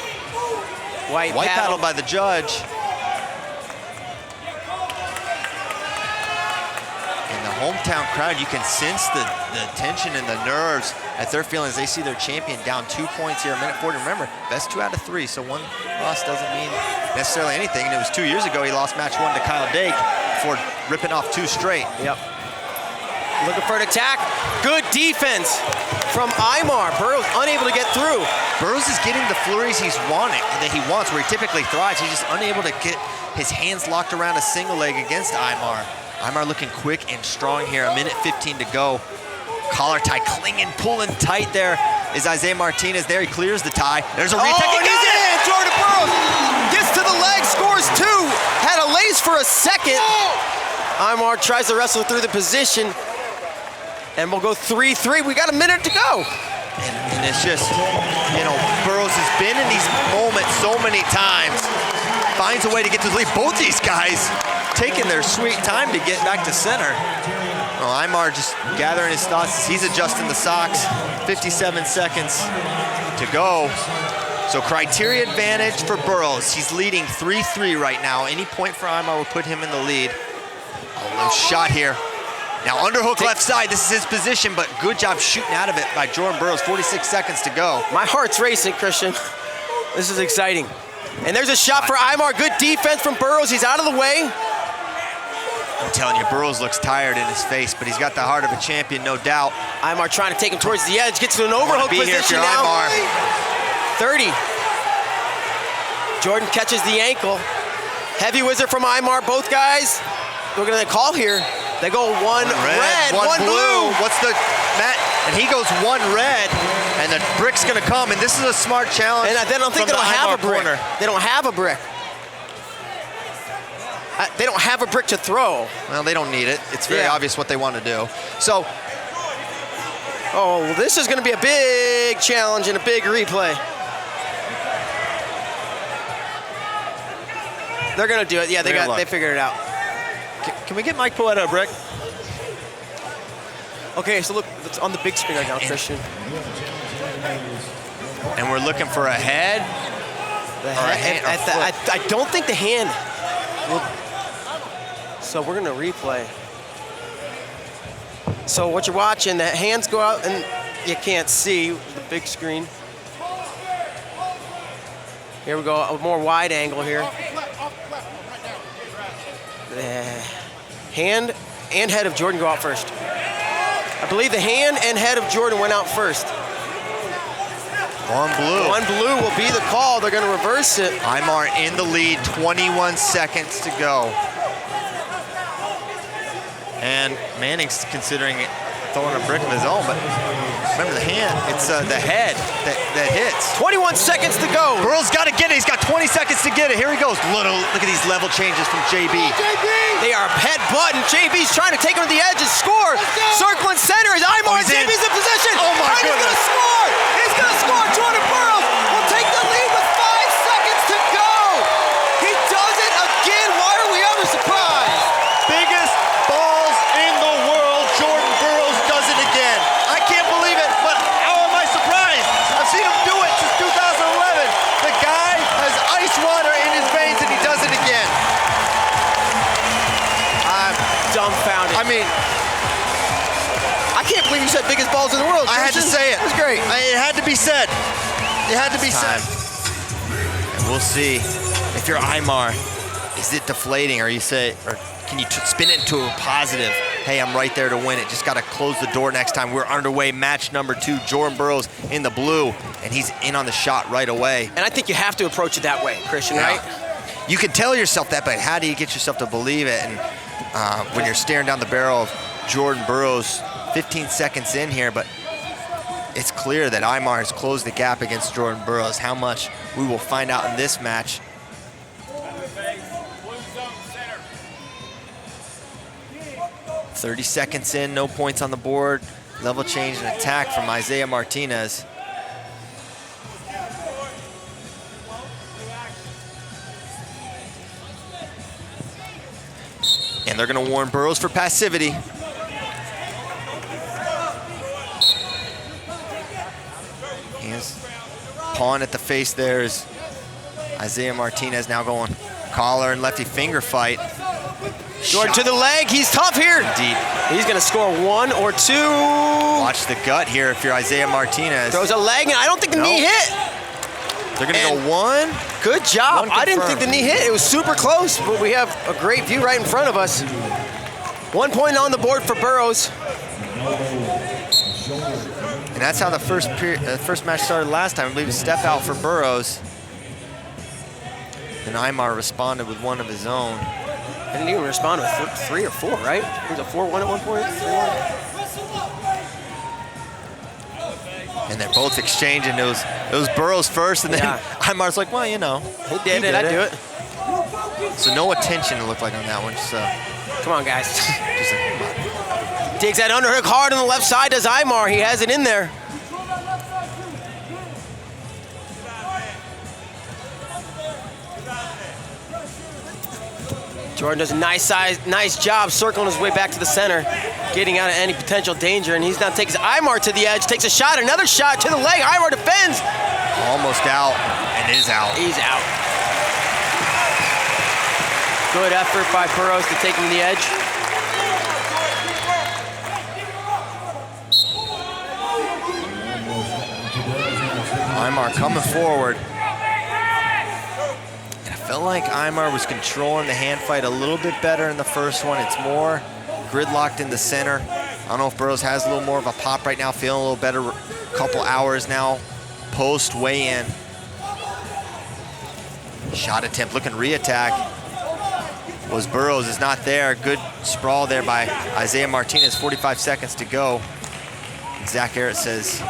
White paddle by the judge. Hometown crowd, you can sense the tension and the nerves that they're feeling as they see their champion down 2 points here, a minute 40. Remember, best 2 out of 3, so one loss doesn't mean necessarily anything. And it was 2 years ago he lost match 1 to Kyle Dake before ripping off 2 straight.
Yep. Looking for an attack. Good defense from Imar. Burroughs unable to get through.
Burroughs is getting the flurries that he wants, where he typically thrives. He's just unable to get his hands locked around a single leg against Imar. Imar looking quick and strong here, a minute 15 to go. Collar tie, clinging, pulling tight there is Isaiah Martinez there. He clears the tie. There's a retake.
Oh, he's in! Jordan Burroughs gets to the leg, scores 2. Had a lace for a second. Imar tries to wrestle through the position, and we'll go 3-3. We got a minute to go.
And it's just, Burroughs has been in these moments so many times. Finds a way to get to the lead. Both these guys taking their sweet time to get back to center. Well, Imar just gathering his thoughts as he's adjusting the socks. 57 seconds to go. So criteria advantage for Burroughs. He's leading 3-3 right now. Any point for Imar will put him in the lead. Oh, low shot here.
Now underhook left side, this is his position, but good job shooting out of it by Jordan Burroughs, 46 seconds to go.
My heart's racing, Christian. This is exciting. And there's a shot for Aymar, good defense from Burroughs, he's out of the way.
I'm telling you, Burroughs looks tired in his face, but he's got the heart of a champion, no doubt.
Aymar trying to take him towards the edge, gets to an overhook position now.
Aymar.
30. Jordan catches the ankle. Heavy wizard from Aymar, both guys. We're gonna call here. They go one red, one blue.
What's the, Matt? And he goes one red, and the brick's gonna come, and this is a smart challenge.
And I don't think they don't have a brick. They don't have a brick. They don't have a brick to throw.
Well, they don't need it. It's very obvious what they want to do. So,
oh, this is going to be a big challenge and a big replay. They're going to do it. Yeah, they figured it out.
Can we get Mike Poeta a brick?
Okay, so look, it's on the big screen right now, Christian.
And we're looking for a head.
I don't think the hand. So we're gonna replay. So what you're watching, the hands go out and you can't see the big screen. Here we go, a more wide angle here. The hand and head of Jordan go out first. I believe the hand and head of Jordan went out first.
One blue.
One blue will be the call. They're gonna reverse it.
Aymar in the lead, 21 seconds to go. And Manning's considering throwing a brick of his own, but remember the hand, it's the head that hits.
21 seconds to go.
Burroughs got to get it, he's got 20 seconds to get it. Here he goes, look at these level changes from JB.
They are head button. JB's trying to take him to the edge and score. Circling center is Aymar. JB's in position.
Oh my goodness.
He's gonna score. He's gonna score. Jordan Burroughs will take the lead with 5 seconds to go. He does it again. Why are we ever surprised?
Biggest balls in the world. Jordan Burroughs does it again. I can't believe it, but how am I surprised? I've seen him do it since 2011. The guy has ice water in his veins and he does it again.
I'm dumbfounded.
I mean,
I can't believe you said biggest balls in the world.
I had to say it.
It was great.
It had to be said. It had to be said. And we'll see if you're Aymar, is it deflating, or you say, or can you spin it into a positive? Hey, I'm right there to win it. Just got to close the door next time. We're underway. Match number 2. Jordan Burroughs in the blue, and he's in on the shot right away.
And I think you have to approach it that way, Christian, right?
You can tell yourself that, but how do you get yourself to believe it? And when you're staring down the barrel of Jordan Burroughs, 15 seconds in here, but it's clear that Aymar has closed the gap against Jordan Burroughs. How much we will find out in this match. .30 seconds in, no points on the board. Level change and attack from Isaiah Martinez. And they're gonna warn Burroughs for passivity. Hands pawn at the face there is Isaiah Martinez, now going collar and lefty finger fight.
Jordan to the leg, he's tough here.
Indeed.
He's gonna score 1 or 2.
Watch the gut here if you're Isaiah Martinez.
Throws a leg, and I don't think the knee hit.
They're gonna go 1.
Good job.
1
I didn't think the
confirmed.
knee hit. It was super close, but we have a great view right in front of us. 1 point on the board for Burroughs.
And that's how the first match started last time. I believe a step out for Burroughs. And Aymar responded with one of his own.
I didn't even respond with 3 or 4, right? It was a 4-1 at one point, 3-1.
And they're both exchanging. It was Burroughs first, and then Aymar's like, well, you know.
He did it, I'd do it.
So no attention it looked like on that one. Just,
come on, guys. Digs that underhook hard on the left side, does Aymar. He has it in there. Jordan does a nice job circling his way back to the center, getting out of any potential danger, and he's now takes Aymar to the edge, takes a shot, another shot to the leg. Aymar defends.
Almost out, and is out.
He's out. Good effort by Burroughs to take him to the edge.
Imar coming forward. And I felt like Imar was controlling the hand fight a little bit better in the first one. It's more gridlocked in the center. I don't know if Burroughs has a little more of a pop right now, feeling a little better. Couple hours now post weigh-in. Shot attempt, looking re-attack. Was Burroughs, is not there. Good sprawl there by Isaiah Martinez, 45 seconds to go. And Zach Arrett says,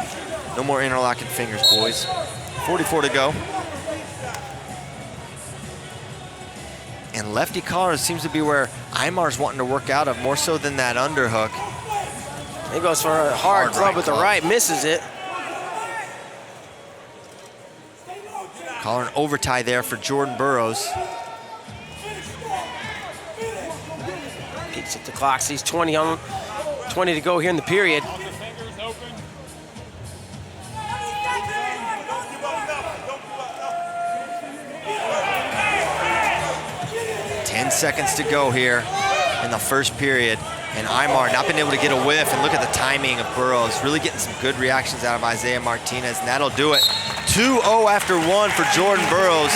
no more interlocking fingers, boys. 44 to go. And lefty collar seems to be where Imar's wanting to work out of, more so than that underhook.
He goes for a hard club with the right, misses it.
Collar an overtie there for Jordan Burroughs.
Peeks at the clock, sees 20 to go here in the period.
10 seconds to go here in the first period. And Imar not been able to get a whiff, and look at the timing of Burroughs. Really getting some good reactions out of Isaiah Martinez, and that'll do it. 2-0 after 1 for Jordan Burroughs.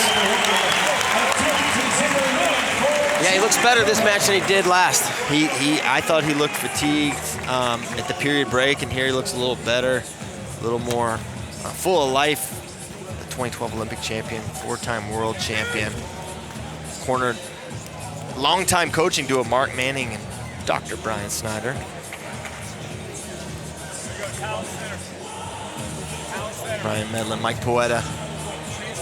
Yeah, he looks better this match than he did last.
I thought he looked fatigued at the period break, and here he looks a little better, a little more full of life. The 2012 Olympic champion, 4-time world champion. Cornered long-time coaching duo Mark Manning and Dr. Brian Snyder. Brian Medlin, Mike Poeta,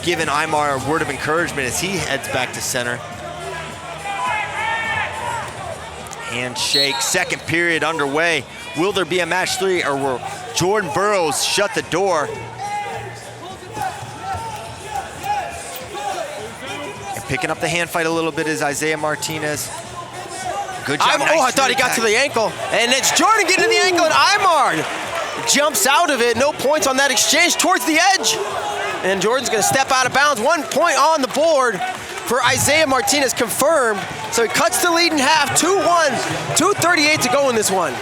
giving Imar a word of encouragement as he heads back to center. Handshake, second period underway. Will there be a match 3, or will Jordan Burroughs shut the door? And picking up the hand fight a little bit is Isaiah Martinez. Good job.
I thought he got to the ankle. And it's Jordan getting to the ankle, and Imar jumps out of it. No points on that exchange towards the edge. And Jordan's gonna step out of bounds. 1 point on the board for Isaiah Martinez, confirmed. So he cuts the lead in half, 2-1, 2:38 to go in this one.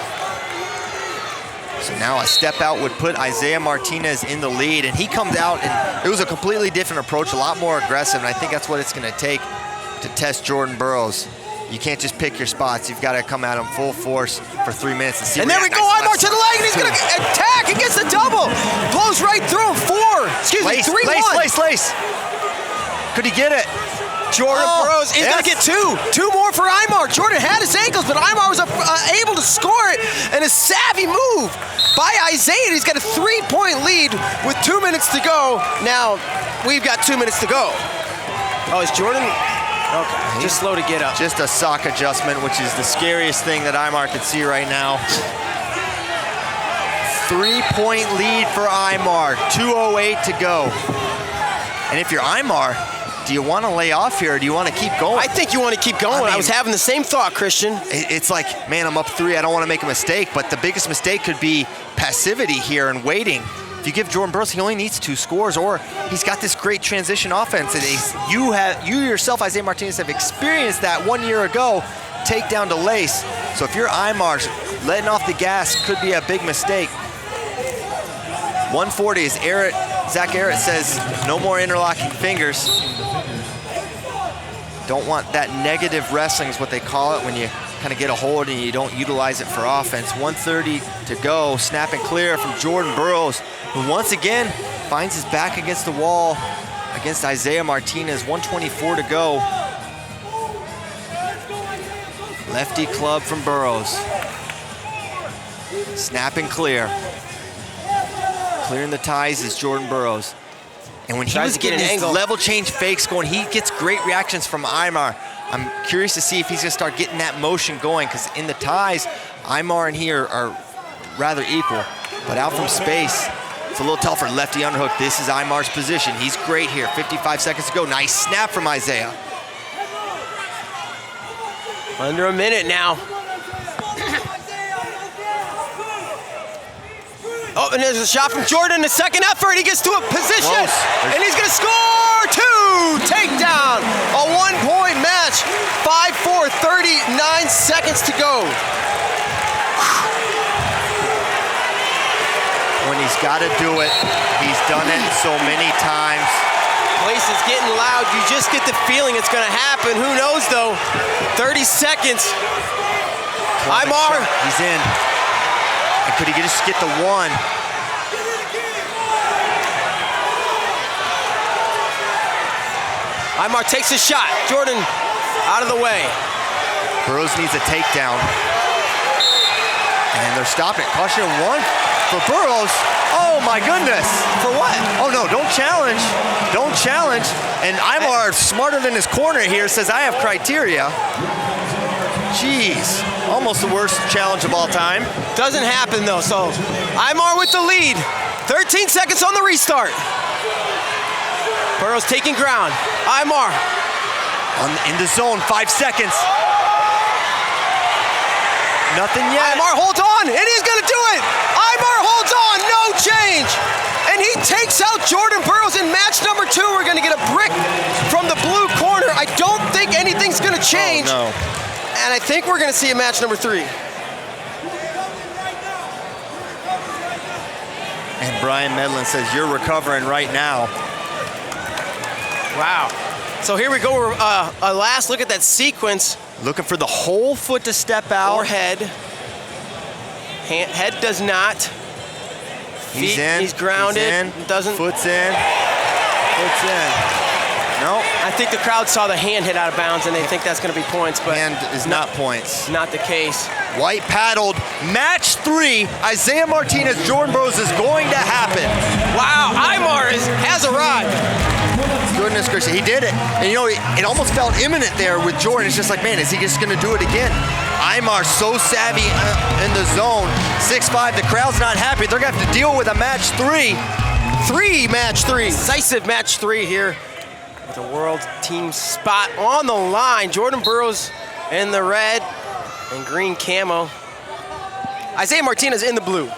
So now a step out would put Isaiah Martinez in the lead, and he comes out, and it was a completely different approach, a lot more aggressive, and I think that's what it's gonna take to test Jordan Burroughs. You can't just pick your spots. You've got to come at him full force for 3 minutes and see.
And there we go, Imar to the leg, and he's gonna attack and gets the double. Blows right through him, 3-1.
Lace. Could he get it?
Jordan Burroughs is gonna get two more for Imar. Jordan had his ankles, but Imar was able to score it, and a savvy move by Isaiah. He's got a 3-point lead with 2 minutes to go. Now, we've got 2 minutes to go. Oh, is Jordan? Okay, just slow to get up.
Just a sock adjustment, which is the scariest thing that Imar could see right now. 3-point lead for Imar, 2:08 to go. And if you're Imar, do you want to lay off here, or do you want to keep going?
I think you want to keep going. I was having the same thought, Christian.
It's like, man, I'm up 3. I don't want to make a mistake, but the biggest mistake could be passivity here and waiting. If you give Jordan Burroughs, he only needs 2 scores, or he's got this great transition offense. And you yourself, Isaiah Martinez, have experienced that 1 year ago, takedown to Lace. So if you're Imar, letting off the gas could be a big mistake. 140 is Zach Arrett says, no more interlocking fingers. Don't want that negative wrestling is what they call it, when you kind of get a hold and you don't utilize it for offense. 1:30 to go, snap and clear from Jordan Burroughs, who once again finds his back against the wall against Isaiah Martinez. 1:24 to go. Lefty club from Burroughs. Snap and clear. Clearing the ties is Jordan Burroughs. And when he was getting his level change fakes going, he gets great reactions from Imar. I'm curious to see if he's gonna start getting that motion going, because in the ties, Imar and he are rather equal. But out from space, it's a little tougher. Lefty underhook, this is Imar's position. He's great here, 55 seconds to go. Nice snap from Isaiah.
Under a minute now. Oh, and there's a shot from Jordan, the second effort. He gets to a position, and he's gonna score 2! Takedown, a 1-point match. 5-4, 39 seconds to go.
When he's got to do it. He's done it so many times.
Place is getting loud. You just get the feeling it's going to happen. Who knows, though? 30 seconds. Imar.
He's in. And could he just get the one?
Imar takes a shot. Jordan out of the way.
Burroughs needs a takedown. And they're stopping. Caution 1 for Burroughs. Oh my goodness.
For what?
Oh no, don't challenge. Don't challenge. And Imar, smarter than his corner here, says I have criteria. Jeez, almost the worst challenge of all time.
Doesn't happen though, so Imar with the lead. 13 seconds on the restart. Burroughs taking ground. Imar.
In the zone, 5 seconds. Nothing yet.
Imar holds on, and he's gonna do it. Imar holds on, no change. And he takes out Jordan Burroughs in match number 2. We're gonna get a brick from the blue corner. I don't think anything's gonna change.
Oh, no.
And I think we're gonna see a match number 3.
And Brian Medlin says, you're recovering right now.
Wow. So here we go, a last look at that sequence.
Looking for the whole foot to step out.
Or head. Head does not.
He's
Feet,
in.
He's grounded.
He's in.
Doesn't.
Foot's in. Foot's in. No.
I think the crowd saw the hand hit out of bounds and they think that's going to be points, but
hand is not points.
Not the case.
White paddled. Match 3. Isaiah Martinez, Jordan Burroughs is going to happen.
Wow, Imar has arrived.
Goodness gracious, he did it. And you know, it almost felt imminent there with Jordan. It's just like, man, is he just gonna do it again? Imar so savvy in the zone. 6'5", the crowd's not happy. They're gonna have to deal with a match 3. Match 3.
Decisive match 3 here. With a world team spot on the line. Jordan Burroughs in the red and green camo. Isaiah Martinez in the blue.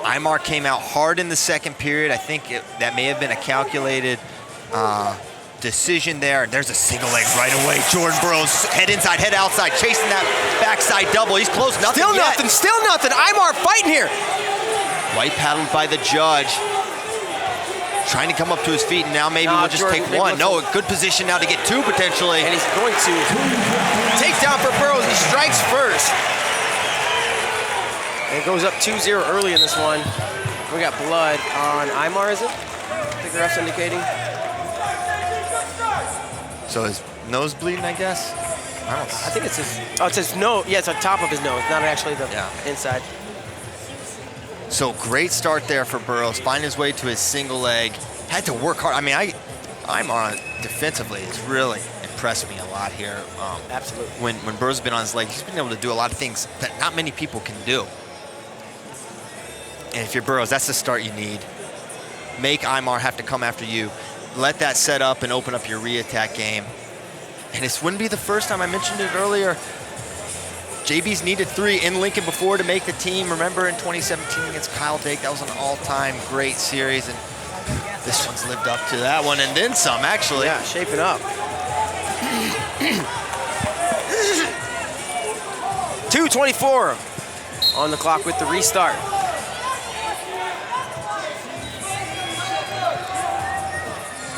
Imar came out hard in the second period. I think that may have been a calculated decision there. There's a single leg right away. Jordan Burroughs, head inside, head outside, chasing that backside double. He's close, nothing
Still
yet.
nothing, still nothing. Imar fighting here.
White paddled by the judge. Trying to come up to his feet, and now maybe we'll just
Jordan,
take one. No, a good position now to get 2 potentially.
And he's going to take down for Burroughs. He strikes first. And it goes up 2-0 early in this one. We got blood on Imar, is it? I think the ref's indicating.
So his nose bleeding, I guess?
I think it's his, it says no, yeah, it's on top of his nose, not actually the inside.
So great start there for Burroughs, find his way to his single leg. Had to work hard. I mean, Imar defensively has really impressed me a lot here.
Absolutely.
When Burroughs has been on his leg, he's been able to do a lot of things that not many people can do. And if you're Burroughs, that's the start you need. Make Imar have to come after you. Let that set up and open up your re-attack game. And this wouldn't be the first time. I mentioned it earlier. JB's needed 3 in Lincoln before to make the team. Remember in 2017 against Kyle Dake, that was an all-time great series. And this one's lived up to that one and then some, actually.
Yeah, shaping up. 2:24 on the clock with the restart.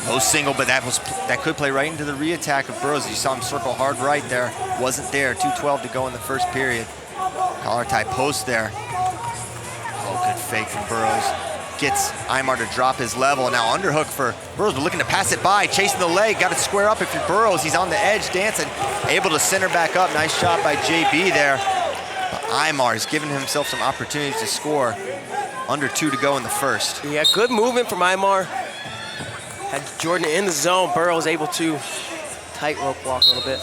No single, but that could play right into the re-attack of Burroughs. You saw him circle hard right there. Wasn't there. 2:12 to go in the first period. Collar tie post there. Oh, good fake from Burroughs. Gets Imar to drop his level. Now underhook for Burroughs, but looking to pass it by. Chasing the leg. Got to square up if you're Burroughs. He's on the edge dancing. Able to center back up. Nice shot by JB there. But Imar is giving himself some opportunities to score. Under 2 to go in the first.
Yeah, good movement from Imar. Had Jordan in the zone. Burroughs able to tightrope walk a little bit.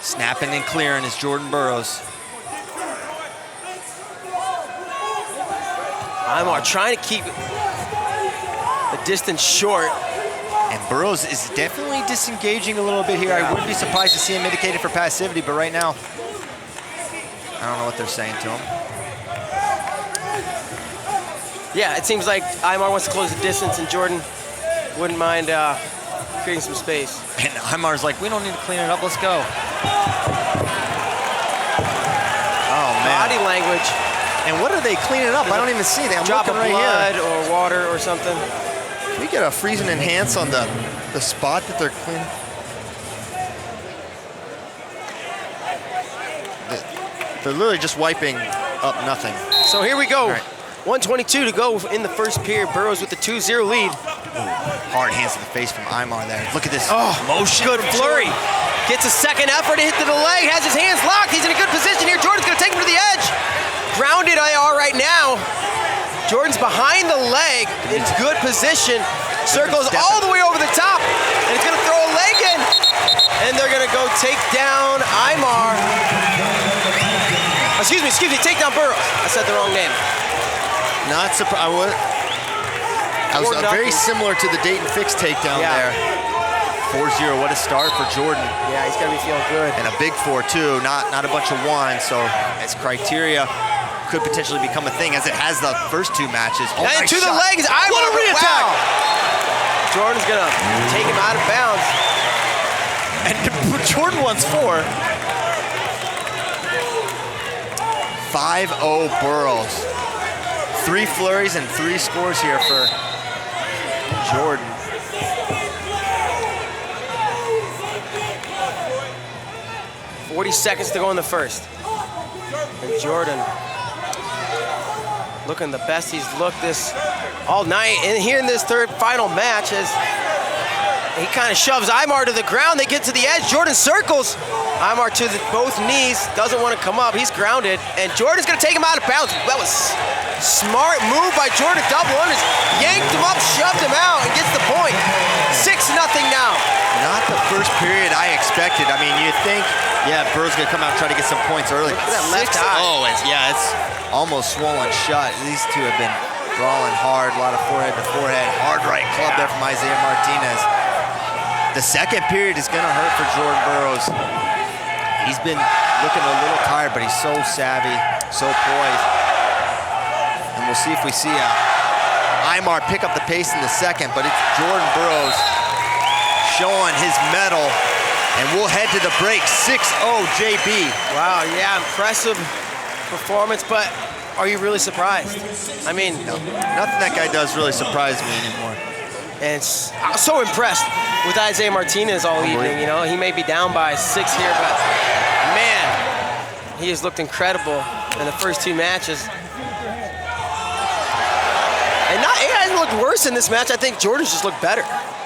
Snapping and clearing is Jordan Burroughs.
Imar trying to keep the distance short.
And Burroughs is definitely disengaging a little bit here. I wouldn't be surprised to see him indicated for passivity, but right now, I don't know what they're saying to him.
Yeah, it seems like Imar wants to close the distance, and Jordan wouldn't mind creating some space.
And Imar's like, we don't need to clean it up, let's go. Oh, man.
Body language.
And what are they cleaning up? I don't even see that. I'm
Drop of
looking right
blood
here.
or water or something.
Can we get a freeze and enhance on the spot that they're cleaning? They're literally just wiping up nothing.
So here we go.
All right.
1:22 to go in the first period. Burroughs with the 2-0 lead.
Hard hands to the face from Imar there. Look at this
motion. Good flurry. Gets a second effort to hit to the leg. Has his hands locked. He's in a good position here. Jordan's going to take him to the edge. Grounded IR right now. Jordan's behind the leg in good position. Circles all the way over the top. And he's going to throw a leg in. And they're going to go take down Imar. Excuse me, take down Burroughs. I said the wrong name.
Not surprised. I was very similar to the Dayton Fix takedown there. 4-0, what a start for Jordan.
Yeah, he's got to be feeling good.
And a big 4 too, not a bunch of 1. So as criteria could potentially become a thing, as it has the first 2 matches.
Oh, and to the legs, what a re-attack! Wow. Jordan's gonna take him out of bounds.
And Jordan wants 4. 5-0 Burroughs. 3 flurries and 3 scores here for Jordan.
.40 seconds to go in the first. And Jordan looking the best he's looked this all night. And here in this third final match, as he kind of shoves Imar to the ground, they get to the edge. Jordan circles Imar to both knees, doesn't want to come up. He's grounded, and Jordan's going to take him out of bounds. That was smart move by Jordan. Double unders, yanked him up, shoved him out, and gets the point. 6-0 now.
Not the first period I expected. I mean, you'd think, yeah, Burroughs going to come out and try to get some points early.
Look at that left eye.
Oh, it's almost swollen shut. These two have been brawling hard, a lot of forehead to forehead. Hard right club there from Isaiah Martinez. The second period is going to hurt for Jordan Burroughs. He's been looking a little tired, but he's so savvy, so poised. And we'll see if we see Imar pick up the pace in the second, but it's Jordan Burroughs showing his mettle. And we'll head to the break. 6-0 JB.
Wow, yeah, impressive performance, but are you really surprised? I mean,
no, nothing that guy does really surprise me anymore.
And I'm so impressed with Isaiah Martinez all evening. You know, he may be down by 6 here, but man, he has looked incredible in the first 2 matches. And he hasn't looked worse in this match. I think Jordan's just looked better.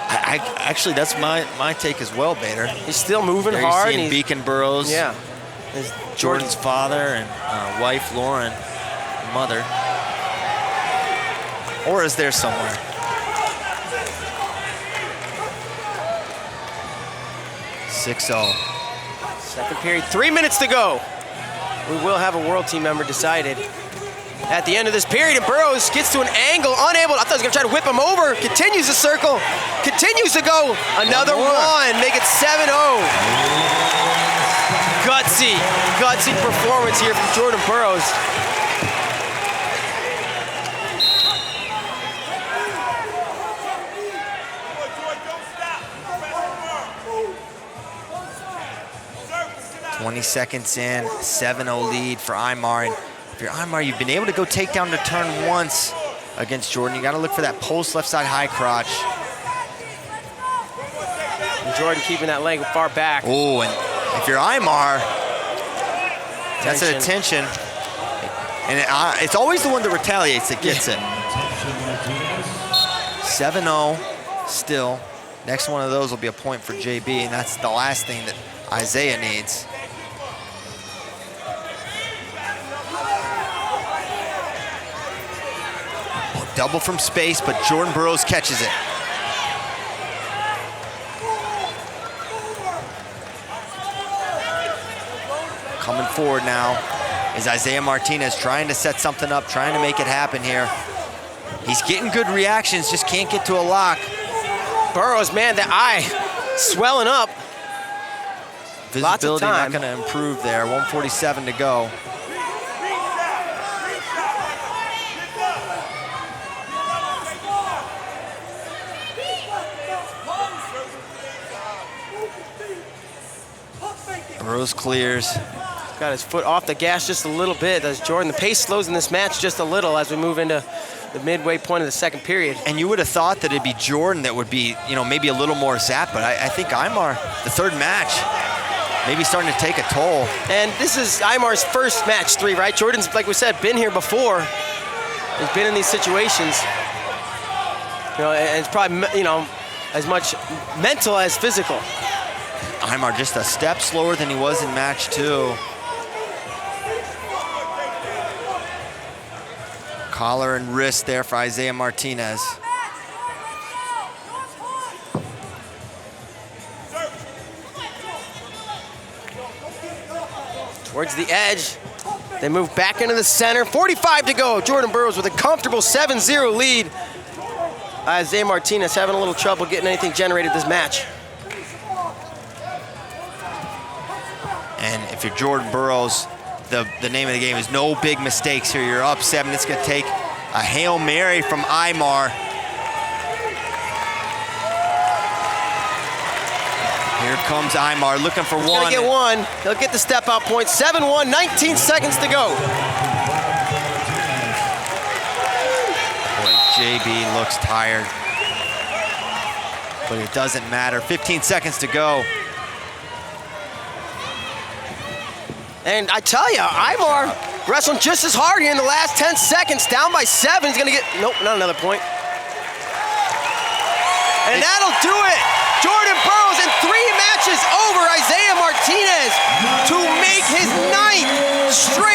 I actually, that's my take as well, Bader.
He's still moving
there
hard.
You see Beacon Burroughs.
Yeah.
Jordan's father and wife, Lauren, mother. Or is there somewhere?
Second period, 3 minutes to go. We will have a world team member decided at the end of this period, and Burroughs gets to an angle, unable, I thought he was gonna try to whip him over, continues the circle, continues to go, another one, make it 7-0. Gutsy performance here from Jordan Burroughs.
"20 seconds in, 7-0 lead for Imar. And if you're Imar, you've been able to go take down the turn once against Jordan. You got to look for that post left side high crotch.
And Jordan keeping that leg far back.
Oh, and if you're Imar, that's an attention. And it's always the one that retaliates that gets it. 7-0 still. Next one of those will be a point for JB, and that's the last thing that Isaiah needs. Double from space, but Jordan Burroughs catches it. Coming forward now is Isaiah Martinez, trying to set something up, trying to make it happen here. He's getting good reactions, just can't get to a lock.
Burroughs, man, the eye swelling up.
Visibility not going to improve there. 1:47 to go. Burroughs clears.
Got his foot off the gas just a little bit. As Jordan, the pace slows in this match just a little as we move into the midway point of the second period.
And you would have thought that it'd be Jordan that would be, maybe a little more zapped, but I think Aymar, the third match, maybe starting to take a toll.
And this is Aymar's first match 3, right? Jordan's, like we said, been here before. He's been in these situations. And it's probably, as much mental as physical.
Aymar just a step slower than he was in match 2. Collar and wrist there for Isaiah Martinez.
Towards the edge. They move back into the center. 45 to go. Jordan Burroughs with a comfortable 7-0 lead. Isaiah Martinez having a little trouble getting anything generated this match.
And if you're Jordan Burroughs, the name of the game is no big mistakes here. You're up 7. It's going to take a Hail Mary from Aymar. Here comes Aymar looking for
He's
one.
gonna get one. He'll get the step out point. 7-1, 19 seconds to go.
Boy, JB looks tired. But it doesn't matter. 15 seconds to go.
And I tell you, Aymar wrestling just as hard here in the last 10 seconds. Down by 7. He's gonna get, nope, not another point. And that'll do it. Jordan Burroughs in 3 matches over Isaiah Martinez to make his 9th straight